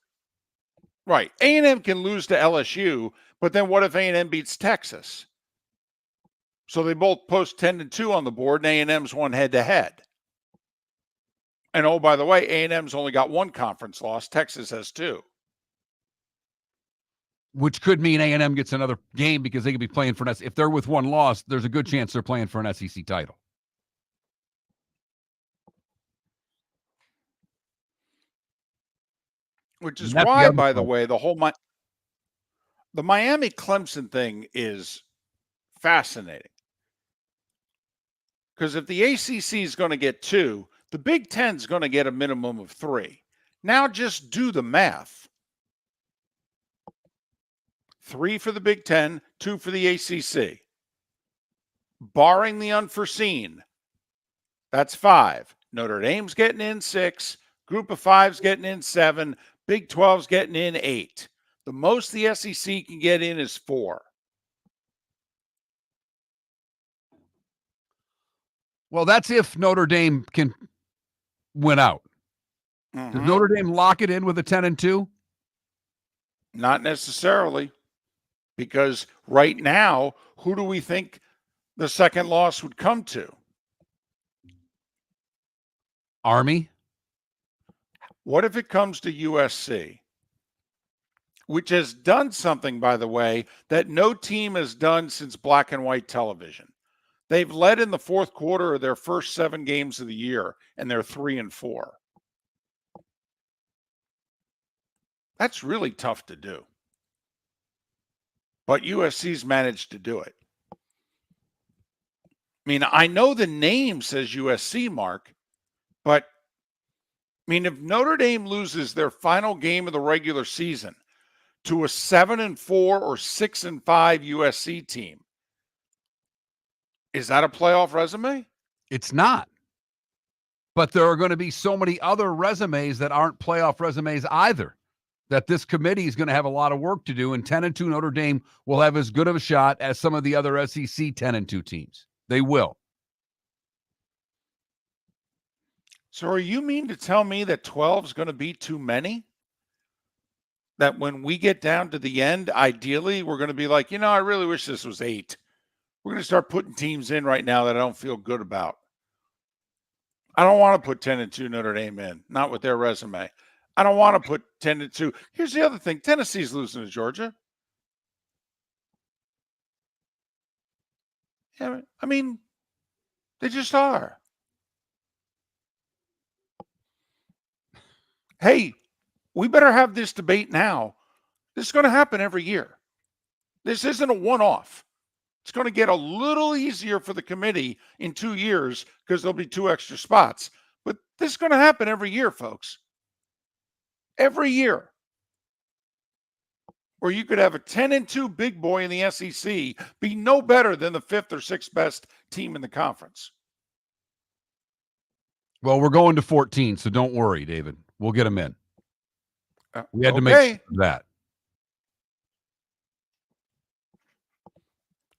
Right. A&M can lose to LSU, but then what if A&M beats Texas? So they both post 10-2 on the board, and A&M's won head-to-head. And oh, by the way, A&M's only got one conference loss. Texas has 2. Which could mean A&M gets another game because they could be playing for an SEC. If they're with one loss, there's a good chance they're playing for an SEC title. Which is why, by the way, the Miami Clemson thing is fascinating. Because if the ACC is going to get 2, the Big Ten is going to get a minimum of 3. Now just do the math. 3 for the Big Ten, 2 for the ACC. Barring the unforeseen, that's 5. Notre Dame's getting in 6. Group of 5's getting in 7. Big 12's getting in 8. The most the SEC can get in is 4. Well, that's if Notre Dame can win out. Does Notre Dame lock it in with a 10-2? Not necessarily, because right now, who do we think the second loss would come to? Army. What if it comes to USC, which has done something, by the way, that no team has done since black and white television? They've led in the fourth quarter of their first 7 games of the year, and they're 3-4. That's really tough to do. But USC's managed to do it. I mean, I know the name says USC, Mark, but I mean, if Notre Dame loses their final game of the regular season to a 7-4 or 6-5 USC team, is that a playoff resume? It's not. But there are going to be so many other resumes that aren't playoff resumes either, that this committee is going to have a lot of work to do, and 10-2 Notre Dame will have as good of a shot as some of the other SEC 10-2 teams. They will. So are you mean to tell me that 12 is going to be too many? That when we get down to the end, ideally, we're going to be like, I really wish this was 8. We're going to start putting teams in right now that I don't feel good about. I don't want to put 10-2 Notre Dame in, not with their resume. I don't want to put 10-2. Here's the other thing. Tennessee's losing to Georgia. Yeah, I mean, they just are. Hey, we better have this debate now. This is going to happen every year. This isn't a one-off. It's going to get a little easier for the committee in 2 years because there'll be 2 extra spots. But this is going to happen every year, folks. Every year. Or you could have a 10-2 big boy in the SEC be no better than the 5th or 6th best team in the conference. Well, we're going to 14, so don't worry, David. We'll get them in. We had to make that.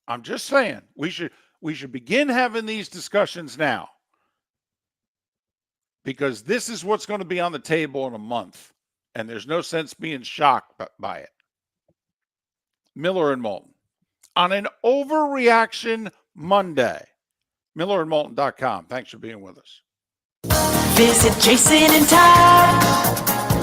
I'm just saying we should begin having these discussions now, because this is what's going to be on the table in a month, and there's no sense being shocked by it. Miller and Moulton on an overreaction Monday. MillerandMoulton.com. Thanks for being with us. Visit Jason and Todd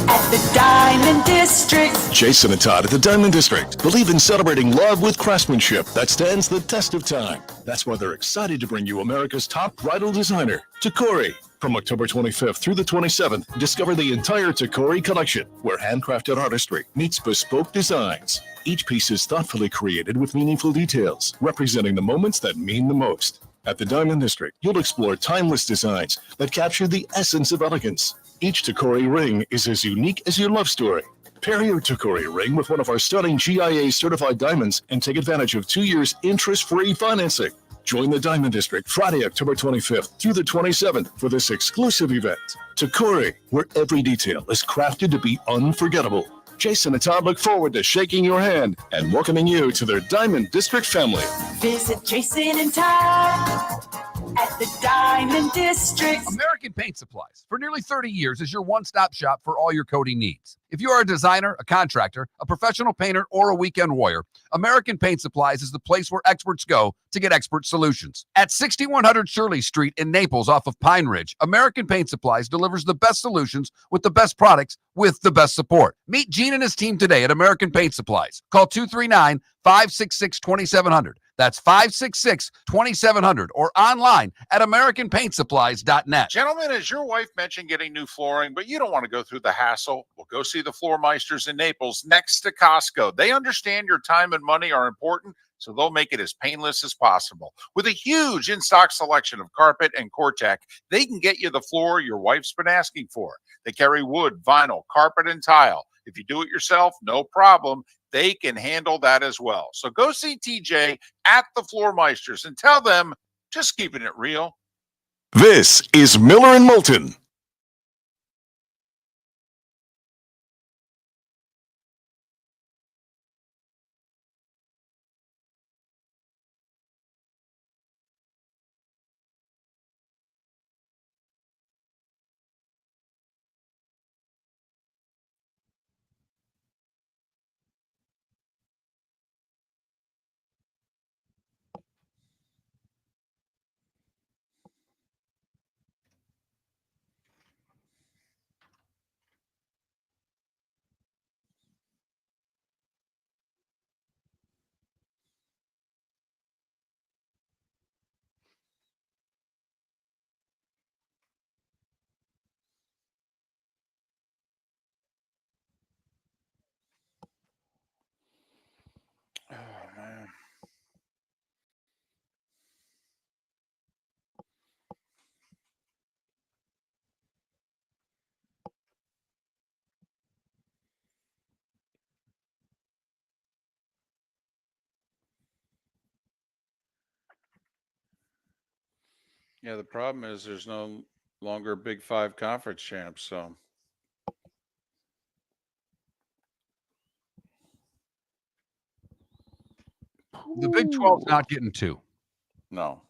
at the the Diamond District. Jason and Todd at the Diamond District believe in celebrating love with craftsmanship that stands the test of time. That's why they're excited to bring you America's top bridal designer, Takori. From October 25th through the 27th, discover the entire Takori collection, where handcrafted artistry meets bespoke designs. Each piece is thoughtfully created with meaningful details, representing the moments that mean the most. At the Diamond District, you'll explore timeless designs that capture the essence of elegance. Each Takori ring is as unique as your love story. Pair your Takori ring with one of our stunning GIA certified diamonds and take advantage of 2 years interest-free financing. Join the Diamond District Friday, October 25th through the 27th for this exclusive event. Takori, where every detail is crafted to be unforgettable. Jason and Todd look forward to shaking your hand and welcoming you to their Diamond District family. Visit Jason and Todd at the Diamond District. American Paint Supplies, for nearly 30 years, is your one-stop shop for all your coating needs. If you are a designer, a contractor, a professional painter, or a weekend warrior, American Paint Supplies is the place where experts go to get expert solutions. At 6100 Shirley Street in Naples off of Pine Ridge, American Paint Supplies delivers the best solutions with the best products with the best support. Meet Gene and his team today at American Paint Supplies. Call 239-566-2700. That's 566-2700 or online at AmericanPaintSupplies.net. Gentlemen, as your wife mentioned getting new flooring, but you don't want to go through the hassle, well, go see the Floor Meisters in Naples next to Costco. They understand your time and money are important, so they'll make it as painless as possible. With a huge in-stock selection of carpet and Cortec, they can get you the floor your wife's been asking for. They carry wood, vinyl, carpet, and tile. If you do it yourself, no problem. They can handle that as well. So go see TJ at the Floor Meisters and tell them, just keeping it real. This is Miller and Moulton. Oh, man. Yeah, the problem is there's no longer Big Five conference champs, so The Big 12's not getting two. no.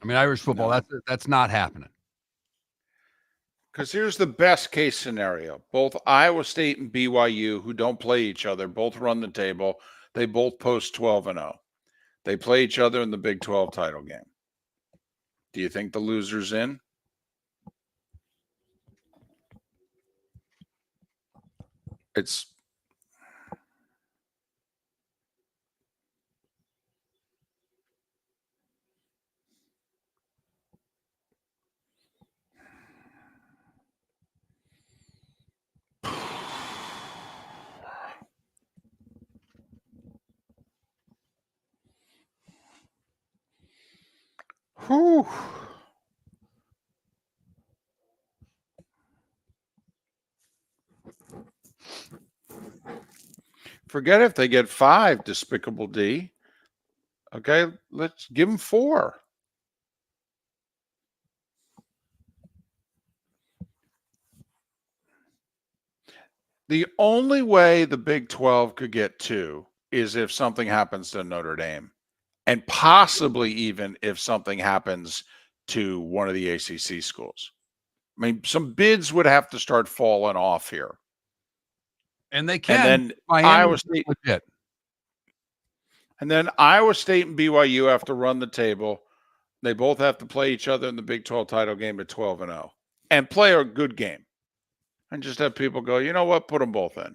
I mean, Irish football, No. that's not happening. Because here's the best case scenario. Both Iowa State and BYU, who don't play each other, both run the table. They both post 12-0. They play each other in the Big 12 title game. Do you think the loser's in? It's whew. Forget if they get 5, Despicable D. Okay, let's give them 4. The only way the Big 12 could get 2 is if something happens to Notre Dame, and possibly even if something happens to one of the ACC schools. I mean, some bids would have to start falling off here. And they can. And then Miami Iowa is State, legit. and then Iowa State and BYU have to run the table. They both have to play each other in the Big 12 title game at 12-0 and play a good game. And just have people go, you know what? Put them both in.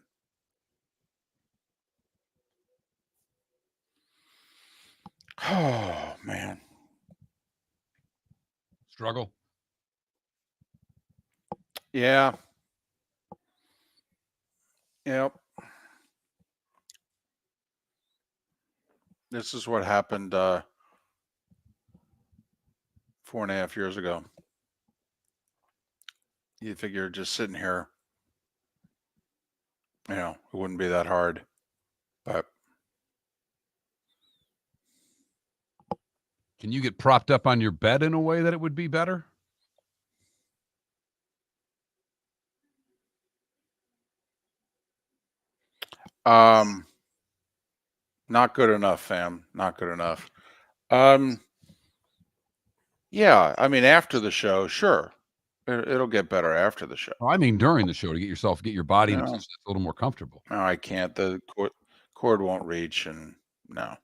Oh, man. Struggle. Yeah. Yep. This is what happened 4.5 years ago. You figure just sitting here, it wouldn't be that hard. But can you get propped up on your bed in a way that it would be better? Not good enough, fam. Not good enough. Yeah, I mean, after the show, sure. It'll get better after the show. Well, I mean, during the show to get your body in a No. position that's a little more comfortable. No, I can't. The cord won't reach, and no.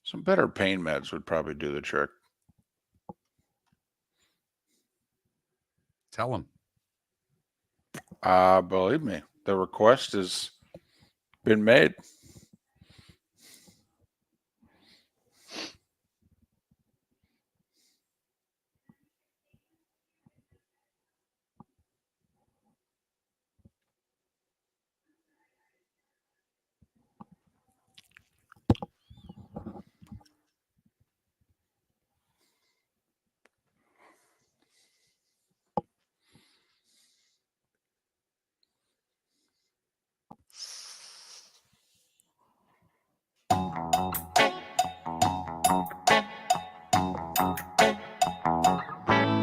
Some better pain meds would probably do the trick. Tell him. Believe me, the request has been made.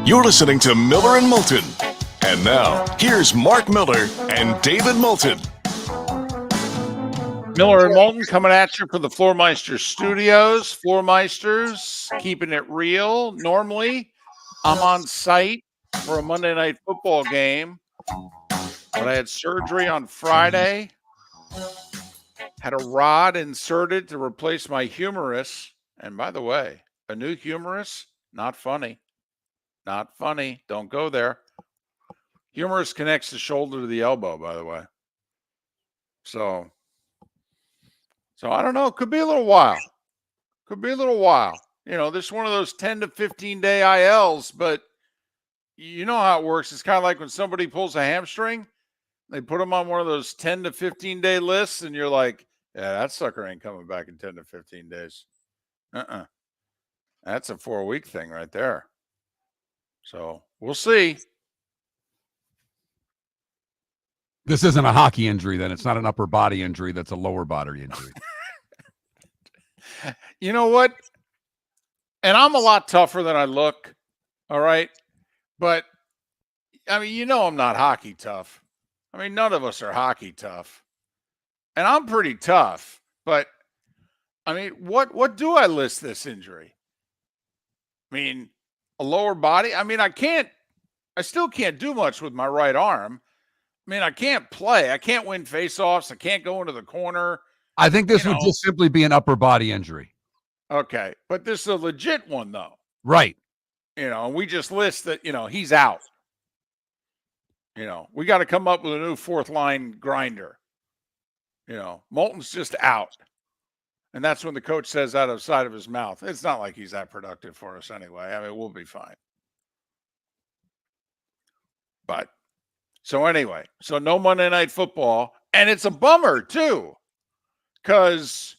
You're listening to Miller and Moulton. And now, here's Mark Miller and David Moulton. Miller and Moulton coming at you from the Floormeister Studios. Floormeisters, keeping it real. Normally, I'm on site for a Monday Night Football game, but I had surgery on Friday. Had a rod inserted to replace my humerus. And by the way, a new humerus, not funny. Not funny. Don't go there. Humerus connects the shoulder to the elbow, by the way. So I don't know. Could be a little while. Could be a little while. This is one of those 10 to 15 day ILs, but you know how it works. It's kind of like when somebody pulls a hamstring, they put them on one of those 10 to 15 day lists, and you're like, yeah, that sucker ain't coming back in 10 to 15 days. That's a 4-week thing right there. So we'll see. This isn't a hockey injury, then. It's not an upper body injury. That's a lower body injury. You know what? And I'm a lot tougher than I look. All right. But I mean, I'm not hockey tough. I mean, none of us are hockey tough. And I'm pretty tough. But I mean, what do I list this injury? I mean, a lower body. I mean, I still can't do much with my right arm. I mean, I can't play. I can't win faceoffs. I can't go into the corner. I think this would just simply be an upper body injury. Okay. But this is a legit one, though. Right. And we just list that, he's out. We got to come up with a new fourth line grinder. Moulton's just out. And that's when the coach says out of the side of his mouth. It's not like he's that productive for us anyway. I mean, we'll be fine. But so anyway, so no Monday Night Football. And it's a bummer too. Because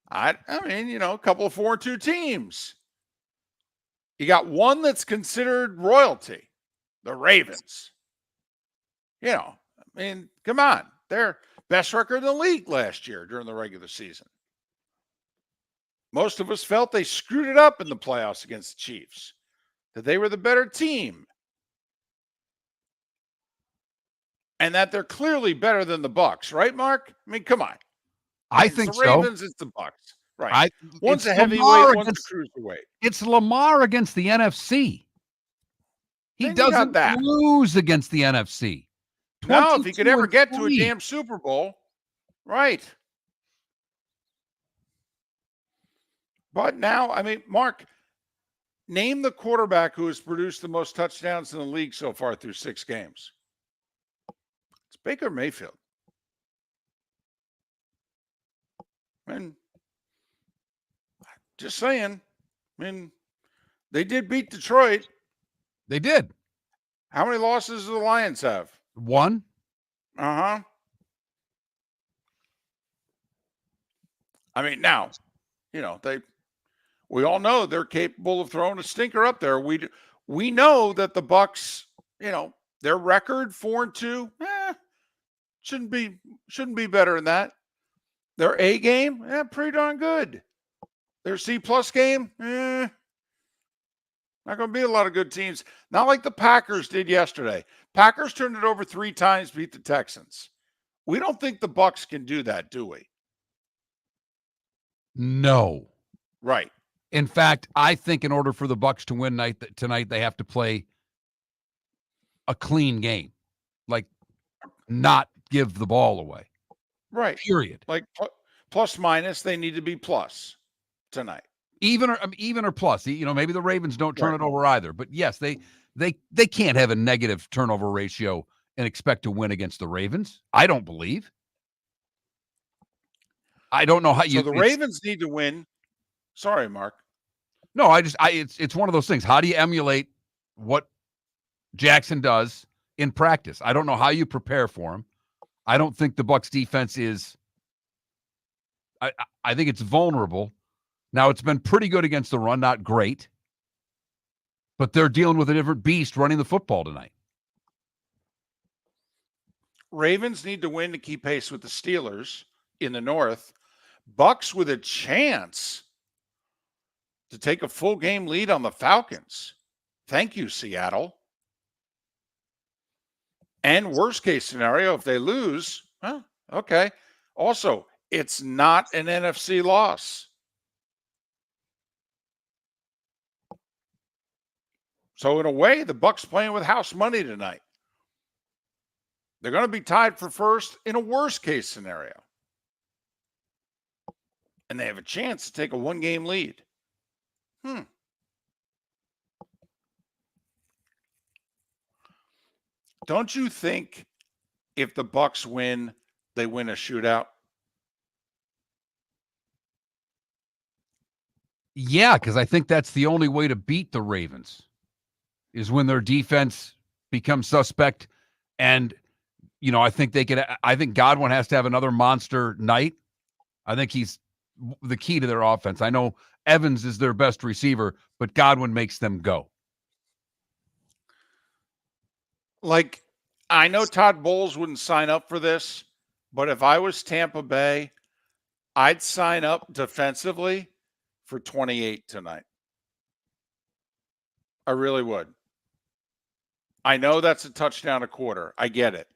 I mean, a couple of 4-2 teams. You got one that's considered royalty, the Ravens. I mean, come on. They're best record in the league last year during the regular season. Most of us felt they screwed it up in the playoffs against the Chiefs, that they were the better team, and that they're clearly better than the Bucs, right, Mark? I mean, come on. I think the Ravens, it's the Bucs, right? One's a heavyweight, one's a cruiserweight. It's Lamar against the NFC. He doesn't lose against the NFC. No, if he could ever get to a damn Super Bowl, right? But now, I mean, Mark, Name the quarterback who has produced the most touchdowns in the league so far through 6 games. It's Baker Mayfield. And just saying, I mean, they did beat Detroit. They did. How many losses do the Lions have? 1. Uh-huh. I mean, now, we all know they're capable of throwing a stinker up there. We know that the Bucks, their record 4-2, shouldn't be better than that. Their A game, pretty darn good. Their C+ game, not going to be a lot of good teams. Not like the Packers did yesterday. Packers turned it over 3 times, beat the Texans. We don't think the Bucks can do that, do we? No. Right. In fact, I think in order for the Bucks to win tonight, they have to play a clean game, like not give the ball away. Right. Period. Like plus minus, they need to be plus tonight. Even or plus. Maybe the Ravens don't turn it over either. But yes, they can't have a negative turnover ratio and expect to win against the Ravens. I don't believe. I don't know how you. So the Ravens need to win. Sorry, Mark. No, it's one of those things. How do you emulate what Jackson does in practice? I don't know how you prepare for him. I don't think the Bucs defense is. I think it's vulnerable. Now, it's been pretty good against the run, not great. But they're dealing with a different beast running the football tonight. Ravens need to win to keep pace with the Steelers in the North. Bucks with a chance to take a full game lead on the Falcons. Thank you, Seattle. And worst case scenario, if they lose, okay. Also, it's not an NFC loss. So in a way, the Bucks playing with house money tonight. They're going to be tied for first in a worst case scenario. And they have a chance to take a 1-game lead. Don't you think if the Bucks win, they win a shootout? Yeah, because I think that's the only way to beat the Ravens is when their defense becomes suspect. And, I think Godwin has to have another monster night. I think he's the key to their offense. I know Evans is their best receiver, but Godwin makes them go. Like, I know Todd Bowles wouldn't sign up for this, but if I was Tampa Bay, I'd sign up defensively for 28 tonight. I really would. I know that's a touchdown a quarter. I get it.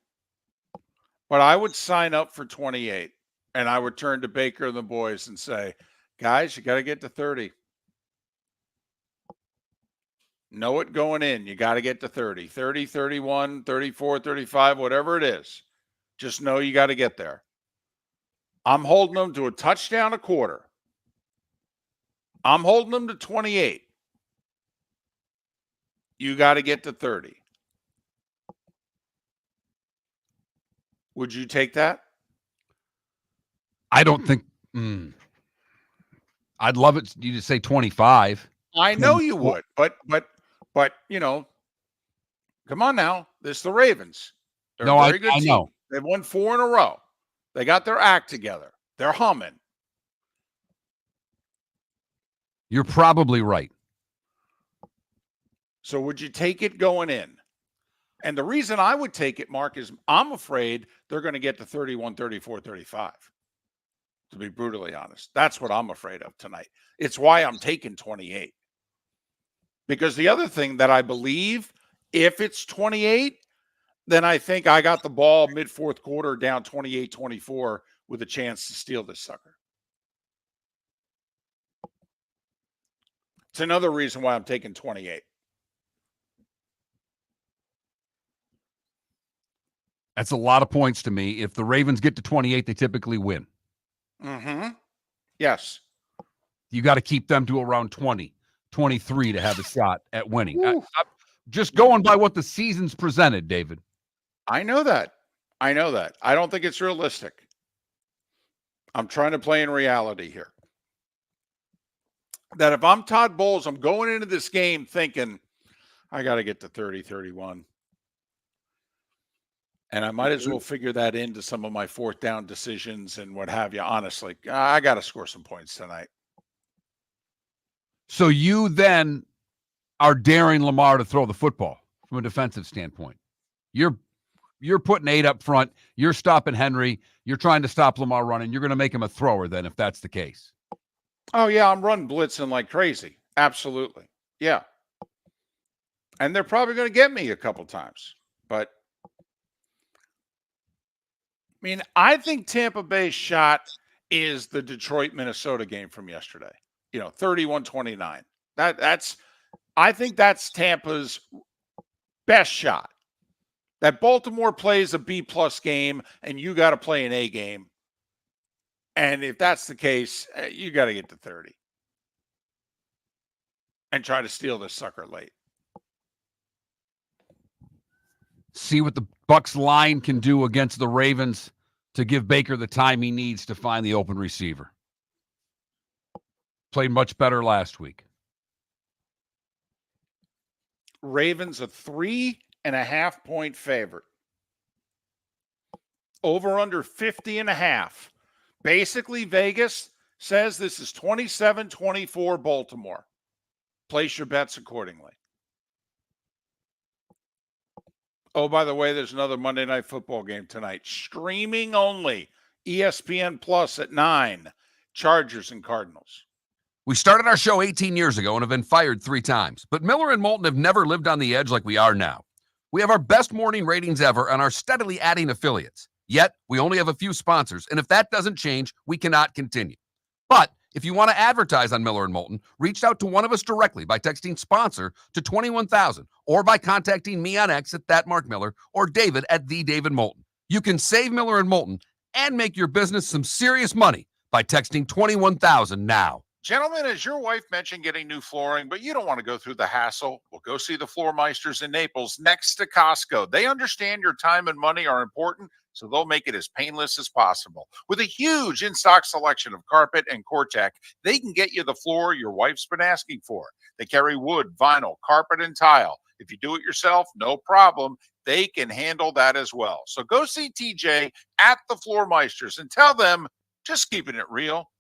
But I would sign up for 28, and I would turn to Baker and the boys and say, guys, you got to get to 30. Know it going in. You got to get to 30, 30, 31, 34, 35, whatever it is. Just know you got to get there. I'm holding them to a touchdown a quarter. I'm holding them to 28. You got to get to 30. Would you take that? I don't think. I'd love it. You to say 25. I know you would, but come on now. This is the Ravens. They're a very good team. know. They've won 4 in a row. They got their act together. They're humming. You're probably right. So would you take it going in? And the reason I would take it, Mark, is I'm afraid they're going to get to 31, 34, 35. To be brutally honest. That's what I'm afraid of tonight. It's why I'm taking 28. Because the other thing that I believe, if it's 28, then I think I got the ball mid-fourth quarter down 28-24 with a chance to steal this sucker. It's another reason why I'm taking 28. That's a lot of points to me. If the Ravens get to 28, they typically win. Mm-hmm. Yes. You got to keep them to around 20, 23 to have a shot at winning. I'm just going by what the season's presented, David. I know that. I don't think it's realistic. I'm trying to play in reality here. That if I'm Todd Bowles, I'm going into this game thinking, I got to get to 30, 31. And I might as well figure that into some of my fourth down decisions and what have you. Honestly, I got to score some points tonight. So you then are daring Lamar to throw the football from a defensive standpoint. You're putting 8 up front. You're stopping Henry. You're trying to stop Lamar running. You're going to make him a thrower then if that's the case. Oh, yeah, I'm running blitzing like crazy. Absolutely. Yeah. And they're probably going to get me a couple times. But, I mean, I think Tampa Bay's shot is the Detroit-Minnesota game from yesterday. 31-29. I think that's Tampa's best shot. That Baltimore plays a B-plus game, and you got to play an A game. And if that's the case, you got to get to 30 and try to steal this sucker late. See what the Bucs line can do against the Ravens to give Baker the time he needs to find the open receiver. Played much better last week. Ravens a 3.5-point favorite. Over under 50.5. Basically, Vegas says this is 27-24 Baltimore. Place your bets accordingly. Oh, by the way, there's another Monday Night Football game tonight. Streaming only. ESPN Plus at 9. Chargers and Cardinals. We started our show 18 years ago and have been fired 3 times. But Miller and Moulton have never lived on the edge like we are now. We have our best morning ratings ever and are steadily adding affiliates. Yet, we only have a few sponsors, and if that doesn't change, we cannot continue. But if you want to advertise on Miller and Moulton, reach out to one of us directly by texting sponsor to 21,000 or by contacting me on X at @MarkMiller or David at @TheDavidMoulton. You can save Miller and Moulton and make your business some serious money by texting 21,000 now. Gentlemen, as your wife mentioned getting new flooring, but you don't want to go through the hassle, well, go see the Floor Meisters in Naples next to Costco. They understand your time and money are important, so they'll make it as painless as possible. With a huge in-stock selection of carpet and Cortec, they can get you the floor your wife's been asking for. They carry wood, vinyl, carpet, and tile. If you do it yourself, no problem. They can handle that as well. So go see TJ at the Floor Meisters and tell them, just keeping it real.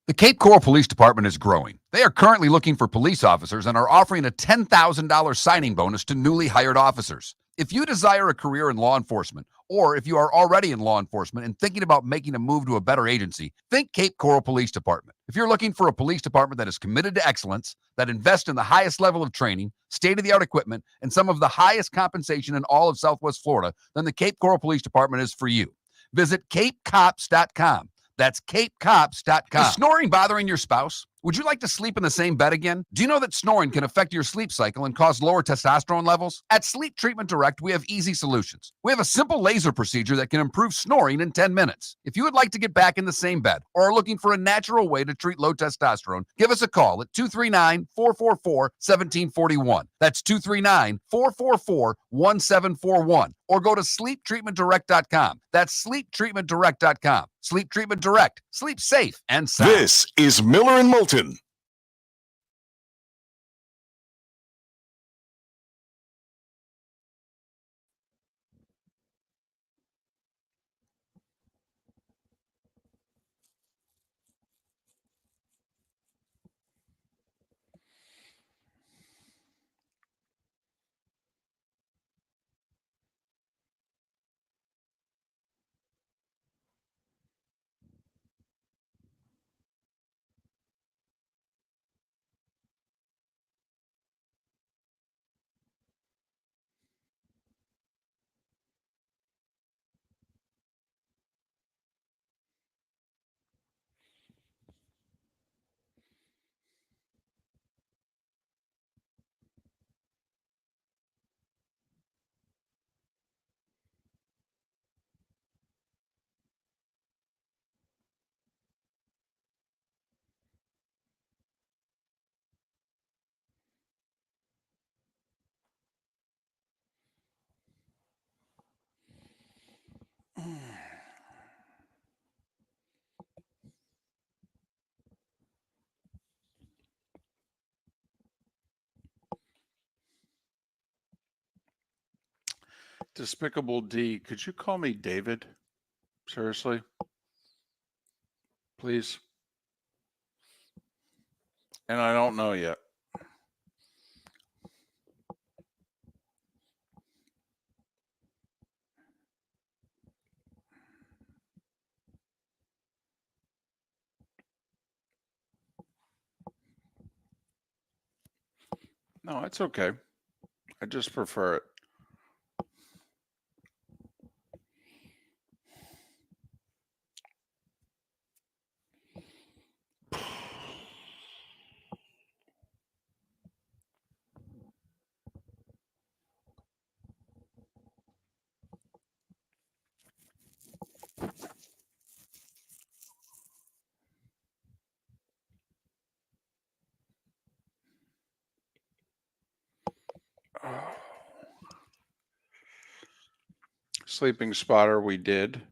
The Cape Coral Police Department is growing. They are currently looking for police officers and are offering a $10,000 signing bonus to newly hired officers. If you desire a career in law enforcement, or if you are already in law enforcement and thinking about making a move to a better agency, think Cape Coral Police Department. If you're looking for a police department that is committed to excellence, that invests in the highest level of training, state-of-the-art equipment, and some of the highest compensation in all of Southwest Florida, then the Cape Coral Police Department is for you. Visit capecops.com. That's capecops.com. Is snoring bothering your spouse? Would you like to sleep in the same bed again? Do you know that snoring can affect your sleep cycle and cause lower testosterone levels? At Sleep Treatment Direct, we have easy solutions. We have a simple laser procedure that can improve snoring in 10 minutes. If you would like to get back in the same bed or are looking for a natural way to treat low testosterone, give us a call at 239-444-1741. That's 239-444-1741. Or go to sleeptreatmentdirect.com. That's sleeptreatmentdirect.com. Sleep Treatment Direct. Sleep safe and sound. This is Miller and Moulton. Despicable D, could you call me David? Seriously? Please? And I don't know yet. No, it's okay. I just prefer it. Sleeping spotter, we did.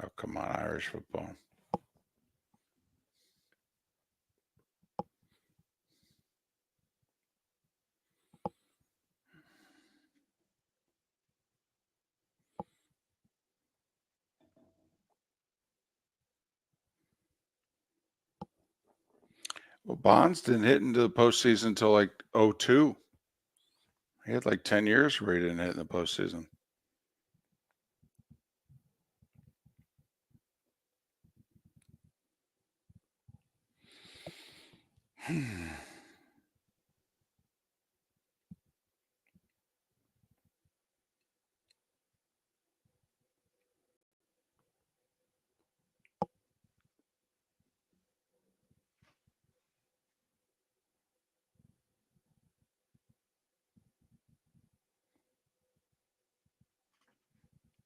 Oh, come on, Irish football. Well, Bonds didn't hit into the postseason until like 2002. He had like 10 years where he didn't hit in the postseason.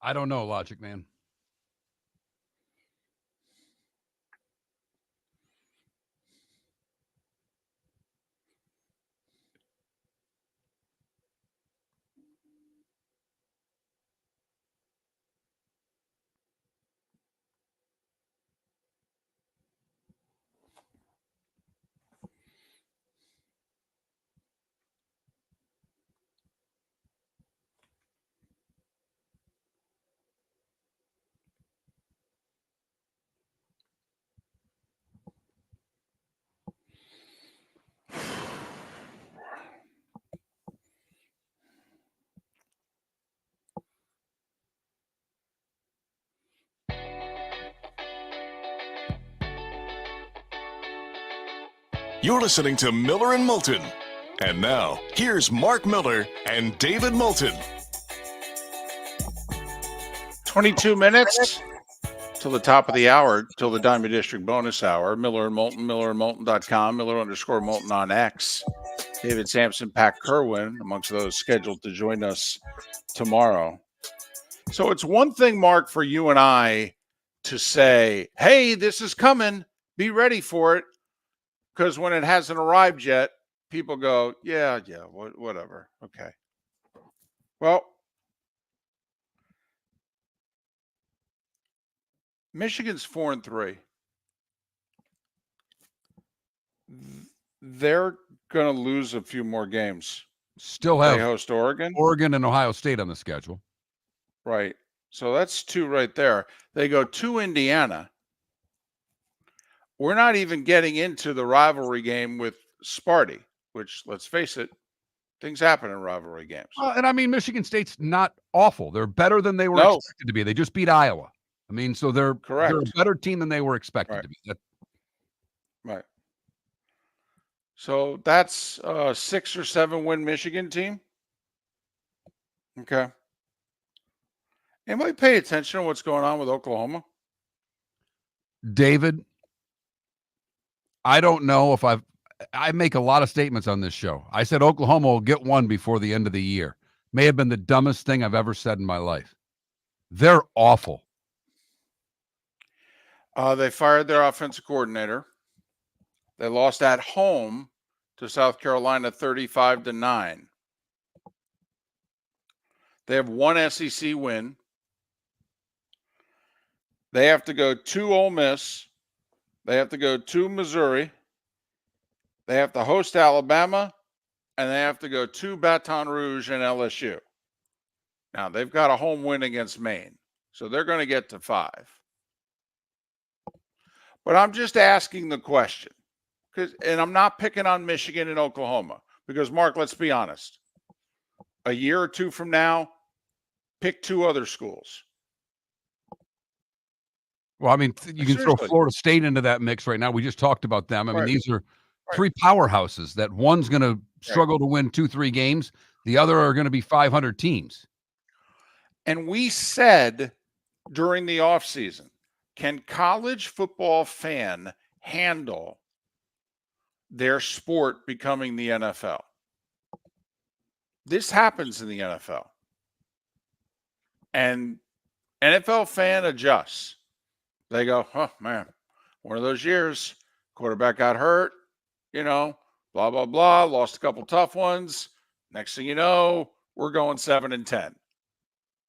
I don't know, Logic Man. You're listening to Miller and Moulton. And now, here's Mark Miller and David Moulton. 22 minutes till the top of the hour, till the Diamond District bonus hour. Miller and Moulton, millerandmoulton.com, Miller_Moulton on X. David Sampson, Pat Kerwin, amongst those scheduled to join us tomorrow. So it's one thing, Mark, for you and I to say, hey, this is coming. Be ready for it. Because when it hasn't arrived yet, people go, yeah, whatever. Okay. Well, Michigan's 4-3. They're going to lose a few more games. Still have they host Oregon and Ohio State on the schedule. Right. So that's 2 right there. They go to Indiana. We're not even getting into the rivalry game with Sparty, which, let's face it, things happen in rivalry games. And I mean, Michigan State's not awful. They're better than they were expected to be. They just beat Iowa. I mean, so they're a better team than they were expected to be. Right. So that's a 6 or 7 win Michigan team. Okay. Anybody pay attention to what's going on with Oklahoma? David, I don't know if I make a lot of statements on this show. I said Oklahoma will get one before the end of the year. May have been the dumbest thing I've ever said in my life. They're awful. They fired their offensive coordinator. They lost at home to South Carolina 35-9. They have one SEC win. They have to go to Ole Miss. They have to go to Missouri. They have to host Alabama, and they have to go to Baton Rouge and LSU. Now, they've got a home win against Maine, so they're going to get to 5. But I'm just asking the question, and I'm not picking on Michigan and Oklahoma, because, Mark, let's be honest. A year or two from now, pick 2 other schools. Well, I mean, you can throw Florida State into that mix right now. We just talked about them. I mean, these are 3 powerhouses that one's going to struggle to win 2-3 games. The other are going to be 500 teams. And we said during the offseason, can college football fan handle their sport becoming the NFL? This happens in the NFL. And NFL fan adjusts. They go, oh, man, one of those years, quarterback got hurt, blah, blah, blah, lost a couple tough ones. Next thing you know, we're going 7-10.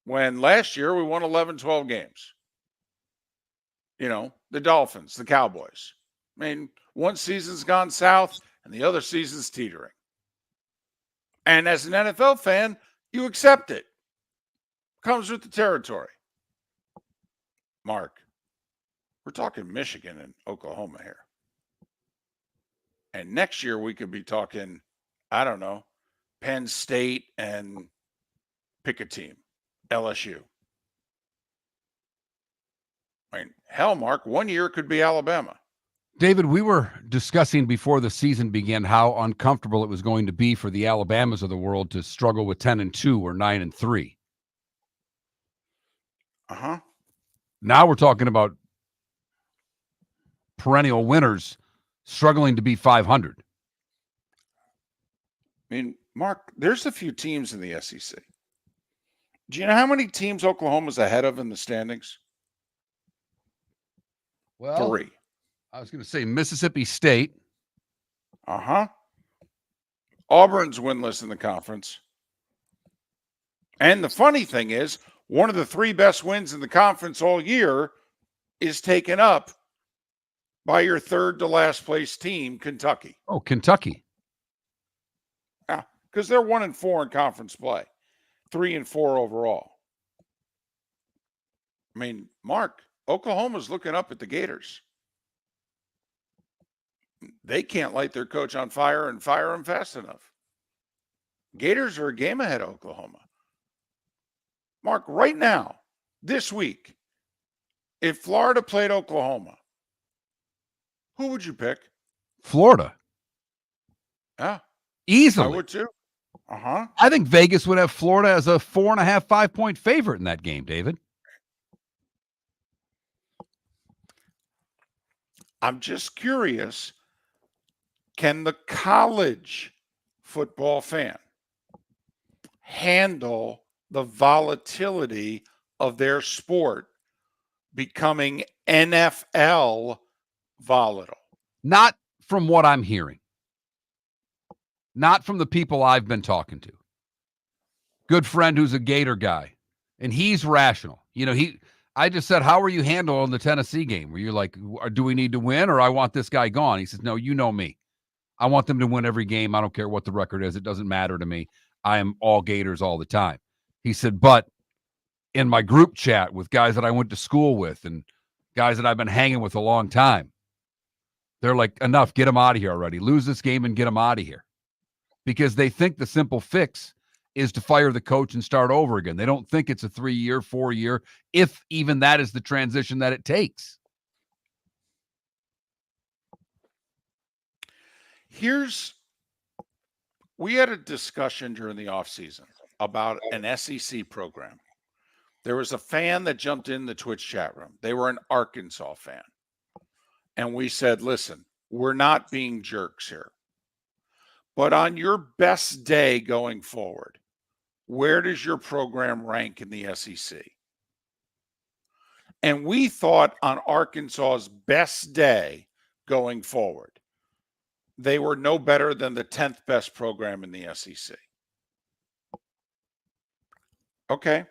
When last year we won 11, 12 games. The Dolphins, the Cowboys. I mean, one season's gone south and the other season's teetering. And as an NFL fan, you accept it. Comes with the territory. Mark, we're talking Michigan and Oklahoma here. And next year we could be talking, I don't know, Penn State and pick a team, LSU. I mean, hell, Mark, one year could be Alabama. David, we were discussing before the season began how uncomfortable it was going to be for the Alabamas of the world to struggle with 10-2 or 9-3. Uh-huh. Now we're talking about perennial winners struggling to be 500. I mean, Mark, there's a few teams in the SEC. Do you know how many teams Oklahoma's ahead of in the standings? Well, 3. I was going to say Mississippi State. Uh-huh. Auburn's winless in the conference. And the funny thing is, one of the 3 best wins in the conference all year is taken up by your third to last place team, Kentucky. Oh, Kentucky. Yeah, because they're 1-4 in conference play, 3-4 overall. I mean, Mark, Oklahoma's looking up at the Gators. They can't light their coach on fire and fire him fast enough. Gators are a game ahead of Oklahoma. Mark, right now, this week, if Florida played Oklahoma, who would you pick? Florida. Yeah. Easily. I would too. Uh-huh. I think Vegas would have Florida as a 4.5, 5-point favorite in that game, David. I'm just curious, can the college football fan handle the volatility of their sport becoming NFL volatile? Not from what I'm hearing. Not from the people I've been talking to. Good friend who's a Gator guy, and he's rational. I just said, how are you handling the Tennessee game? Where you're like, do we need to win or I want this guy gone? He says, no, you know me. I want them to win every game. I don't care what the record is. It doesn't matter to me. I am all Gators all the time. He said, but in my group chat with guys that I went to school with and guys that I've been hanging with a long time, they're like, enough, get him out of here already. Lose this game and get him out of here. Because they think the simple fix is to fire the coach and start over again. They don't think it's a 3-year, 4-year, if even that is the transition that it takes. We had a discussion during the offseason about an SEC program. There was a fan that jumped in the Twitch chat room. They were an Arkansas fan. And we said, listen, we're not being jerks here. But on your best day going forward, where does your program rank in the SEC? And we thought on Arkansas's best day going forward, they were no better than the 10th best program in the SEC. Okay.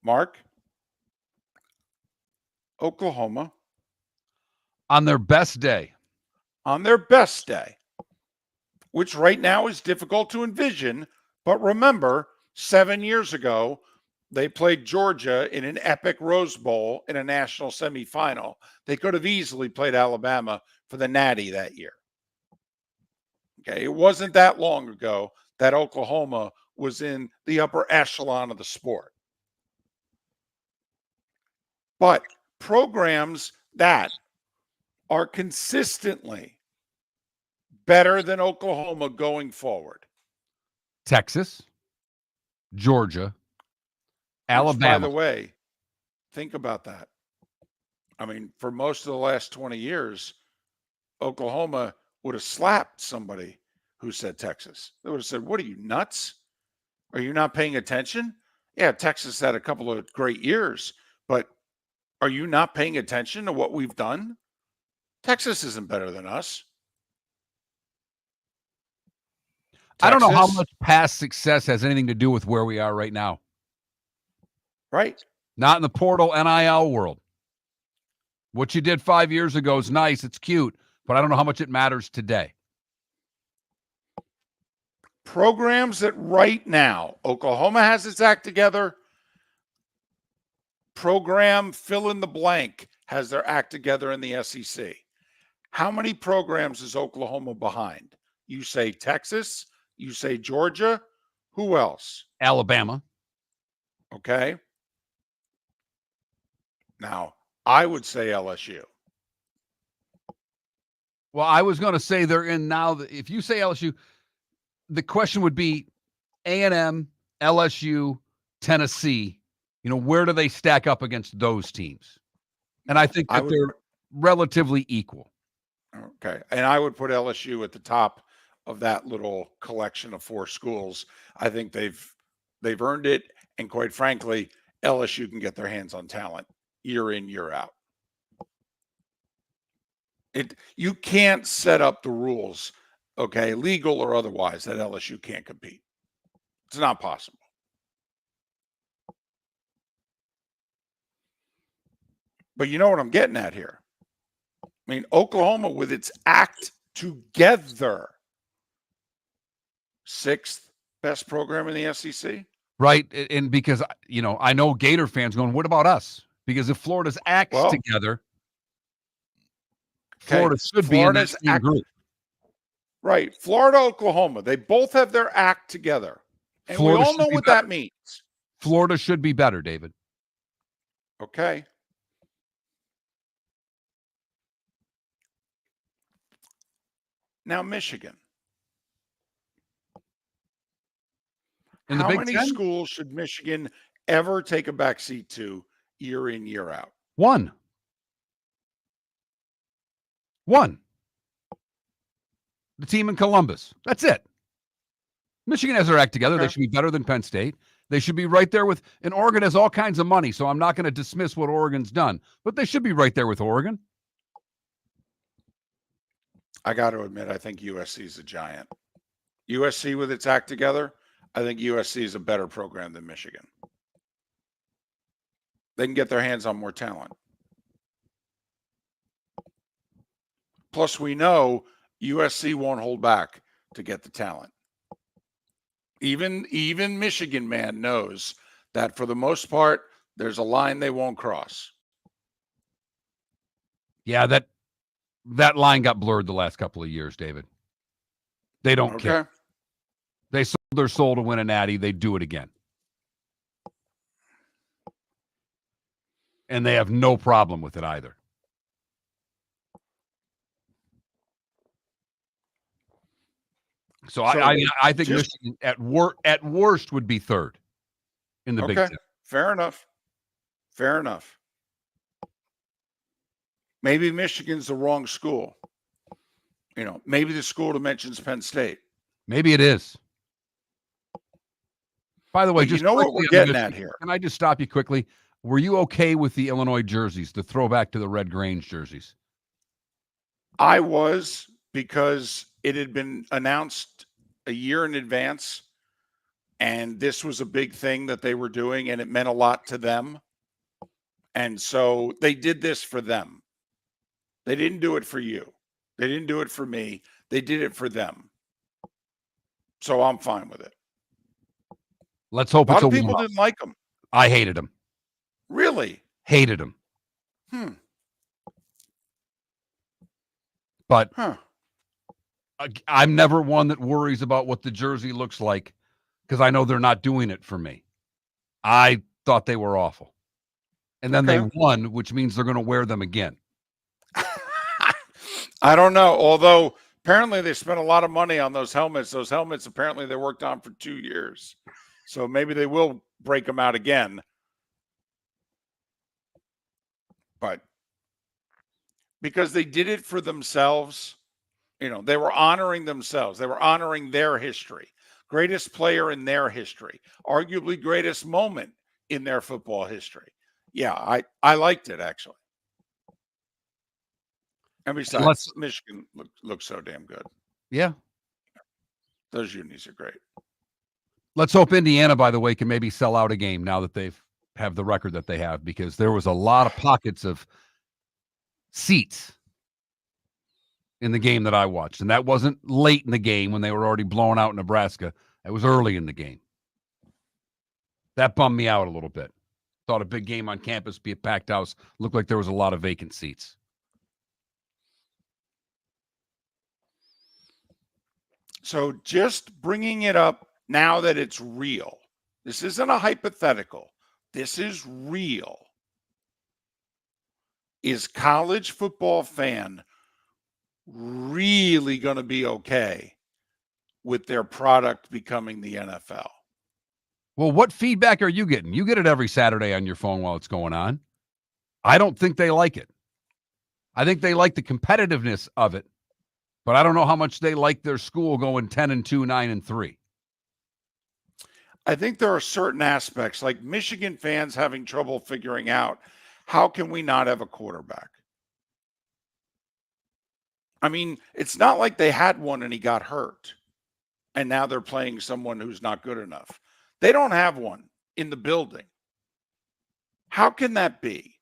Mark? Oklahoma. On their best day. On their best day, which right now is difficult to envision. But remember, 7 years ago, they played Georgia in an epic Rose Bowl in a national semifinal. They could have easily played Alabama for the Natty that year. Okay, it wasn't that long ago that Oklahoma was in the upper echelon of the sport. But programs that are consistently better than Oklahoma going forward. Texas, Georgia, Alabama. Which, by the way, think about that. I mean, for most of the last 20 years, Oklahoma would have slapped somebody who said Texas. They would have said, what are you, nuts? Are you not paying attention? Yeah, Texas had a couple of great years, but are you not paying attention to what we've done? Texas isn't better than us. I don't know how much past success has anything to do with where we are right now. Right. Not in the portal NIL world. What you did 5 years ago is nice. It's cute, but I don't know how much it matters today. Programs that right now, Oklahoma has its act together. Program fill in the blank has their act together in the SEC. How many programs is Oklahoma behind? You say Texas, you say Georgia. Who else? Alabama. Okay. Now, I would say LSU. Well, I was going to say they're in now. If you say LSU, the question would be A&M, LSU, Tennessee. You know, where do they stack up against those teams? And I think that they're relatively equal. Okay. And I would put LSU at the top of that little collection of 4 schools. I think they've earned it. And quite frankly, LSU can get their hands on talent year in, year out. You can't set up the rules, okay, legal or otherwise, that LSU can't compete. It's not possible. But you know what I'm getting at here? I mean, Oklahoma with its act together, 6th best program in the SEC. Right. And because, you know, I know Gator fans going, what about us? Because if Florida's acts together, Florida should be in that same group. Right. Florida, Oklahoma, they both have their act together. And Florida, we all know what that means. Florida should be better, David. Okay. Now, Michigan. How many schools should Michigan ever take a backseat to year in, year out? One. The team in Columbus. That's it. Michigan has their act together. Okay. They should be better than Penn State. They should be right there with, and Oregon has all kinds of money, so I'm not going to dismiss what Oregon's done, but they should be right there with Oregon. I got to admit, I think USC is a giant. USC with its act together, I think USC is a better program than Michigan. They can get their hands on more talent. Plus, we know USC won't hold back to get the talent. Even Michigan man knows that for the most part, there's a line they won't cross. Yeah, that line got blurred the last couple of years, David. They don't care. They sold their soul to win a natty. They do it again. And they have no problem with it either. So I think just- Michigan at worst would be third in the Big Okay, Ten. fair enough. Fair enough. Maybe Michigan's the wrong school. Maybe the school dimensions Penn State. Maybe it is. By the way, But just you know what quickly we're on getting Michigan, at here. Can I just stop you quickly? Were you okay with the Illinois jerseys, the throwback to the Red Grange jerseys? I was, because it had been announced a year in advance, and this was a big thing that they were doing, and it meant a lot to them. And so they did this for them. They didn't do it for you. They didn't do it for me. They did it for them. So I'm fine with it. Let's hope A lot it's a of people one-off. didn't like them. I hated them. Really? Hated them. Hmm. But Huh. I'm never one that worries about what the jersey looks like because I know they're not doing it for me. I thought they were awful. And then they won, which means they're going to wear them again. I don't know. Although apparently they spent a lot of money on those helmets. Those helmets apparently they worked on for 2 years. So maybe they will break them out again. But because they did it for themselves, they were honoring themselves. They were honoring their history. Greatest player in their history. Arguably greatest moment in their football history. Yeah, I liked it, actually. And besides, Michigan looks so damn good. Yeah. Those unis are great. Let's hope Indiana, by the way, can maybe sell out a game now that they've have the record that they have, because there was a lot of pockets of seats in the game that I watched. And that wasn't late in the game when they were already blowing out Nebraska. It was early in the game. That bummed me out a little bit. Thought a big game on campus, be a packed house. Looked like there was a lot of vacant seats. So just bringing it up now that it's real. This isn't a hypothetical. This is real. Is college football fan really going to be okay with their product becoming the NFL? Well, what feedback are you getting? You get it every Saturday on your phone while it's going on. I don't think they like it. I think they like the competitiveness of it, but I don't know how much they like their school going 10-2, 9-3. I think there are certain aspects, like Michigan fans having trouble figuring out, how can we not have a quarterback? I mean, it's not like they had one and he got hurt, and now they're playing someone who's not good enough. They don't have one in the building. How can that be?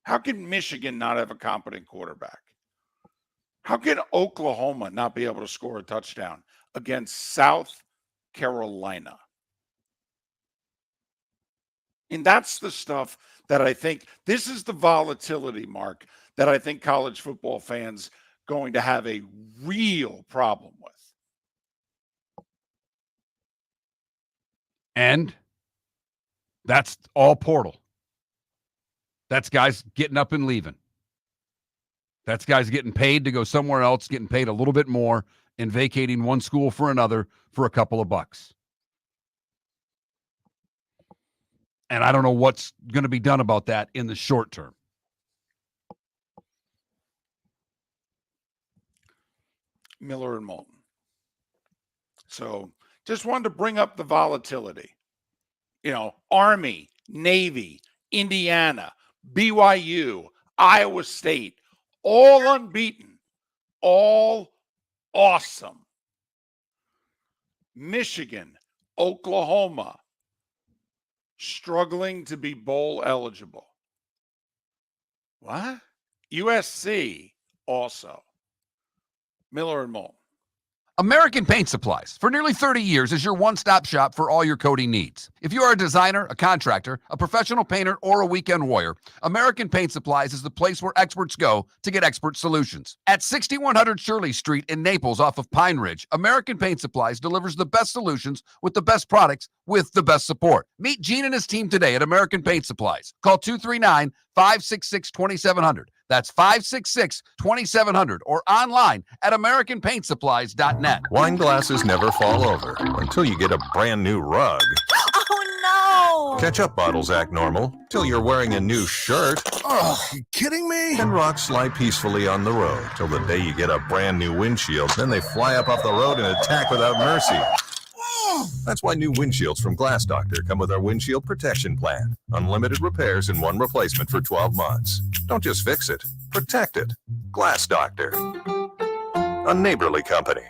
How can Michigan not have a competent quarterback? How can Oklahoma not be able to score a touchdown against South Carolina? And that's the stuff that I think, this is the volatility, Mark, that I think college football fans going to have a real problem with. And that's all portal. That's guys getting up and leaving. That's guys getting paid to go somewhere else, getting paid a little bit more, and vacating one school for another for a couple of bucks. And I don't know what's going to be done about that in the short term. Miller and Moulton. So just wanted to bring up the volatility. Army, Navy, Indiana, BYU, Iowa State, all unbeaten, all awesome. Michigan, Oklahoma, struggling to be bowl eligible. What? USC also. Miller and Moulton. American Paint Supplies, for nearly 30 years, is your one-stop shop for all your coating needs. If you are a designer, a contractor, a professional painter, or a weekend warrior, American Paint Supplies is the place where experts go to get expert solutions. At 6100 Shirley Street in Naples off of Pine Ridge, American Paint Supplies delivers the best solutions with the best products with the best support. Meet Gene and his team today at American Paint Supplies. Call 239-566-2700. That's 566-2700 or online at AmericanPaintSupplies.net. Wine glasses never fall over until you get a brand new rug. Oh no! Ketchup bottles act normal till you're wearing a new shirt. Oh, you kidding me? And rocks slide peacefully on the road till the day you get a brand new windshield. Then they fly up off the road and attack without mercy. That's why new windshields from Glass Doctor come with our windshield protection plan. Unlimited repairs and one replacement for 12 months. Don't just fix it, protect it. Glass Doctor, a neighborly company.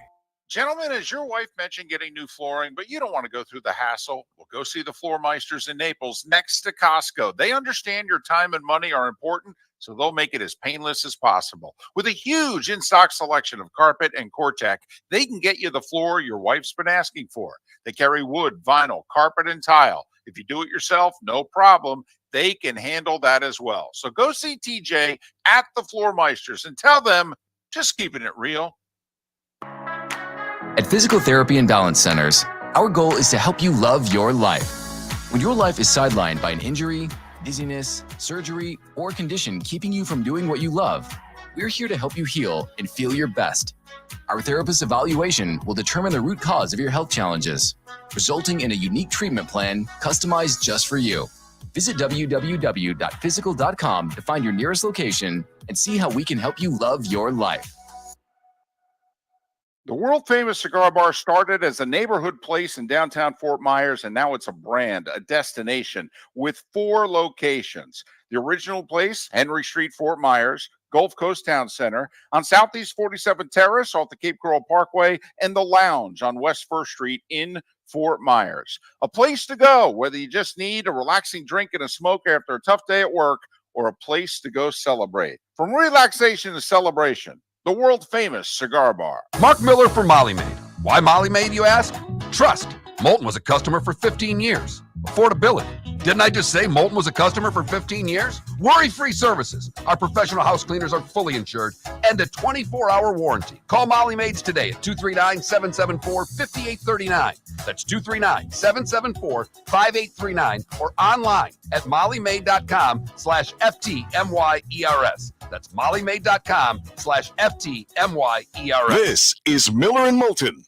Gentlemen, as your wife mentioned getting new flooring, but you don't want to go through the hassle, well, go see the Floor Meisters in Naples next to Costco. They understand your time and money are important, so they'll make it as painless as possible. With a huge in-stock selection of carpet and CoreTech, they can get you the floor your wife's been asking for. They carry wood, vinyl, carpet, and tile. If you do it yourself, no problem. They can handle that as well. So go see TJ at the Floor Meisters and tell them, just keeping it real. At Physical Therapy and Balance Centers, our goal is to help you love your life. When your life is sidelined by an injury, dizziness, surgery, or condition keeping you from doing what you love, we're here to help you heal and feel your best. Our therapist's evaluation will determine the root cause of your health challenges, resulting in a unique treatment plan customized just for you. Visit www.physical.com to find your nearest location and see how we can help you love your life. The world-famous cigar bar started as a neighborhood place in downtown Fort Myers, and now it's a brand, a destination, with 4 locations. The original place, Henry Street, Fort Myers, Gulf Coast Town Center, on Southeast 47th Terrace off the Cape Coral Parkway, and the Lounge on West 1st Street in Fort Myers. A place to go, whether you just need a relaxing drink and a smoke after a tough day at work, or a place to go celebrate. From relaxation to celebration, the world-famous cigar bar. Mark Miller for Molly Maid. Why Molly Maid, you ask? Trust. Moulton was a customer for 15 years. Affordability. Didn't I just say Moulton was a customer for 15 years? Worry-free services. Our professional house cleaners are fully insured and a 24-hour warranty. Call Molly Maids today at 239-774-5839. That's 239-774-5839 or online at mollymaid.com/FTMYERS. That's mollymaid.com/FTMYERS. This is Miller and Moulton.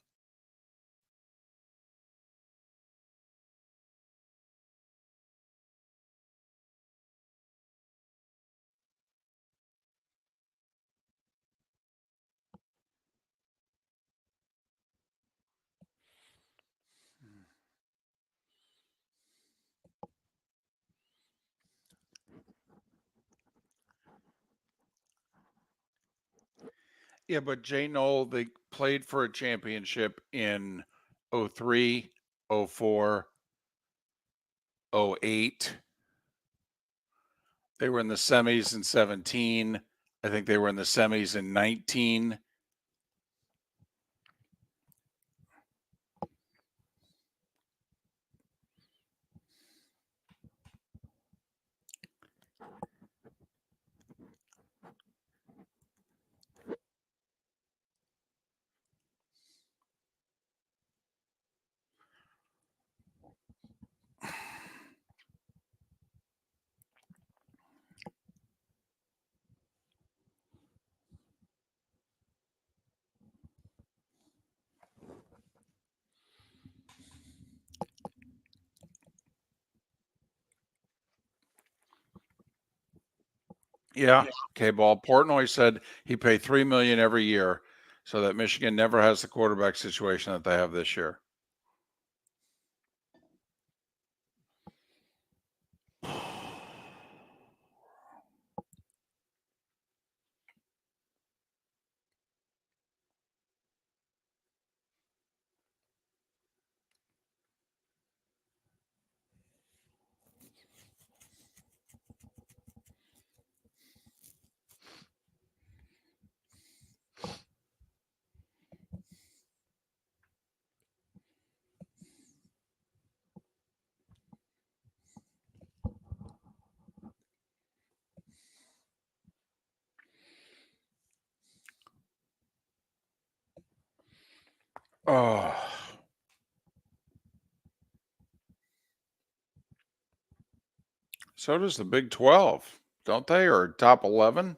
Yeah, but Jay Knoll, they played for a championship in 03, 04, 08. They were in the semis in 17. I think they were in the semis in 19. Yeah. K-ball. Portnoy said he paid $3 million every year so that Michigan never has the quarterback situation that they have this year. Oh. So does the Big 12, don't they? Or top 11?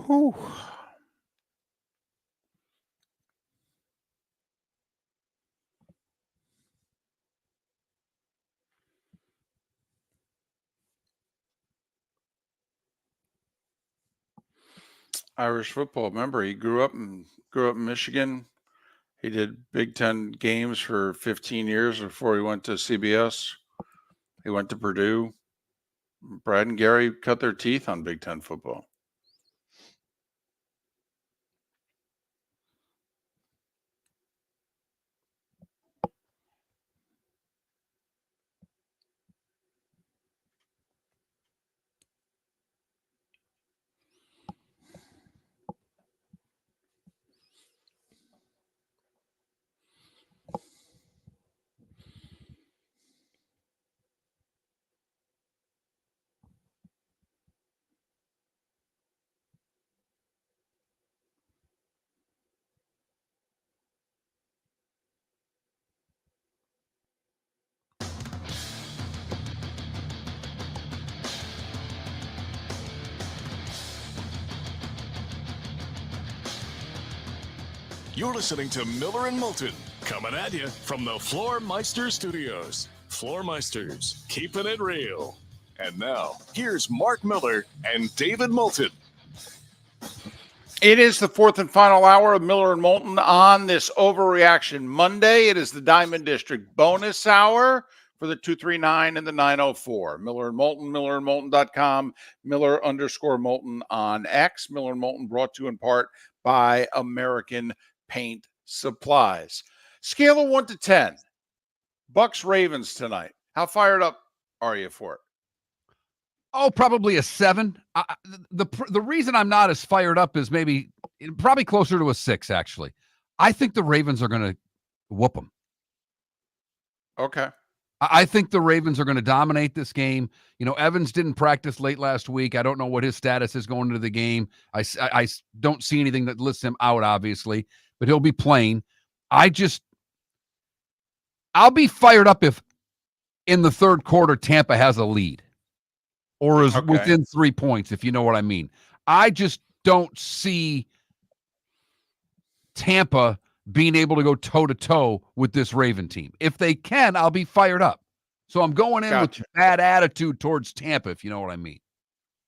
Whew. Irish football. Remember, he grew up in Michigan. He did Big Ten games for 15 years before he went to CBS. He went to Purdue. Brad and Gary cut their teeth on Big Ten football. You're listening to Miller and Moulton, coming at you from the Floor Meister Studios. Floor Meisters, keeping it real. And now, here's Mark Miller and David Moulton. It is the fourth and final hour of Miller and Moulton on this Overreaction Monday. It is the Diamond District bonus hour for the 239 and the 904. Miller and Moulton, millerandmoulton.com, Miller_Moulton on X. Miller and Moulton brought to you in part by American Paint Supplies. Scale of 1 to 10. Bucks Ravens tonight. How fired up are you for it? Oh, probably a 7. The reason I'm not as fired up is probably closer to a 6, actually. I think the Ravens are going to whoop them. Okay. I think the Ravens are going to dominate this game. Evans didn't practice late last week. I don't know what his status is going into the game. I don't see anything that lists him out, obviously, but he'll be playing. I'll be fired up if in the third quarter Tampa has a lead or is within 3 points, if you know what I mean. I just don't see Tampa being able to go toe-to-toe with this Raven team. If they can, I'll be fired up. So I'm going in with bad attitude towards Tampa, if you know what I mean.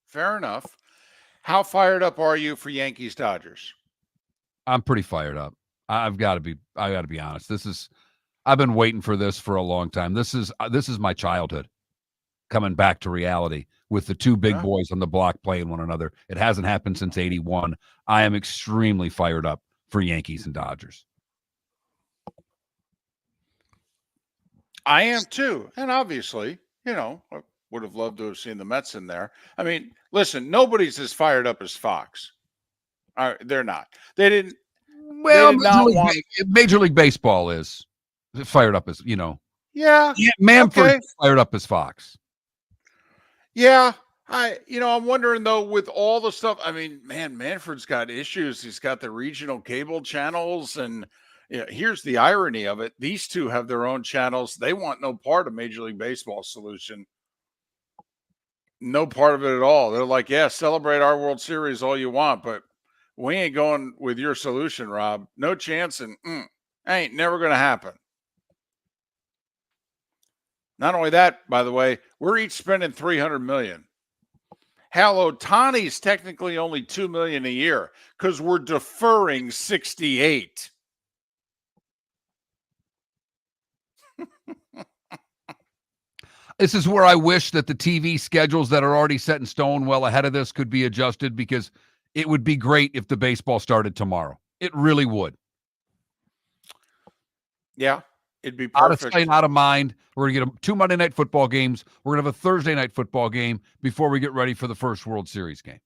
Fair enough. How fired up are you for Yankees-Dodgers? I'm pretty fired up. I got to be honest. I've been waiting for this for a long time. This is my childhood coming back to reality with the two big boys on the block playing one another. It hasn't happened since '81. I am extremely fired up for Yankees and Dodgers. I am too. And obviously, I would have loved to have seen the Mets in there. I mean, listen, nobody's as fired up as Fox. They're not. They didn't. Well, Major League Baseball is fired up as, Yeah. Manfred fired up as Fox. Yeah. I'm wondering though, with all the stuff, I mean, man, Manfred's got issues. He's got the regional cable channels, and here's the irony of it. These two have their own channels. They want no part of Major League Baseball solution. No part of it at all. They're like, yeah, celebrate our World Series all you want, but we ain't going with your solution, Rob. No chance, and ain't never going to happen. Not only that, by the way, we're each spending $300 million. Hell, Ohtani's technically only $2 million a year because we're deferring 68. This is where I wish that the TV schedules that are already set in stone well ahead of this could be adjusted, because it would be great if the baseball started tomorrow. It really would. Yeah, it'd be perfect. Out of sight, out of mind. We're going to get 2 Monday night football games. We're going to have a Thursday night football game before we get ready for the first World Series game.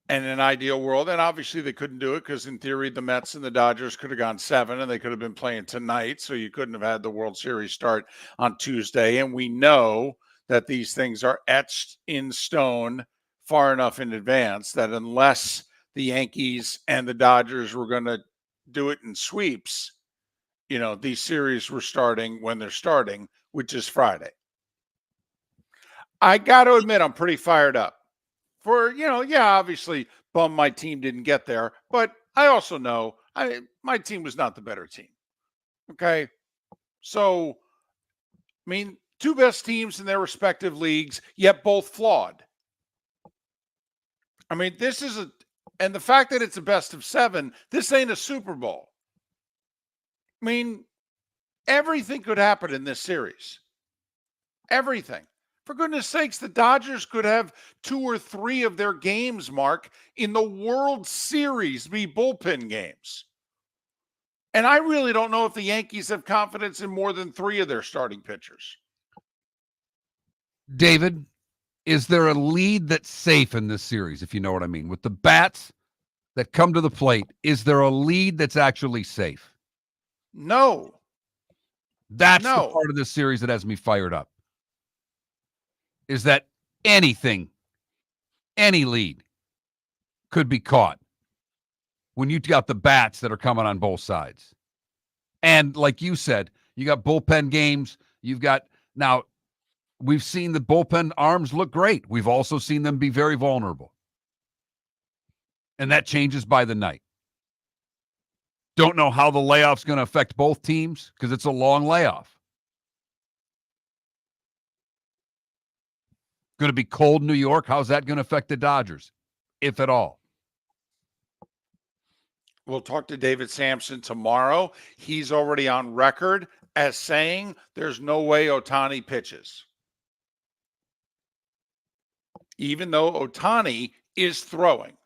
And in an ideal world, and obviously they couldn't do it because in theory the Mets and the Dodgers could have gone 7 and they could have been playing tonight, so you couldn't have had the World Series start on Tuesday. And we know that these things are etched in stone far enough in advance that unless the Yankees and the Dodgers were going to do it in sweeps, these series were starting when they're starting, which is Friday. I got to admit, I'm pretty fired up. Obviously, bummed my team didn't get there, but I also know my team was not the better team. Okay. So, I mean, two best teams in their respective leagues, yet both flawed. I mean, and the fact that it's a best of 7, this ain't a Super Bowl. I mean, everything could happen in this series. Everything. For goodness sakes, the Dodgers could have 2 or 3 of their games, Mark, in the World Series be bullpen games. And I really don't know if the Yankees have confidence in more than 3 of their starting pitchers. David, is there a lead that's safe in this series, if you know what I mean? With the bats that come to the plate, is there a lead that's actually safe? No. That's the part of this series that has me fired up. Is that any lead could be caught when you got the bats that are coming on both sides. And like you said, you got bullpen games. Now, we've seen the bullpen arms look great. We've also seen them be very vulnerable. And that changes by the night. Don't know how the layoff's going to affect both teams because it's a long layoff. Going to be cold in New York. How's that going to affect the Dodgers, if at all? We'll talk to David Sampson tomorrow. He's already on record as saying there's no way Ohtani pitches. Even though Ohtani is throwing.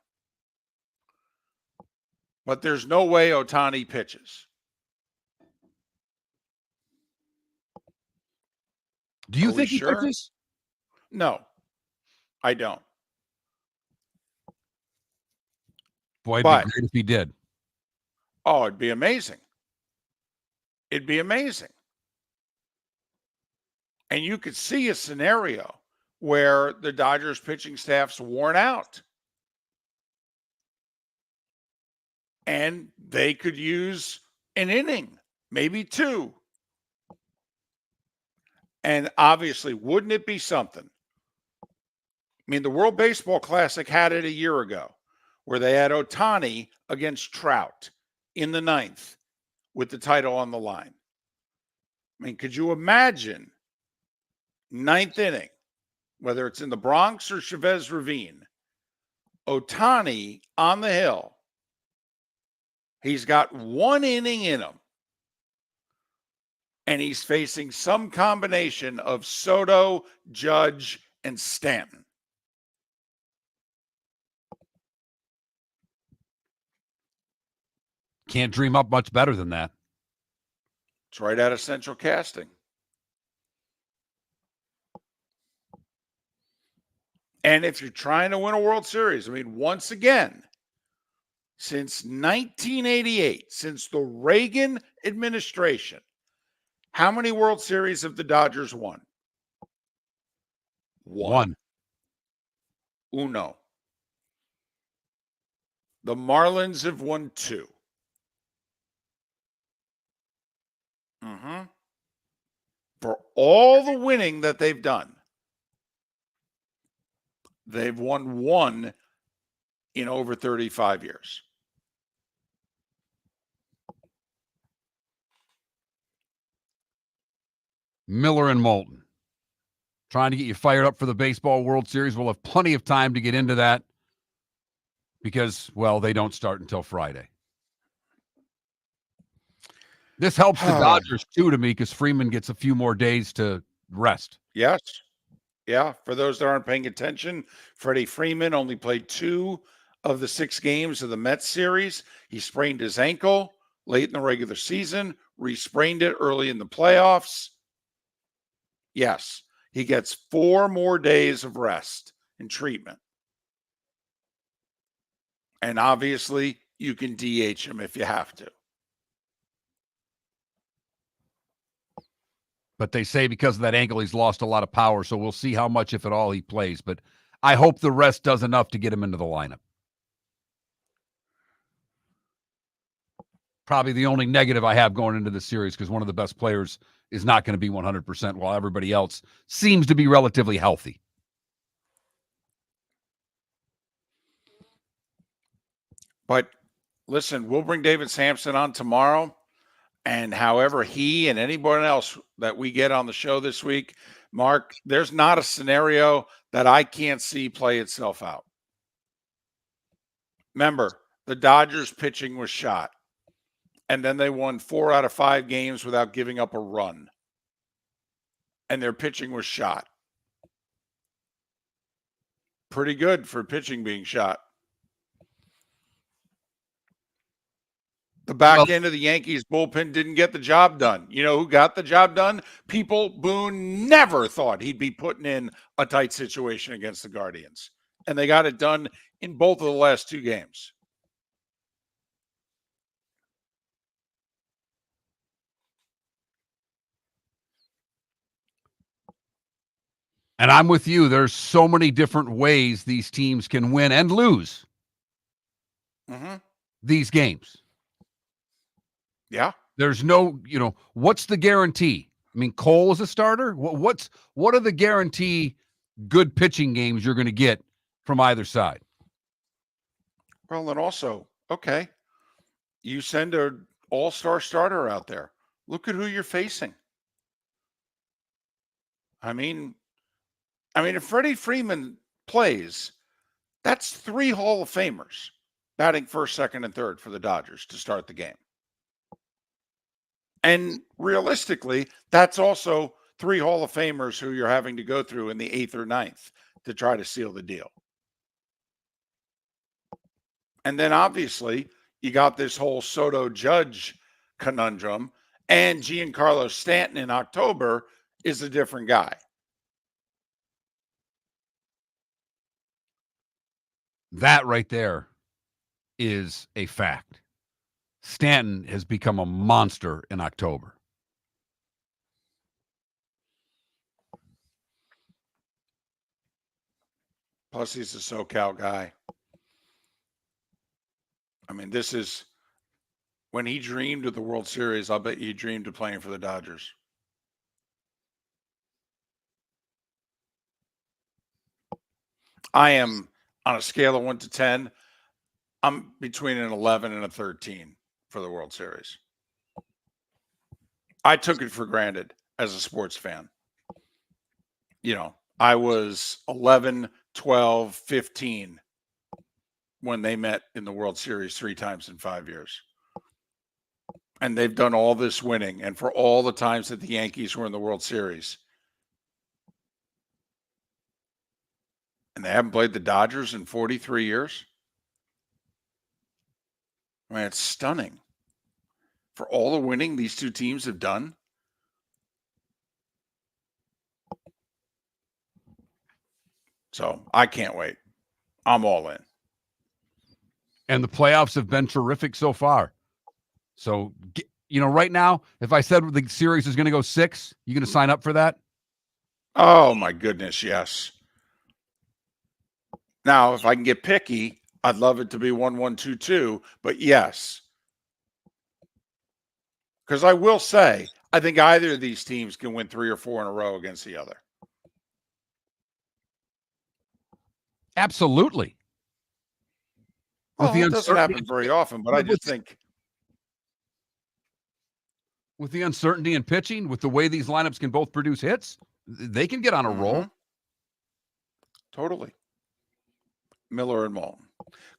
But there's no way Ohtani pitches. Do you think he pitches? No, I don't. Boy, it'd be great if he did. Oh, it'd be amazing. It'd be amazing. And you could see a scenario where the Dodgers pitching staff's worn out. And they could use an inning, maybe 2. And obviously, wouldn't it be something? I mean, the World Baseball Classic had it a year ago where they had Ohtani against Trout in the 9th with the title on the line. I mean, could you imagine 9th inning, whether it's in the Bronx or Chavez Ravine, Ohtani on the hill? He's got 1 inning in him. And he's facing some combination of Soto, Judge, and Stanton. Can't dream up much better than that. It's right out of Central Casting. And if you're trying to win a World Series, I mean, once again, since 1988, since the Reagan administration, how many World Series have the Dodgers won? One. Uno. The Marlins have won 2. For all the winning that they've done, they've won 1 in over 35 years. Miller and Moulton. Trying to get you fired up for the Baseball World Series. We'll have plenty of time to get into that because, well, they don't start until Friday. This helps the Dodgers, too, to me, because Freeman gets a few more days to rest. Yes. Yeah. For those that aren't paying attention, Freddie Freeman only played 2 of the 6 games of the Mets series. He sprained his ankle late in the regular season, re-sprained it early in the playoffs. Yes. He gets 4 more days of rest and treatment. And obviously, you can DH him if you have to. But they say because of that ankle, he's lost a lot of power. So we'll see how much, if at all, he plays. But I hope the rest does enough to get him into the lineup. Probably the only negative I have going into the series because one of the best players is not going to be 100% while everybody else seems to be relatively healthy. But listen, we'll bring David Sampson on tomorrow. And however he and anybody else that we get on the show this week, Mark, there's not a scenario that I can't see play itself out. Remember, the Dodgers pitching was shot. And then they won 4 out of 5 games without giving up a run. And their pitching was shot. Pretty good for pitching being shot. The back end of the Yankees bullpen didn't get the job done. You know who got the job done? People Boone never thought he'd be putting in a tight situation against the Guardians. And they got it done in both of the last 2 games. And I'm with you. There's so many different ways these teams can win and lose these games. Yeah. There's no, what's the guarantee? I mean, Cole is a starter. What are the guarantee good pitching games you're going to get from either side? Well, and also, okay, you send an all-star starter out there. Look at who you're facing. I mean, if Freddie Freeman plays, that's 3 Hall of Famers batting first, second, and third for the Dodgers to start the game. And realistically, that's also 3 Hall of Famers who you're having to go through in the 8th or 9th to try to seal the deal. And then obviously you got this whole Soto Judge conundrum, and Giancarlo Stanton in October is a different guy. That right there is a fact. Stanton has become a monster in October. Plus, he's a SoCal guy. I mean, this is when he dreamed of the World Series. I'll bet he dreamed of playing for the Dodgers. I am on a scale of 1 to 10. I'm between an 11 and a 13 for the World Series. I took it for granted as a sports fan. I was 11, 12, 15 when they met in the World Series 3 times in 5 years. And they've done all this winning. And for all the times that the Yankees were in the World Series, and they haven't played the Dodgers in 43 years. I mean, it's stunning. For all the winning these 2 teams have done. So I can't wait. I'm all in. And the playoffs have been terrific so far. So, right now, if I said the series is going to go 6, you going to sign up for that? Oh, my goodness, yes. Now, if I can get picky, I'd love it to be 1-1, 2-2, but yes. Because I will say, I think either of these teams can win 3 or 4 in a row against the other. Absolutely. Well, it doesn't happen very often, but I just think. With the uncertainty in pitching, with the way these lineups can both produce hits, they can get on a roll. Totally. Miller and Moulton.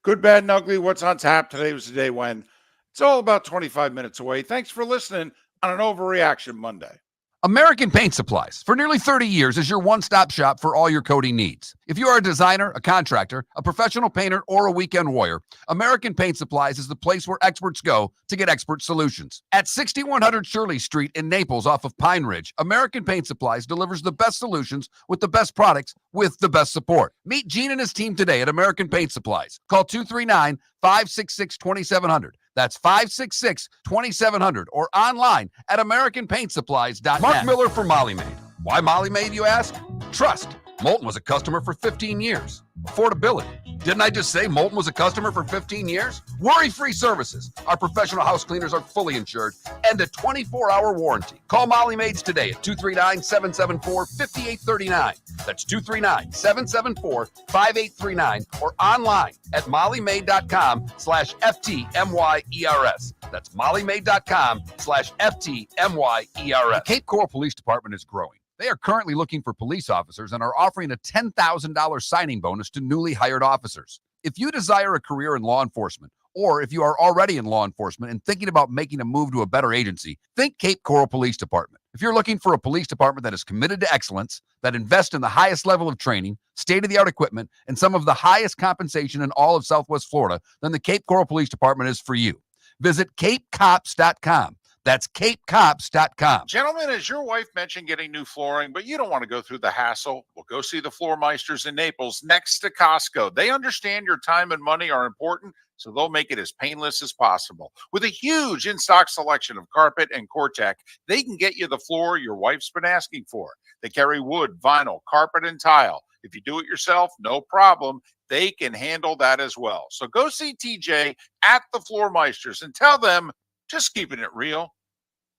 Good, bad, and ugly. What's on tap? Today was the day when. It's all about 25 minutes away. Thanks for listening on an Overreaction Monday. American Paint Supplies, for nearly 30 years, is your one-stop shop for all your coating needs. If you are a designer, a contractor, a professional painter, or a weekend warrior, American Paint Supplies is the place where experts go to get expert solutions. At 6100 Shirley Street in Naples off of Pine Ridge, American Paint Supplies delivers the best solutions with the best products with the best support. Meet Gene and his team today at American Paint Supplies. Call 239-566-2700. That's 566-2700 or online at AmericanPaintSupplies.net. Mark Miller for Molly Maid. Why Molly Maid, you ask? Trust. Moulton was a customer for 15 years. Affordability. Didn't I just say Moulton was a customer for 15 years? Worry-free services. Our professional house cleaners are fully insured and a 24-hour warranty. Call Molly Maids today at 239-774-5839. That's 239-774-5839 or online at mollymaid.com/FTMYERS. That's mollymaid.com/FTMYERS. The Cape Coral Police Department is growing. They are currently looking for police officers and are offering a $10,000 signing bonus to newly hired officers. If you desire a career in law enforcement, or if you are already in law enforcement and thinking about making a move to a better agency, think Cape Coral Police Department. If you're looking for a police department that is committed to excellence, that invests in the highest level of training, state-of-the-art equipment, and some of the highest compensation in all of Southwest Florida, then the Cape Coral Police Department is for you. Visit capecops.com. That's capecops.com. Gentlemen, as your wife mentioned getting new flooring, but you don't want to go through the hassle, well, go see the Floor Meisters in Naples next to Costco. They understand your time and money are important, so they'll make it as painless as possible. With a huge in-stock selection of carpet and Cortec, they can get you the floor your wife's been asking for. They carry wood, vinyl, carpet, and tile. If you do it yourself, no problem. They can handle that as well. So go see TJ at the Floor Meisters and tell them, just keeping it real.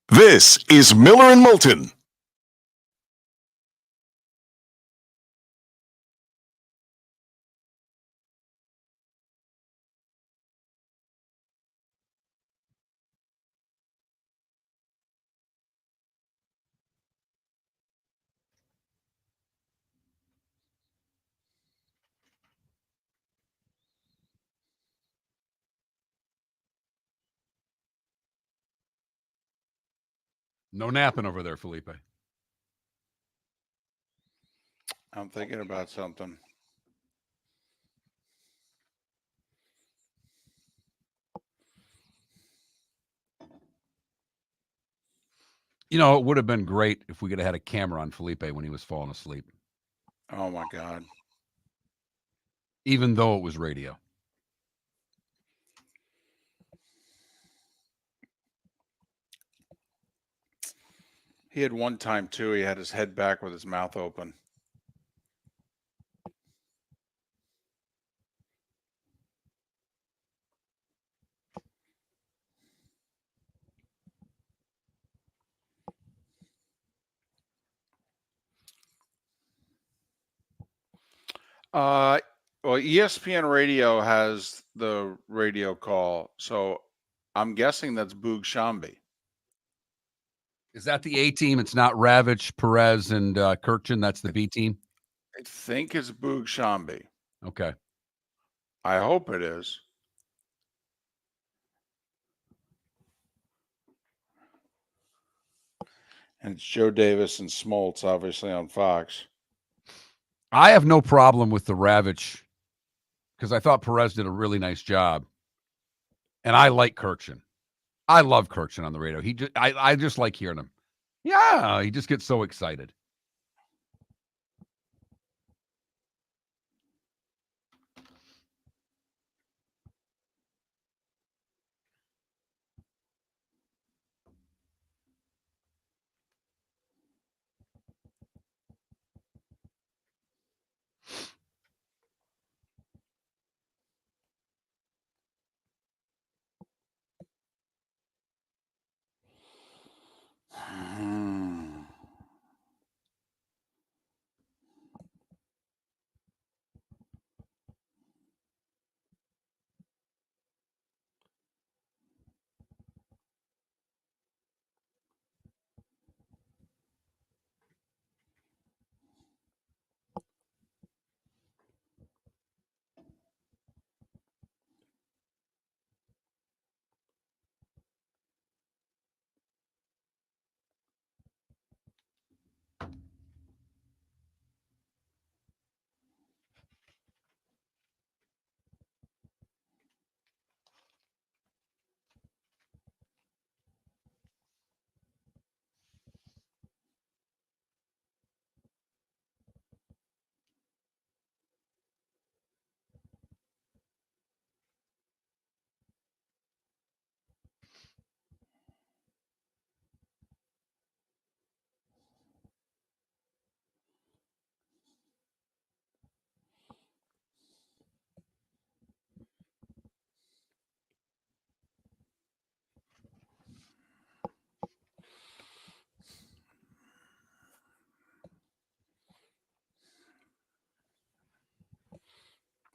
This is Miller and Moulton. No napping over there, Felipe. I'm thinking about something. You know, it would have been great if we could have had a camera on Felipe when he was falling asleep, Oh my God. even though it was radio. He had one time too. He had his head back with his mouth open. Well, ESPN Radio has the radio call, so I'm guessing that's Boog Shambi. Is that the A team? It's not Ravitch, Perez, and Kirkchin. That's the B team. I think it's Boog Shambi. Okay. I hope it is. And it's Joe Davis and Smoltz, obviously, on Fox. I have no problem with the Ravitch because I thought Perez did a really nice job, and I like Kirkchin. I love Kirkchin on the radio. I just like hearing him. Yeah, he just gets so excited.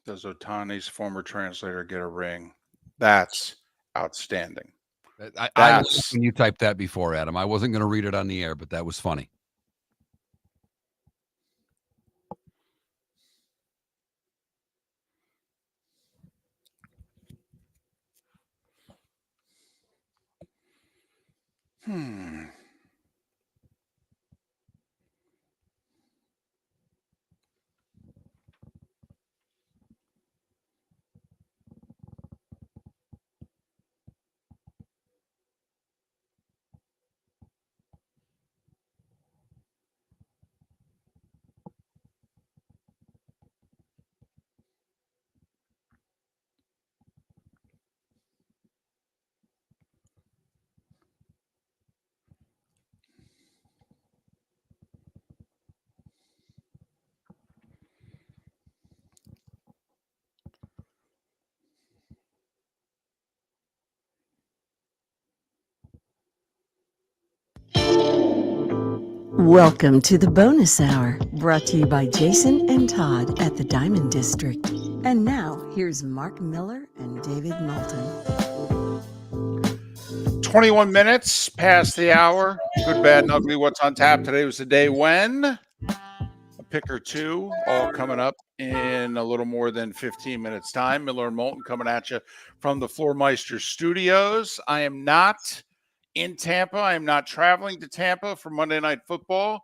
Does Otani's former translator get a ring? That's outstanding. I That's when you typed that before, Adam. I wasn't going to read it on the air, but that was funny. Welcome to the bonus hour, brought to you by Jason and Todd at the Diamond District. And now, here's Mark Miller and David Moulton. 21 minutes past the hour. Good, bad, and ugly. What's on tap? Today was the day when a pick or two, all coming up in a little more than 15 minutes time. Miller and Moulton coming at you from the Floormeister Studios. I am not in Tampa. I am not traveling to Tampa for Monday Night Football.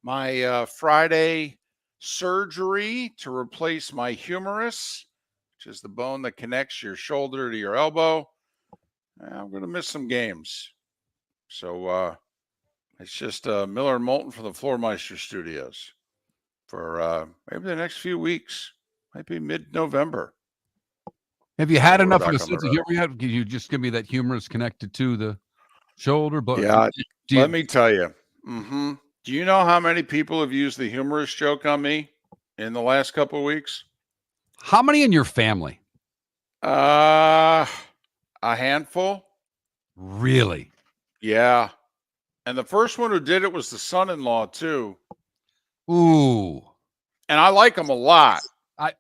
My Friday surgery to replace my humerus, which is the bone that connects your shoulder to your elbow. I'm going to miss some games. So it's just Miller and Moulton from the Floormeister Studios for maybe the next few weeks. Might be mid-November. Have you had We're enough back of a on the sense of road. humor yet? Can you just give me that humerus connected to the shoulder? But Yeah, do you, let me tell you. Do you know how many people have used the humorous joke on me in the last couple of weeks? how many in your family? A handful. Really? Yeah. And the first one who did it was the son-in-law too. Ooh. And I like him a lot.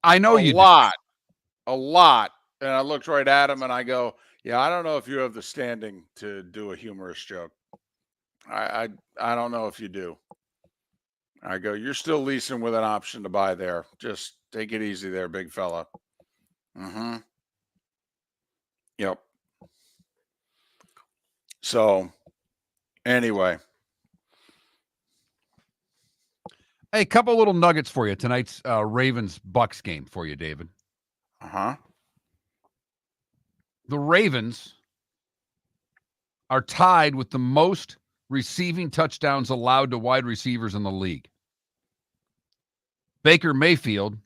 I know you do. A lot. And I looked right at him and I go, yeah, I don't know if you have the standing to do a humorous joke. I don't know if you do. I go, you're still leasing with an option to buy there. Just take it easy there, big fella. Yep. So anyway. Hey, a couple little nuggets for you. Tonight's Ravens-Bucks game for you, David. The Ravens are tied with the most receiving touchdowns allowed to wide receivers in the league. Baker Mayfield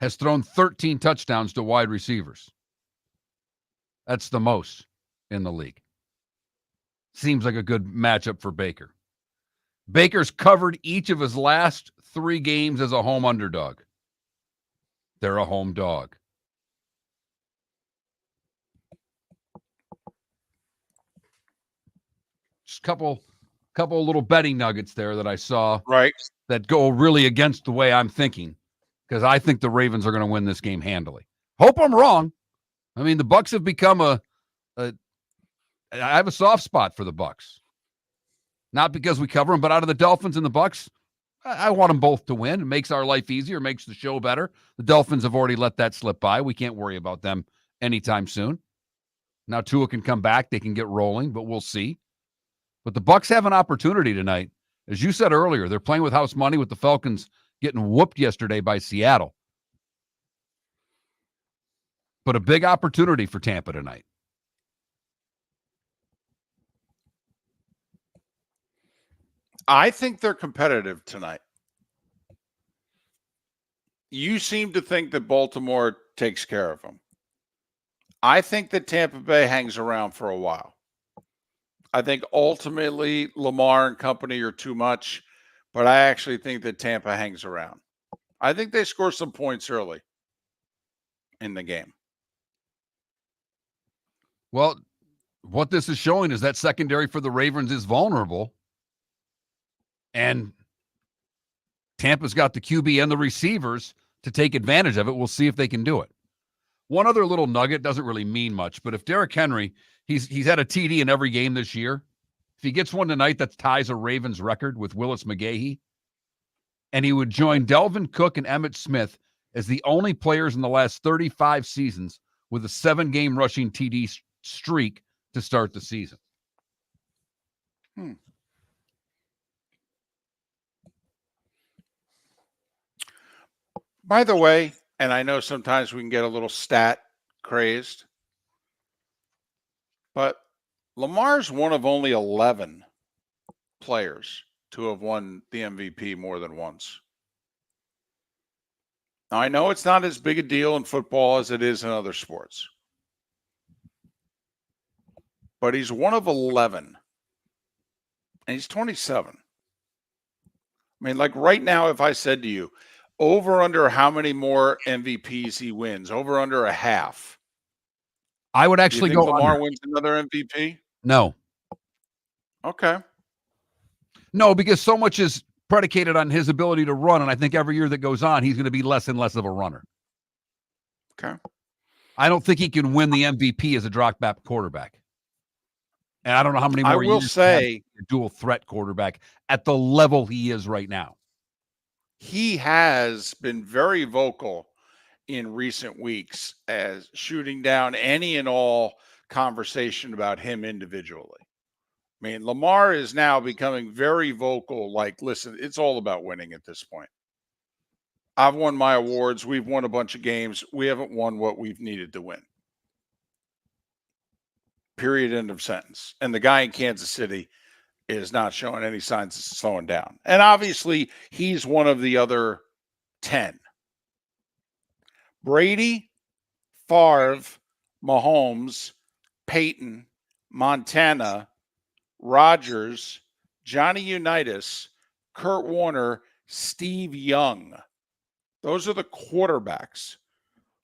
has thrown 13 touchdowns to wide receivers. That's the most in the league. Seems like a good matchup for Baker. Baker's covered each of his last 3 games as a home underdog. They're a home dog. Just a couple little betting nuggets there that I saw. Right. That go really against the way I'm thinking, because I think the Ravens are going to win this game handily. Hope I'm wrong. I mean, the Bucks have become I have a soft spot for the Bucks. Not because we cover them, but out of the Dolphins and the Bucks, I want them both to win. It makes our life easier, makes the show better. The Dolphins have already let that slip by. We can't worry about them anytime soon. Now Tua can come back. They can get rolling, but we'll see. But the Bucks have an opportunity tonight. As you said earlier, they're playing with house money with the Falcons getting whooped yesterday by Seattle. But a big opportunity for Tampa tonight. I think they're competitive tonight. You seem to think that Baltimore takes care of them. I think that Tampa Bay hangs around for a while. I think ultimately Lamar and company are too much, but I actually think that Tampa hangs around. I think they score some points early in the game. Well, what this is showing is that secondary for the Ravens is vulnerable. And Tampa's got the QB and the receivers to take advantage of it. We'll see if they can do it. One other little nugget, doesn't really mean much, but if Derrick Henry, he's had a TD in every game this year. If he gets one tonight, that ties a Ravens record with Willis McGahee. And he would join Delvin Cook and Emmitt Smith as the only players in the last 35 seasons with a 7-game rushing TD streak to start the season. By the way, and I know sometimes we can get a little stat crazed, but Lamar's one of only 11 players to have won the MVP more than once. Now, I know it's not as big a deal in football as it is in other sports, but he's one of 11, and he's 27. I mean, like right now, if I said to you, over under how many more MVPs he wins, over under a half, I would actually do you go think Lamar under. wins another MVP? No. Okay. No, because so much is predicated on his ability to run, and I think every year that goes on, he's going to be less and less of a runner. Okay. I don't think he can win the MVP as a drop-back quarterback. And I don't know how many more I will years say a dual threat quarterback at the level he is right now. he has been very vocal in recent weeks as shooting down any and all conversation about him individually. I mean, Lamar is now becoming very vocal, like, listen, it's all about winning at this point. I've won my awards. We've won a bunch of games. We haven't won what we've needed to win. Period. End of sentence. And the guy in Kansas City is not showing any signs of slowing down. And obviously, he's one of the other 10. Brady, Favre, Mahomes, Peyton, Montana, Rodgers, Johnny Unitas, Kurt Warner, Steve Young. Those are the quarterbacks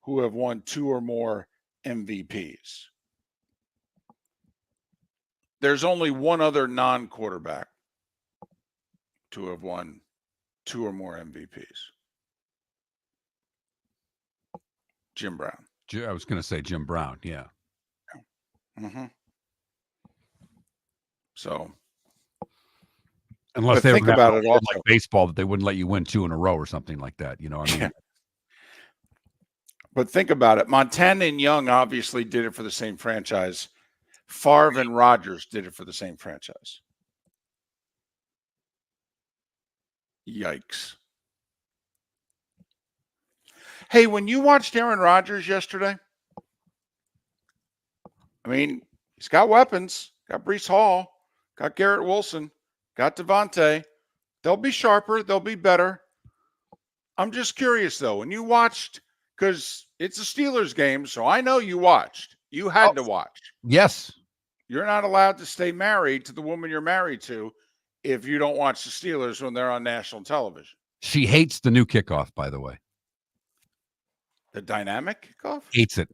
who have won 2 or more MVPs. There's only one other non-quarterback to have won 2 or more MVPs. Jim Brown. I was going to say Jim Brown, yeah. Mm-hmm. So, unless but they think were about it also, like baseball, that they wouldn't let you win 2 in a row or something like that. You know what I mean? Yeah. But think about it. Montana and Young obviously did it for the same franchise. Favre and Rodgers did it for the same franchise. Yikes. Hey, when you watched Aaron Rodgers yesterday, I mean, he's got weapons. Got Breece Hall. Got Garrett Wilson. Got Devontae. They'll be sharper. They'll be better. I'm just curious, though, when you watched, because it's a Steelers game, so I know you watched. You had to watch. Yes. You're not allowed to stay married to the woman you're married to if you don't watch the Steelers when they're on national television. She hates the new kickoff, by the way. The dynamic kickoff? Hates it.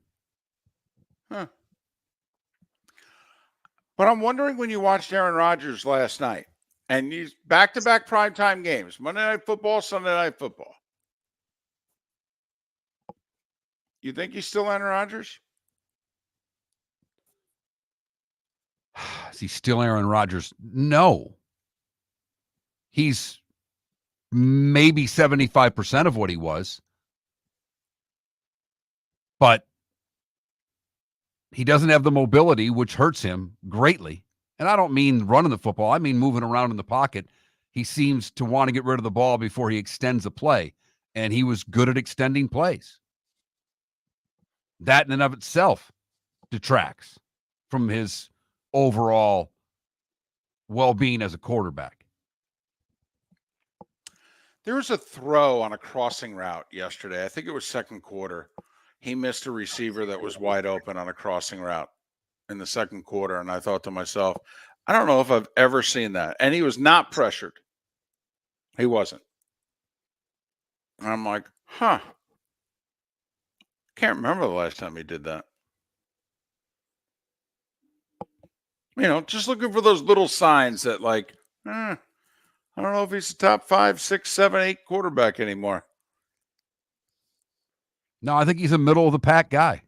Huh. But I'm wondering, when you watched Aaron Rodgers last night, and he's back-to-back primetime games, Monday Night Football, Sunday Night Football. You think he's still Aaron Rodgers? Is he still Aaron Rodgers? No. He's maybe 75% of what he was. But he doesn't have the mobility, which hurts him greatly. And I don't mean running the football. I mean moving around in the pocket. He seems to want to get rid of the ball before he extends a play. And he was good at extending plays. That in and of itself detracts from his overall well-being as a quarterback. There was a throw on a crossing route yesterday. I think it was second quarter. He missed a receiver that was wide open on a crossing route in the second quarter. And I thought to myself, I don't know if I've ever seen that. And he was not pressured. He wasn't. And I'm like, huh. Can't remember the last time he did that. You know, just looking for those little signs that, like, I don't know if he's a top 5, 6, 7, 8 quarterback anymore. No, I think he's a middle of the pack guy.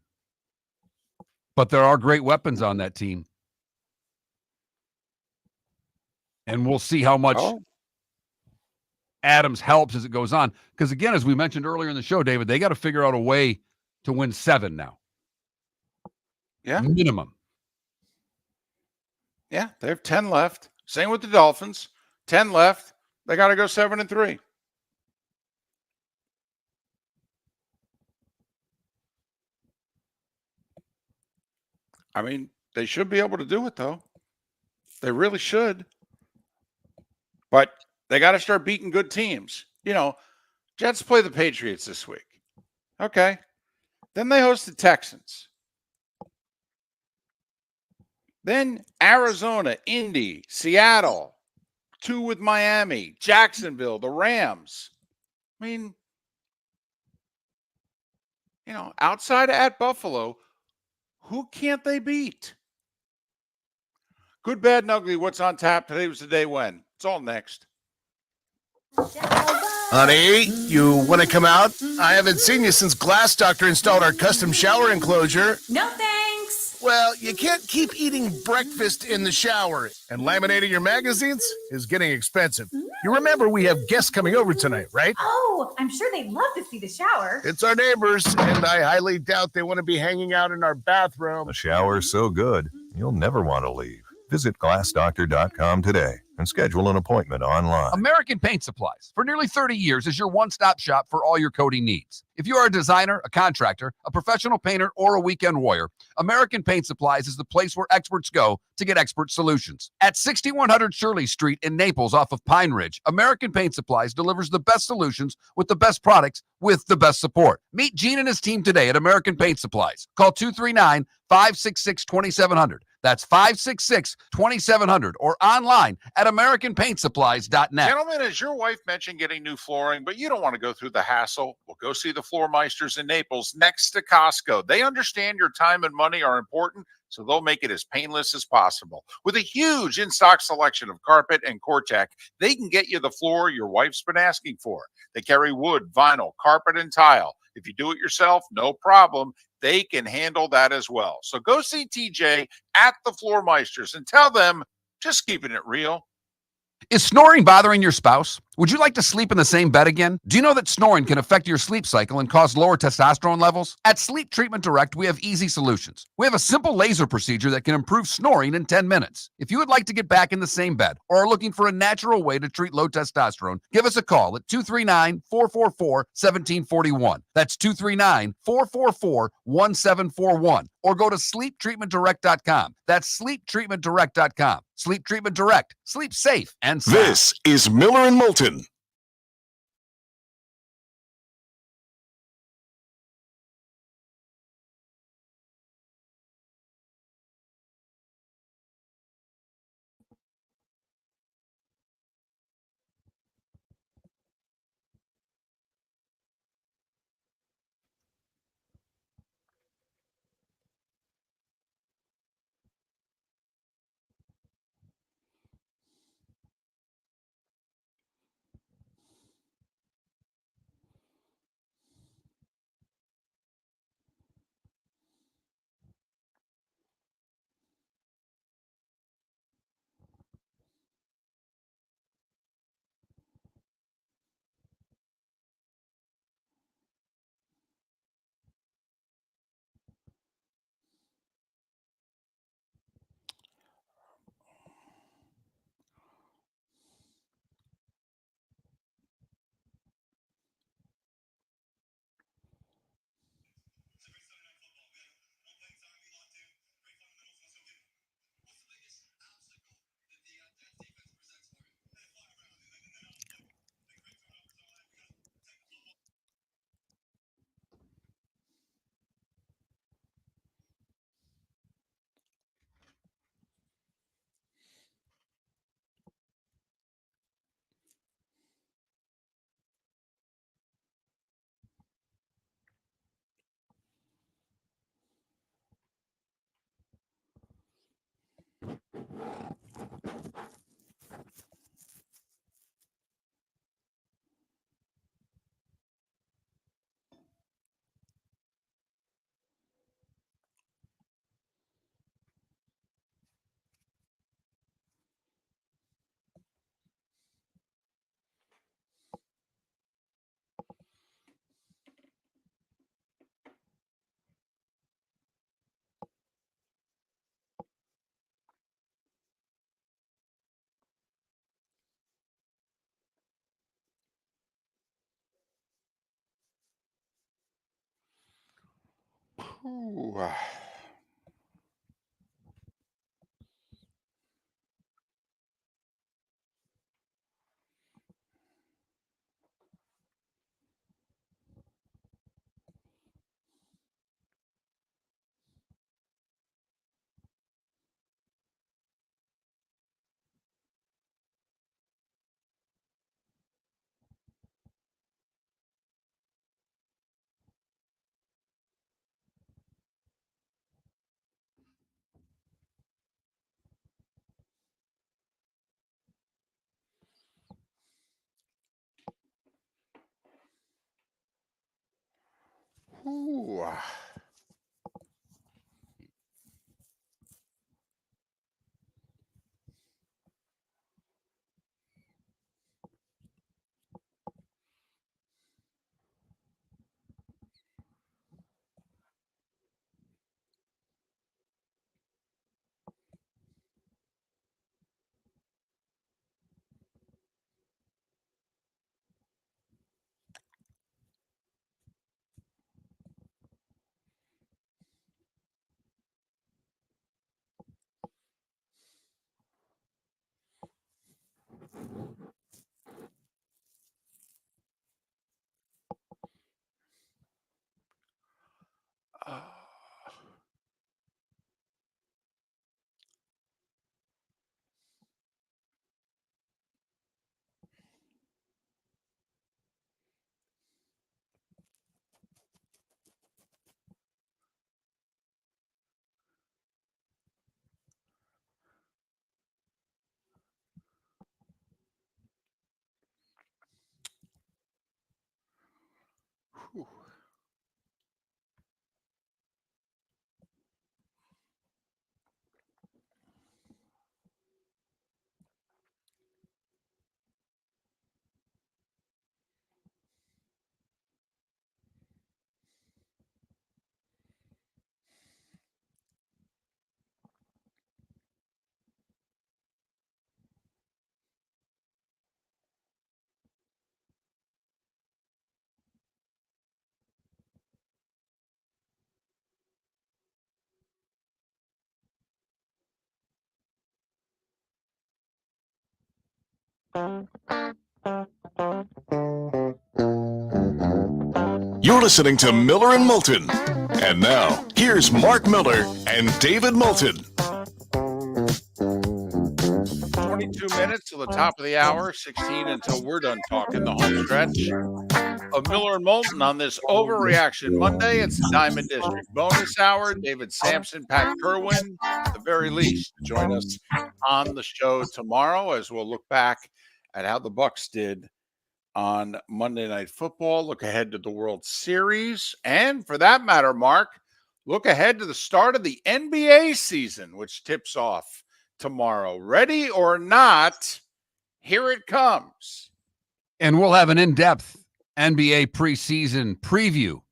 But there are great weapons on that team. And we'll see how much Adams helps as it goes on. Because, again, as we mentioned earlier in the show, David, they got to figure out a way to win 7 now. Yeah. Minimum. Yeah, they have 10 left. Same with the Dolphins. 10 left. They got to go 7-3. I mean, they should be able to do it, though. They really should. But they got to start beating good teams. You know, Jets play the Patriots this week. Okay. Then they host the Texans. Then Arizona, Indy, Seattle, 2 with Miami, Jacksonville, the Rams. I mean, you know, outside of at Buffalo, who can't they beat? Good, bad, and ugly. What's on tap? Today was the day when. It's all next. Honey, you want to come out? I haven't seen you since Glass Doctor installed our custom shower enclosure. No thanks. Well, you can't keep eating breakfast in the shower, and laminating your magazines is getting expensive. You remember we have guests coming over tonight, right? Oh, I'm sure they'd love to see the shower. It's our neighbors, and I highly doubt they want to be hanging out in our bathroom. The shower's so good, you'll never want to leave. Visit glassdoctor.com today and schedule an appointment online. American Paint Supplies, for nearly 30 years, is your one-stop shop for all your coating needs. If you are a designer, a contractor, a professional painter, or a weekend warrior, American Paint Supplies is the place where experts go to get expert solutions. At 6100 Shirley Street in Naples off of Pine Ridge, American Paint Supplies delivers the best solutions with the best products with the best support. Meet Gene and his team today at American Paint Supplies. Call 239-566-2700. That's 566-2700 or online at AmericanPaintSupplies.net. Gentlemen, as your wife mentioned getting new flooring, but you don't want to go through the hassle, well, go see the Floor Meisters in Naples next to Costco. They understand your time and money are important, so they'll make it as painless as possible. With a huge in-stock selection of carpet and Cortec, they can get you the floor your wife's been asking for. They carry wood, vinyl, carpet, and tile. If you do it yourself, no problem. They can handle that as well. So go see TJ at the Floor Meisters and tell them, just keeping it real. Is snoring bothering your spouse? Would you like to sleep in the same bed again? Do you know that snoring can affect your sleep cycle and cause lower testosterone levels? At Sleep Treatment Direct, we have easy solutions. We have a simple laser procedure that can improve snoring in 10 minutes. If you would like to get back in the same bed or are looking for a natural way to treat low testosterone, give us a call at 239-444-1741. That's 239-444-1741. Or go to sleeptreatmentdirect.com. That's sleeptreatmentdirect.com. Sleep Treatment Direct. Sleep safe and sound. This is Miller and Moulton. Ooh. Ooh. Whew. You're listening to Miller and Moulton. And now, here's Mark Miller and David Moulton. 22 minutes till the top of the hour, 16 until we're done talking the home stretch of Miller and Moulton on this Overreaction Monday. It's the Diamond District bonus hour. David Sampson, Pat Kerwin, at the very least, join us on the show tomorrow as we'll look back at how the Bucks did on Monday Night Football, look ahead to the World Series, and for that matter, Mark, look ahead to the start of the NBA season, which tips off tomorrow. Ready or not, here it comes. And we'll have an in-depth NBA preseason preview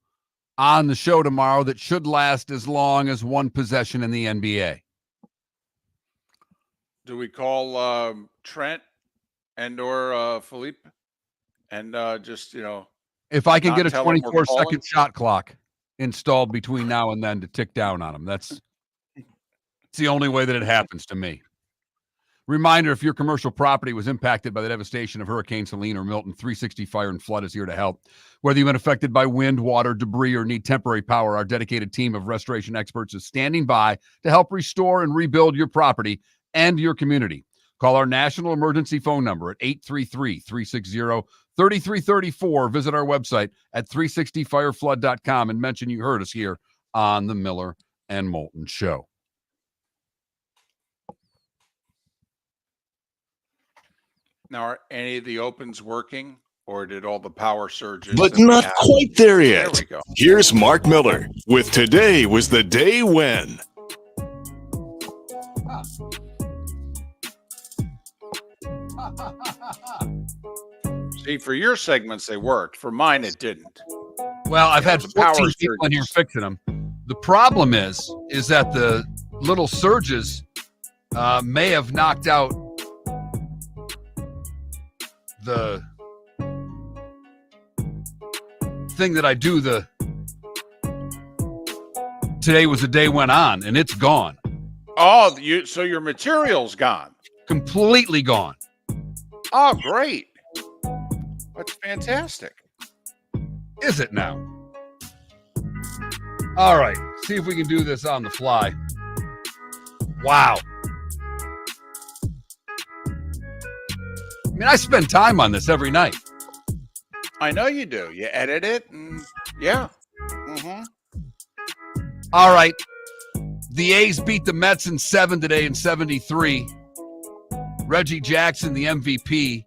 on the show tomorrow that should last as long as one possession in the NBA. Do we call Trent and or Philippe? And just, if I can not get a tell him we're 24-second shot clock installed between now and then to tick down on them, it's the only way that it happens to me. Reminder, if your commercial property was impacted by the devastation of Hurricane Helene or Milton, 360 Fire and Flood is here to help. Whether you've been affected by wind, water, debris, or need temporary power, our dedicated team of restoration experts is standing by to help restore and rebuild your property and your community. Call our national emergency phone number at 833-360-3334. Visit our website at 360fireflood.com and mention you heard us here on the Miller and Moulton Show. Now, are any of the opens working, or did all the power surges? But that we not had- quite there yet. There we go. Here's Mark Miller with Today Was the Day When. See, for your segments, they worked. For mine, it didn't. Well, I've had The power 14 people in here fixing them. The problem is that the little surges may have knocked out the thing that I do the today was the day went on, and it's gone. Oh, so your material's gone. Completely gone. Oh, great. That's fantastic. Is it now? All right. See if we can do this on the fly. Wow. I mean, I spend time on this every night. I know you do. You edit it, and yeah. Mm-hmm. All right. The A's beat the Mets in 7 today in 73. Reggie Jackson, the MVP.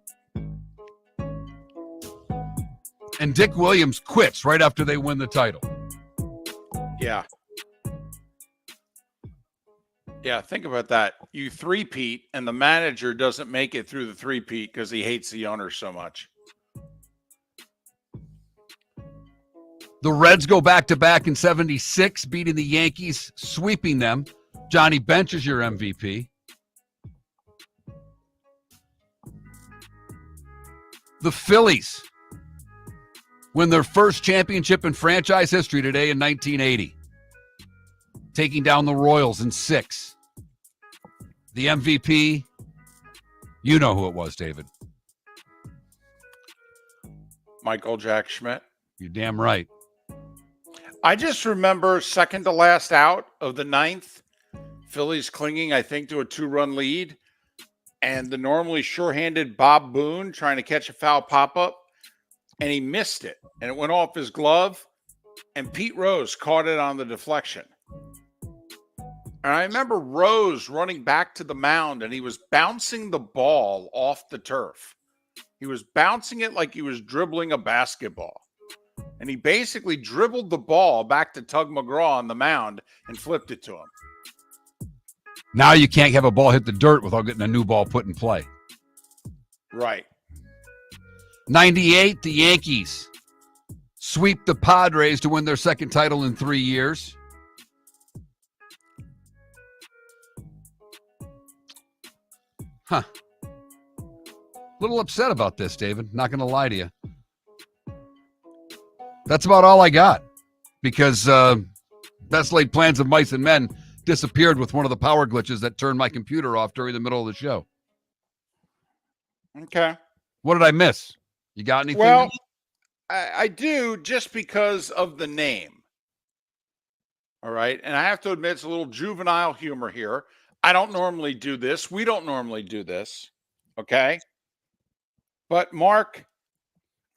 And Dick Williams quits right after they win the title. Yeah. Yeah, think about that. You three-peat, and the manager doesn't make it through the three-peat because he hates the owner so much. The Reds go back-to-back in 76, beating the Yankees, sweeping them. Johnny Bench is your MVP. The Phillies win their first championship in franchise history today in 1980, taking down the Royals in 6. The MVP, you know who it was, David. Michael Jack Schmidt. You're damn right. I just remember second to last out of the 9th, Phillies clinging, I think, to a 2-run lead, and the normally sure-handed Bob Boone trying to catch a foul pop-up, and he missed it, and it went off his glove, and Pete Rose caught it on the deflection. And I remember Rose running back to the mound, and he was bouncing the ball off the turf. He was bouncing it like he was dribbling a basketball. And he basically dribbled the ball back to Tug McGraw on the mound and flipped it to him. Now you can't have a ball hit the dirt without getting a new ball put in play. Right. 98, the Yankees sweep the Padres to win their second title in 3 years. Huh. Little upset about this, David. Not going to lie to you. That's about all I got because best laid plans of mice and men disappeared with one of the power glitches that turned my computer off during the middle of the show. Okay. What did I miss? You got anything? Well, I do just because of the name. All right. And I have to admit, it's a little juvenile humor here. I don't normally do this. We don't normally do this. Okay. But Mark,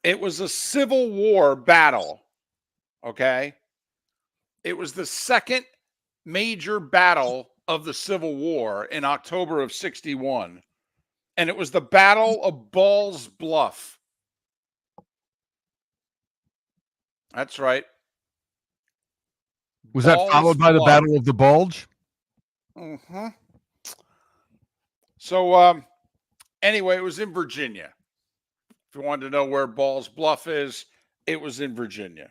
it was a Civil War battle. Okay. It was the second major battle of the Civil War in October of 61. And it was the Battle of Ball's Bluff. That's right. Was that followed by the Battle of the Bulge? Mm-hmm. So, anyway, it was in Virginia. If you wanted to know where Ball's Bluff is, it was in Virginia.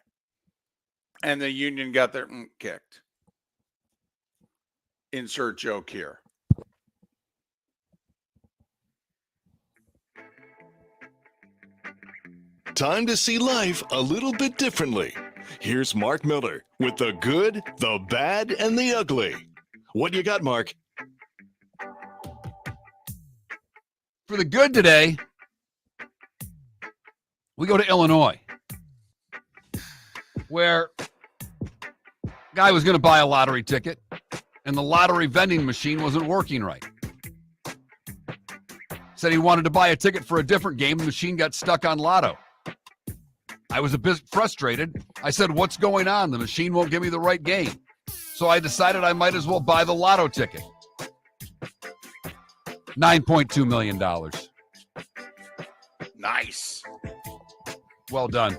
And the Union got their kicked. Insert joke here. Time to see life a little bit differently. Here's Mark Miller with the good, the bad, and the ugly. What you got, Mark? For the good today, we go to Illinois, where a guy was going to buy a lottery ticket, and the lottery vending machine wasn't working right. Said he wanted to buy a ticket for a different game. The machine got stuck on Lotto. I was a bit frustrated. I said, what's going on? The machine won't give me the right game. So I decided I might as well buy the Lotto ticket. $9.2 million. Nice. Well done.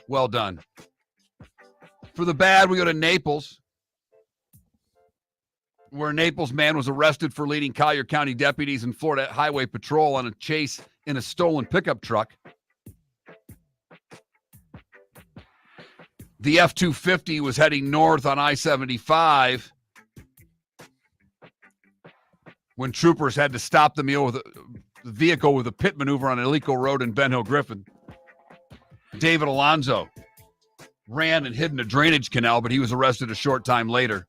Well done. For the bad, we go to Naples, where a Naples man was arrested for leading Collier County deputies and Florida Highway Patrol on a chase in a stolen pickup truck. The F-250 was heading north on I-75 when troopers had to stop the vehicle with a pit maneuver on Alico Road in Ben Hill Griffin. David Alonzo ran and hid in a drainage canal, but he was arrested a short time later.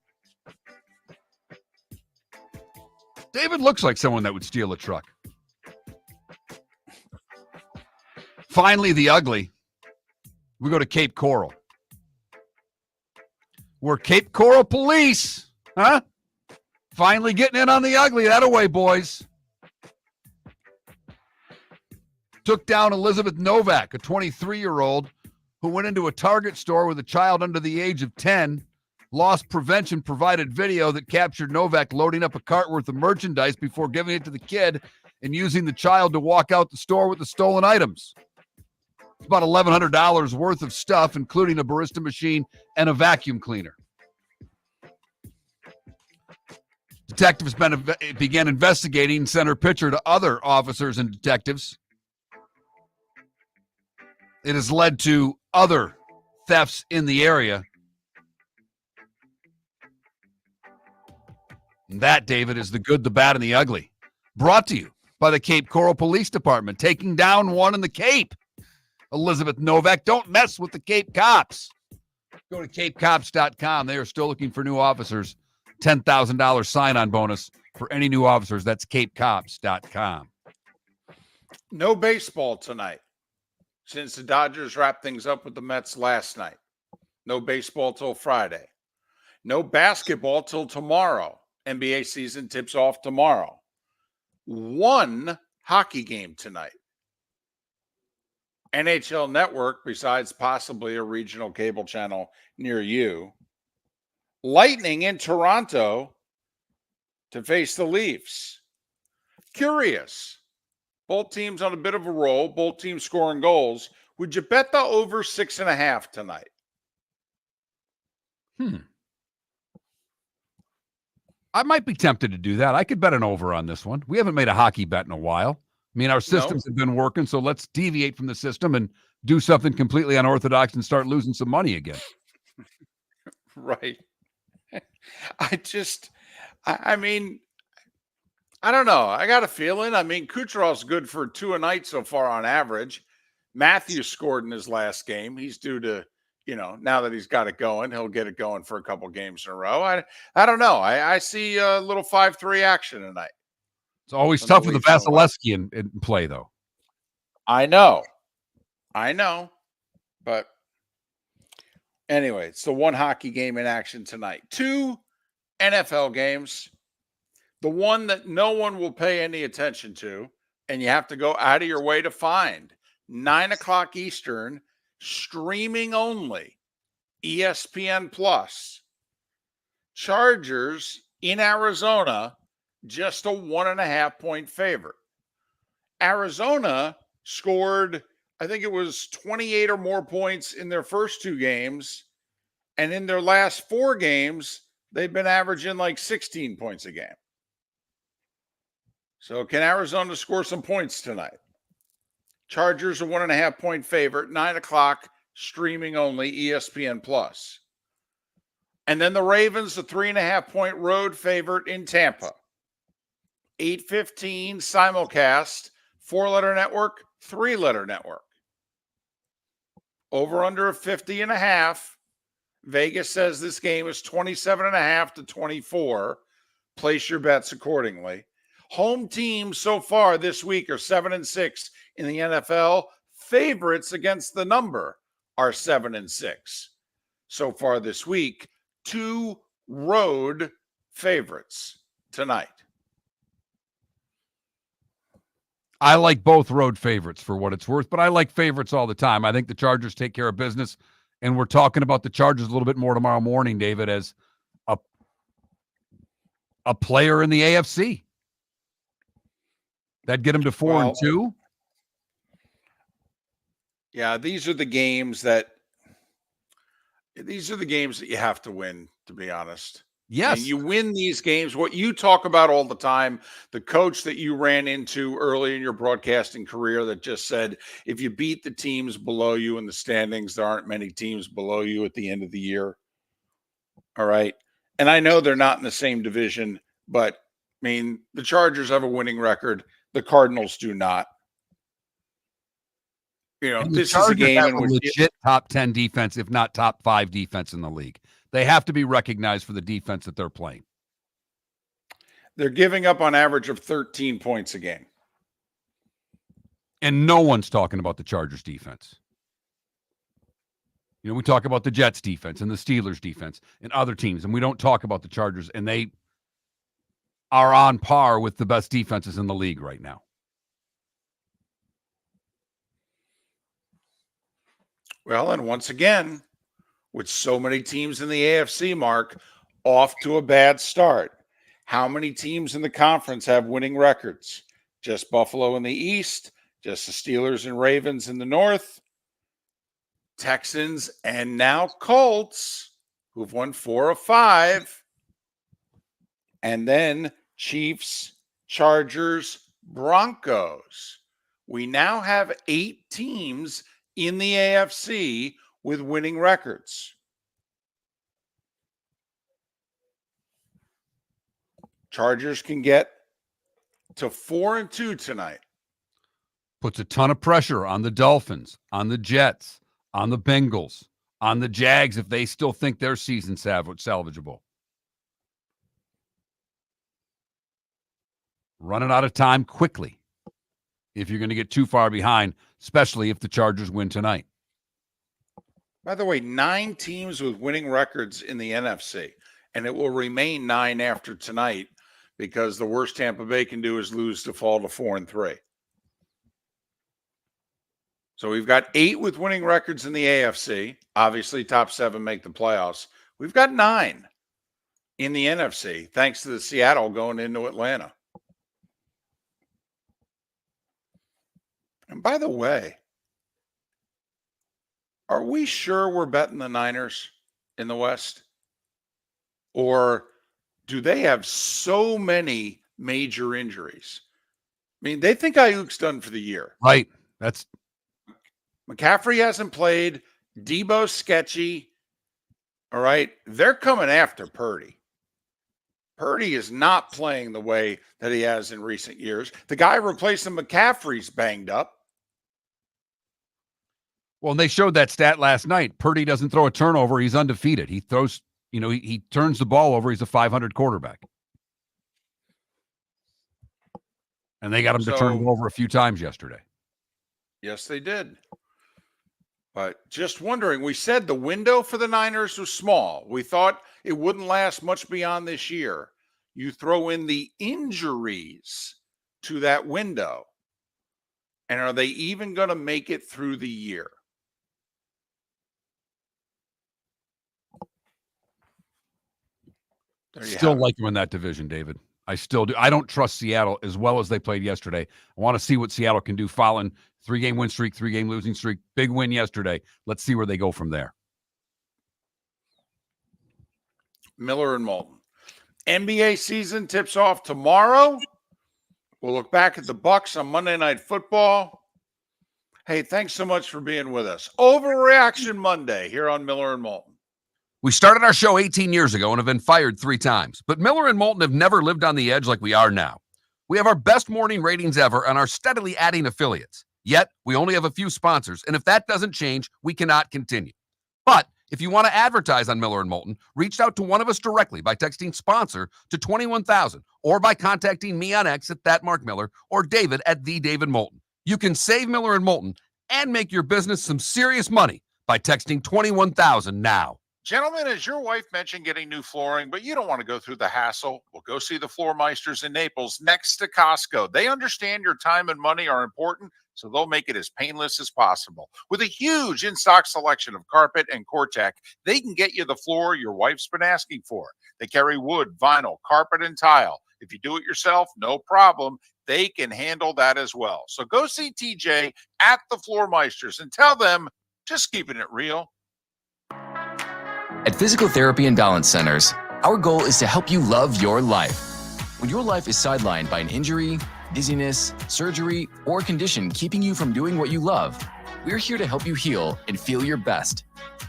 David looks like someone that would steal a truck. Finally, the ugly. We go to Cape Coral. We're Cape Coral police, huh? Finally getting in on the ugly. That away, boys. Took down Elizabeth Novak, a 23-year-old who went into a Target store with a child under the age of 10. Loss Prevention provided video that captured Novak loading up a cart worth of merchandise before giving it to the kid and using the child to walk out the store with the stolen items. It's about $1,100 worth of stuff, including a barista machine and a vacuum cleaner. Detectives began investigating and sent her picture to other officers and detectives. It has led to other thefts in the area. And that, David, is the good, the bad, and the ugly. Brought to you by the Cape Coral Police Department, taking down one in the Cape. Elizabeth Novak, don't mess with the Cape Cops. Go to capecops.com. They are still looking for new officers. $10,000 sign-on bonus for any new officers. That's capecops.com. No baseball tonight, since the Dodgers wrapped things up with the Mets last night. No baseball till Friday. No basketball till tomorrow. NBA season tips off tomorrow. One hockey game tonight. NHL Network, besides possibly a regional cable channel near you. Lightning in Toronto to face the Leafs. Curious. Both teams on a bit of a roll. Both teams scoring goals. Would you bet the over 6.5 tonight? I might be tempted to do that. I could bet an over on this one. We haven't made a hockey bet in a while. I mean, our systems have been working, so let's deviate from the system and do something completely unorthodox and start losing some money again. Right. I mean, I don't know. I got a feeling. I mean, Kucherov's good for 2 a night so far on average. Matthews scored in his last game. He's due to, now that he's got it going, he'll get it going for a couple games in a row. I don't know. I see a little 5-3 action tonight. It's always tough with the Vasilevsky in play, though. I know. But anyway, it's the one hockey game in action tonight. 2 NFL games. The one that no one will pay any attention to, and you have to go out of your way to find. 9 o'clock Eastern, streaming only, ESPN Plus. Chargers in Arizona, just a 1.5-point favorite. Arizona scored, I think it was 28 or more points in their first 2 games, and in their last 4 games, they've been averaging like 16 points a game. So can Arizona score some points tonight? Chargers a 1.5-point favorite, 9 o'clock, streaming only, ESPN Plus. And then the Ravens, a 3.5-point road favorite in Tampa. 8:15 simulcast, 4-letter network, 3-letter network. Over under a 50.5. Vegas says this game is 27.5 to 24. Place your bets accordingly. Home teams so far this week are 7-6 in the NFL. Favorites against the number are 7-6 so far this week. 2 road favorites tonight. I like both road favorites for what it's worth, but I like favorites all the time. I think the Chargers take care of business, and we're talking about the Chargers a little bit more tomorrow morning, David, as a player in the AFC. That'd get them to 4-2. Yeah, these are the games that you have to win, to be honest. Yes. And you win these games. What you talk about all the time, the coach that you ran into early in your broadcasting career that just said, if you beat the teams below you in the standings, there aren't many teams below you at the end of the year. All right. And I know they're not in the same division, but I mean, the Chargers have a winning record. The Cardinals do not. And the this is a Chargers game have in a which legit top 10 defense, if not top 5 defense in the league. They have to be recognized for the defense that they're playing. they're giving up on average of 13 points a game. And no one's talking about the Chargers defense. We talk about the Jets defense and the Steelers defense and other teams, and we don't talk about the Chargers, and they are on par with the best defenses in the league right now. Well, and once again, with so many teams in the AFC, Mark, off to a bad start. How many teams in the conference have winning records? Just Buffalo in the East, just the Steelers and Ravens in the North, Texans, and now Colts, who've won 4 of 5, and then Chiefs, Chargers, Broncos. We now have 8 teams in the AFC with winning records. Chargers can get to 4-2 tonight. Puts a ton of pressure on the Dolphins, on the Jets, on the Bengals, on the Jags if they still think their season's salvageable. Running out of time quickly if you're going to get too far behind, especially if the Chargers win tonight. By the way, 9 teams with winning records in the NFC, and it will remain 9 after tonight because the worst Tampa Bay can do is lose to fall to 4-3. So we've got 8 with winning records in the AFC. Obviously, top 7 make the playoffs. We've got 9 in the NFC, thanks to the Seattle going into Atlanta. And by the way, are we sure we're betting the Niners in the West? Or do they have so many major injuries? I mean, they think Ayuk's done for the year. Right. That's McCaffrey hasn't played. Debo's sketchy. All right. They're coming after Purdy. Purdy is not playing the way that he has in recent years. The guy replacing McCaffrey's banged up. Well, and they showed that stat last night. Purdy doesn't throw a turnover. He's undefeated. He throws, he turns the ball over. He's a 500 quarterback. And they got him to turn it over a few times yesterday. Yes, they did. But just wondering, we said the window for the Niners was small. We thought it wouldn't last much beyond this year. You throw in the injuries to that window, and are they even going to make it through the year? Still like them in that division, David. I still do. I don't trust Seattle as well as they played yesterday. I want to see what Seattle can do following 3-game win streak, 3-game losing streak. Big win yesterday. Let's see where they go from there. Miller and Moulton. NBA season tips off tomorrow. We'll look back at the Bucks on Monday Night Football. Hey, thanks so much for being with us. Overreaction Monday here on Miller and Moulton. We started our show 18 years ago and have been fired 3 times. But Miller and Moulton have never lived on the edge like we are now. We have our best morning ratings ever and are steadily adding affiliates. Yet, we only have a few sponsors, and if that doesn't change, we cannot continue. But if you want to advertise on Miller and Moulton, reach out to one of us directly by texting sponsor to 21,000 or by contacting me on X at @MarkMiller or David at @TheDavidMoulton. You can save Miller and Moulton and make your business some serious money by texting 21,000 now. Gentlemen, as your wife mentioned getting new flooring, but you don't want to go through the hassle, well, go see the Floor Meisters in Naples next to Costco. They understand your time and money are important, so they'll make it as painless as possible. With a huge in-stock selection of carpet and Cortec, they can get you the floor your wife's been asking for. They carry wood, vinyl, carpet, and tile. If you do it yourself, no problem. They can handle that as well. So go see TJ at the Floor Meisters and tell them, just keeping it real. At Physical Therapy and Balance Centers, our goal is to help you love your life. When your life is sidelined by an injury, dizziness, surgery, or condition keeping you from doing what you love, we're here to help you heal and feel your best.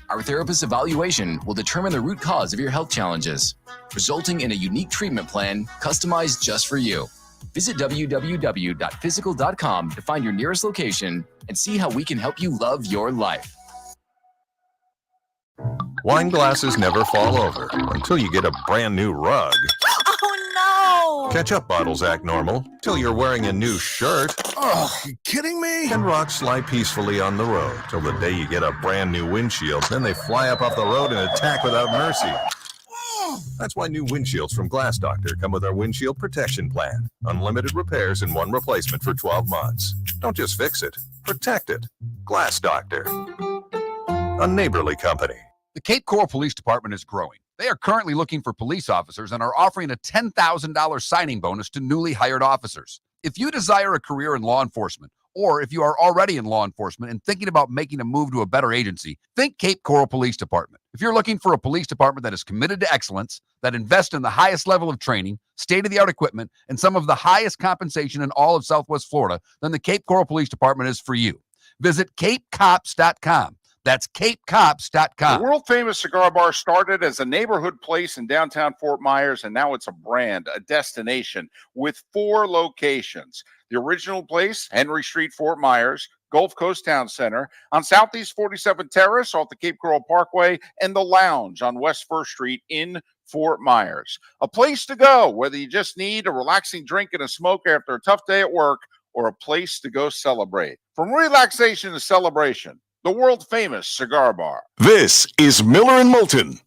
Our therapist's evaluation will determine the root cause of your health challenges, resulting in a unique treatment plan customized just for you. Visit www.physical.com to find your nearest location and see how we can help you love your life. Wine glasses never fall over until you get a brand new rug. Oh no! Ketchup bottles act normal till you're wearing a new shirt. Oh, you kidding me? And rocks lie peacefully on the road till the day you get a brand new windshield. Then they fly up off the road and attack without mercy. That's why new windshields from Glass Doctor come with our windshield protection plan. Unlimited repairs and one replacement for 12 months. Don't just fix it, protect it. Glass Doctor. A neighborly company. The Cape Coral Police Department is growing. They are currently looking for police officers and are offering a $10,000 signing bonus to newly hired officers. If you desire a career in law enforcement, or if you are already in law enforcement and thinking about making a move to a better agency, think Cape Coral Police Department. If you're looking for a police department that is committed to excellence, that invests in the highest level of training, state-of-the-art equipment, and some of the highest compensation in all of Southwest Florida, then the Cape Coral Police Department is for you. Visit capecops.com. That's capecops.com. The world-famous cigar bar started as a neighborhood place in downtown Fort Myers, and now it's a brand, a destination, with 4 locations. The original place, Henry Street, Fort Myers, Gulf Coast Town Center, on Southeast 47th Terrace off the Cape Coral Parkway, and the Lounge on West 1st Street in Fort Myers. A place to go, whether you just need a relaxing drink and a smoke after a tough day at work, or a place to go celebrate. From relaxation to celebration, the world-famous cigar bar. This is Miller and Moulton.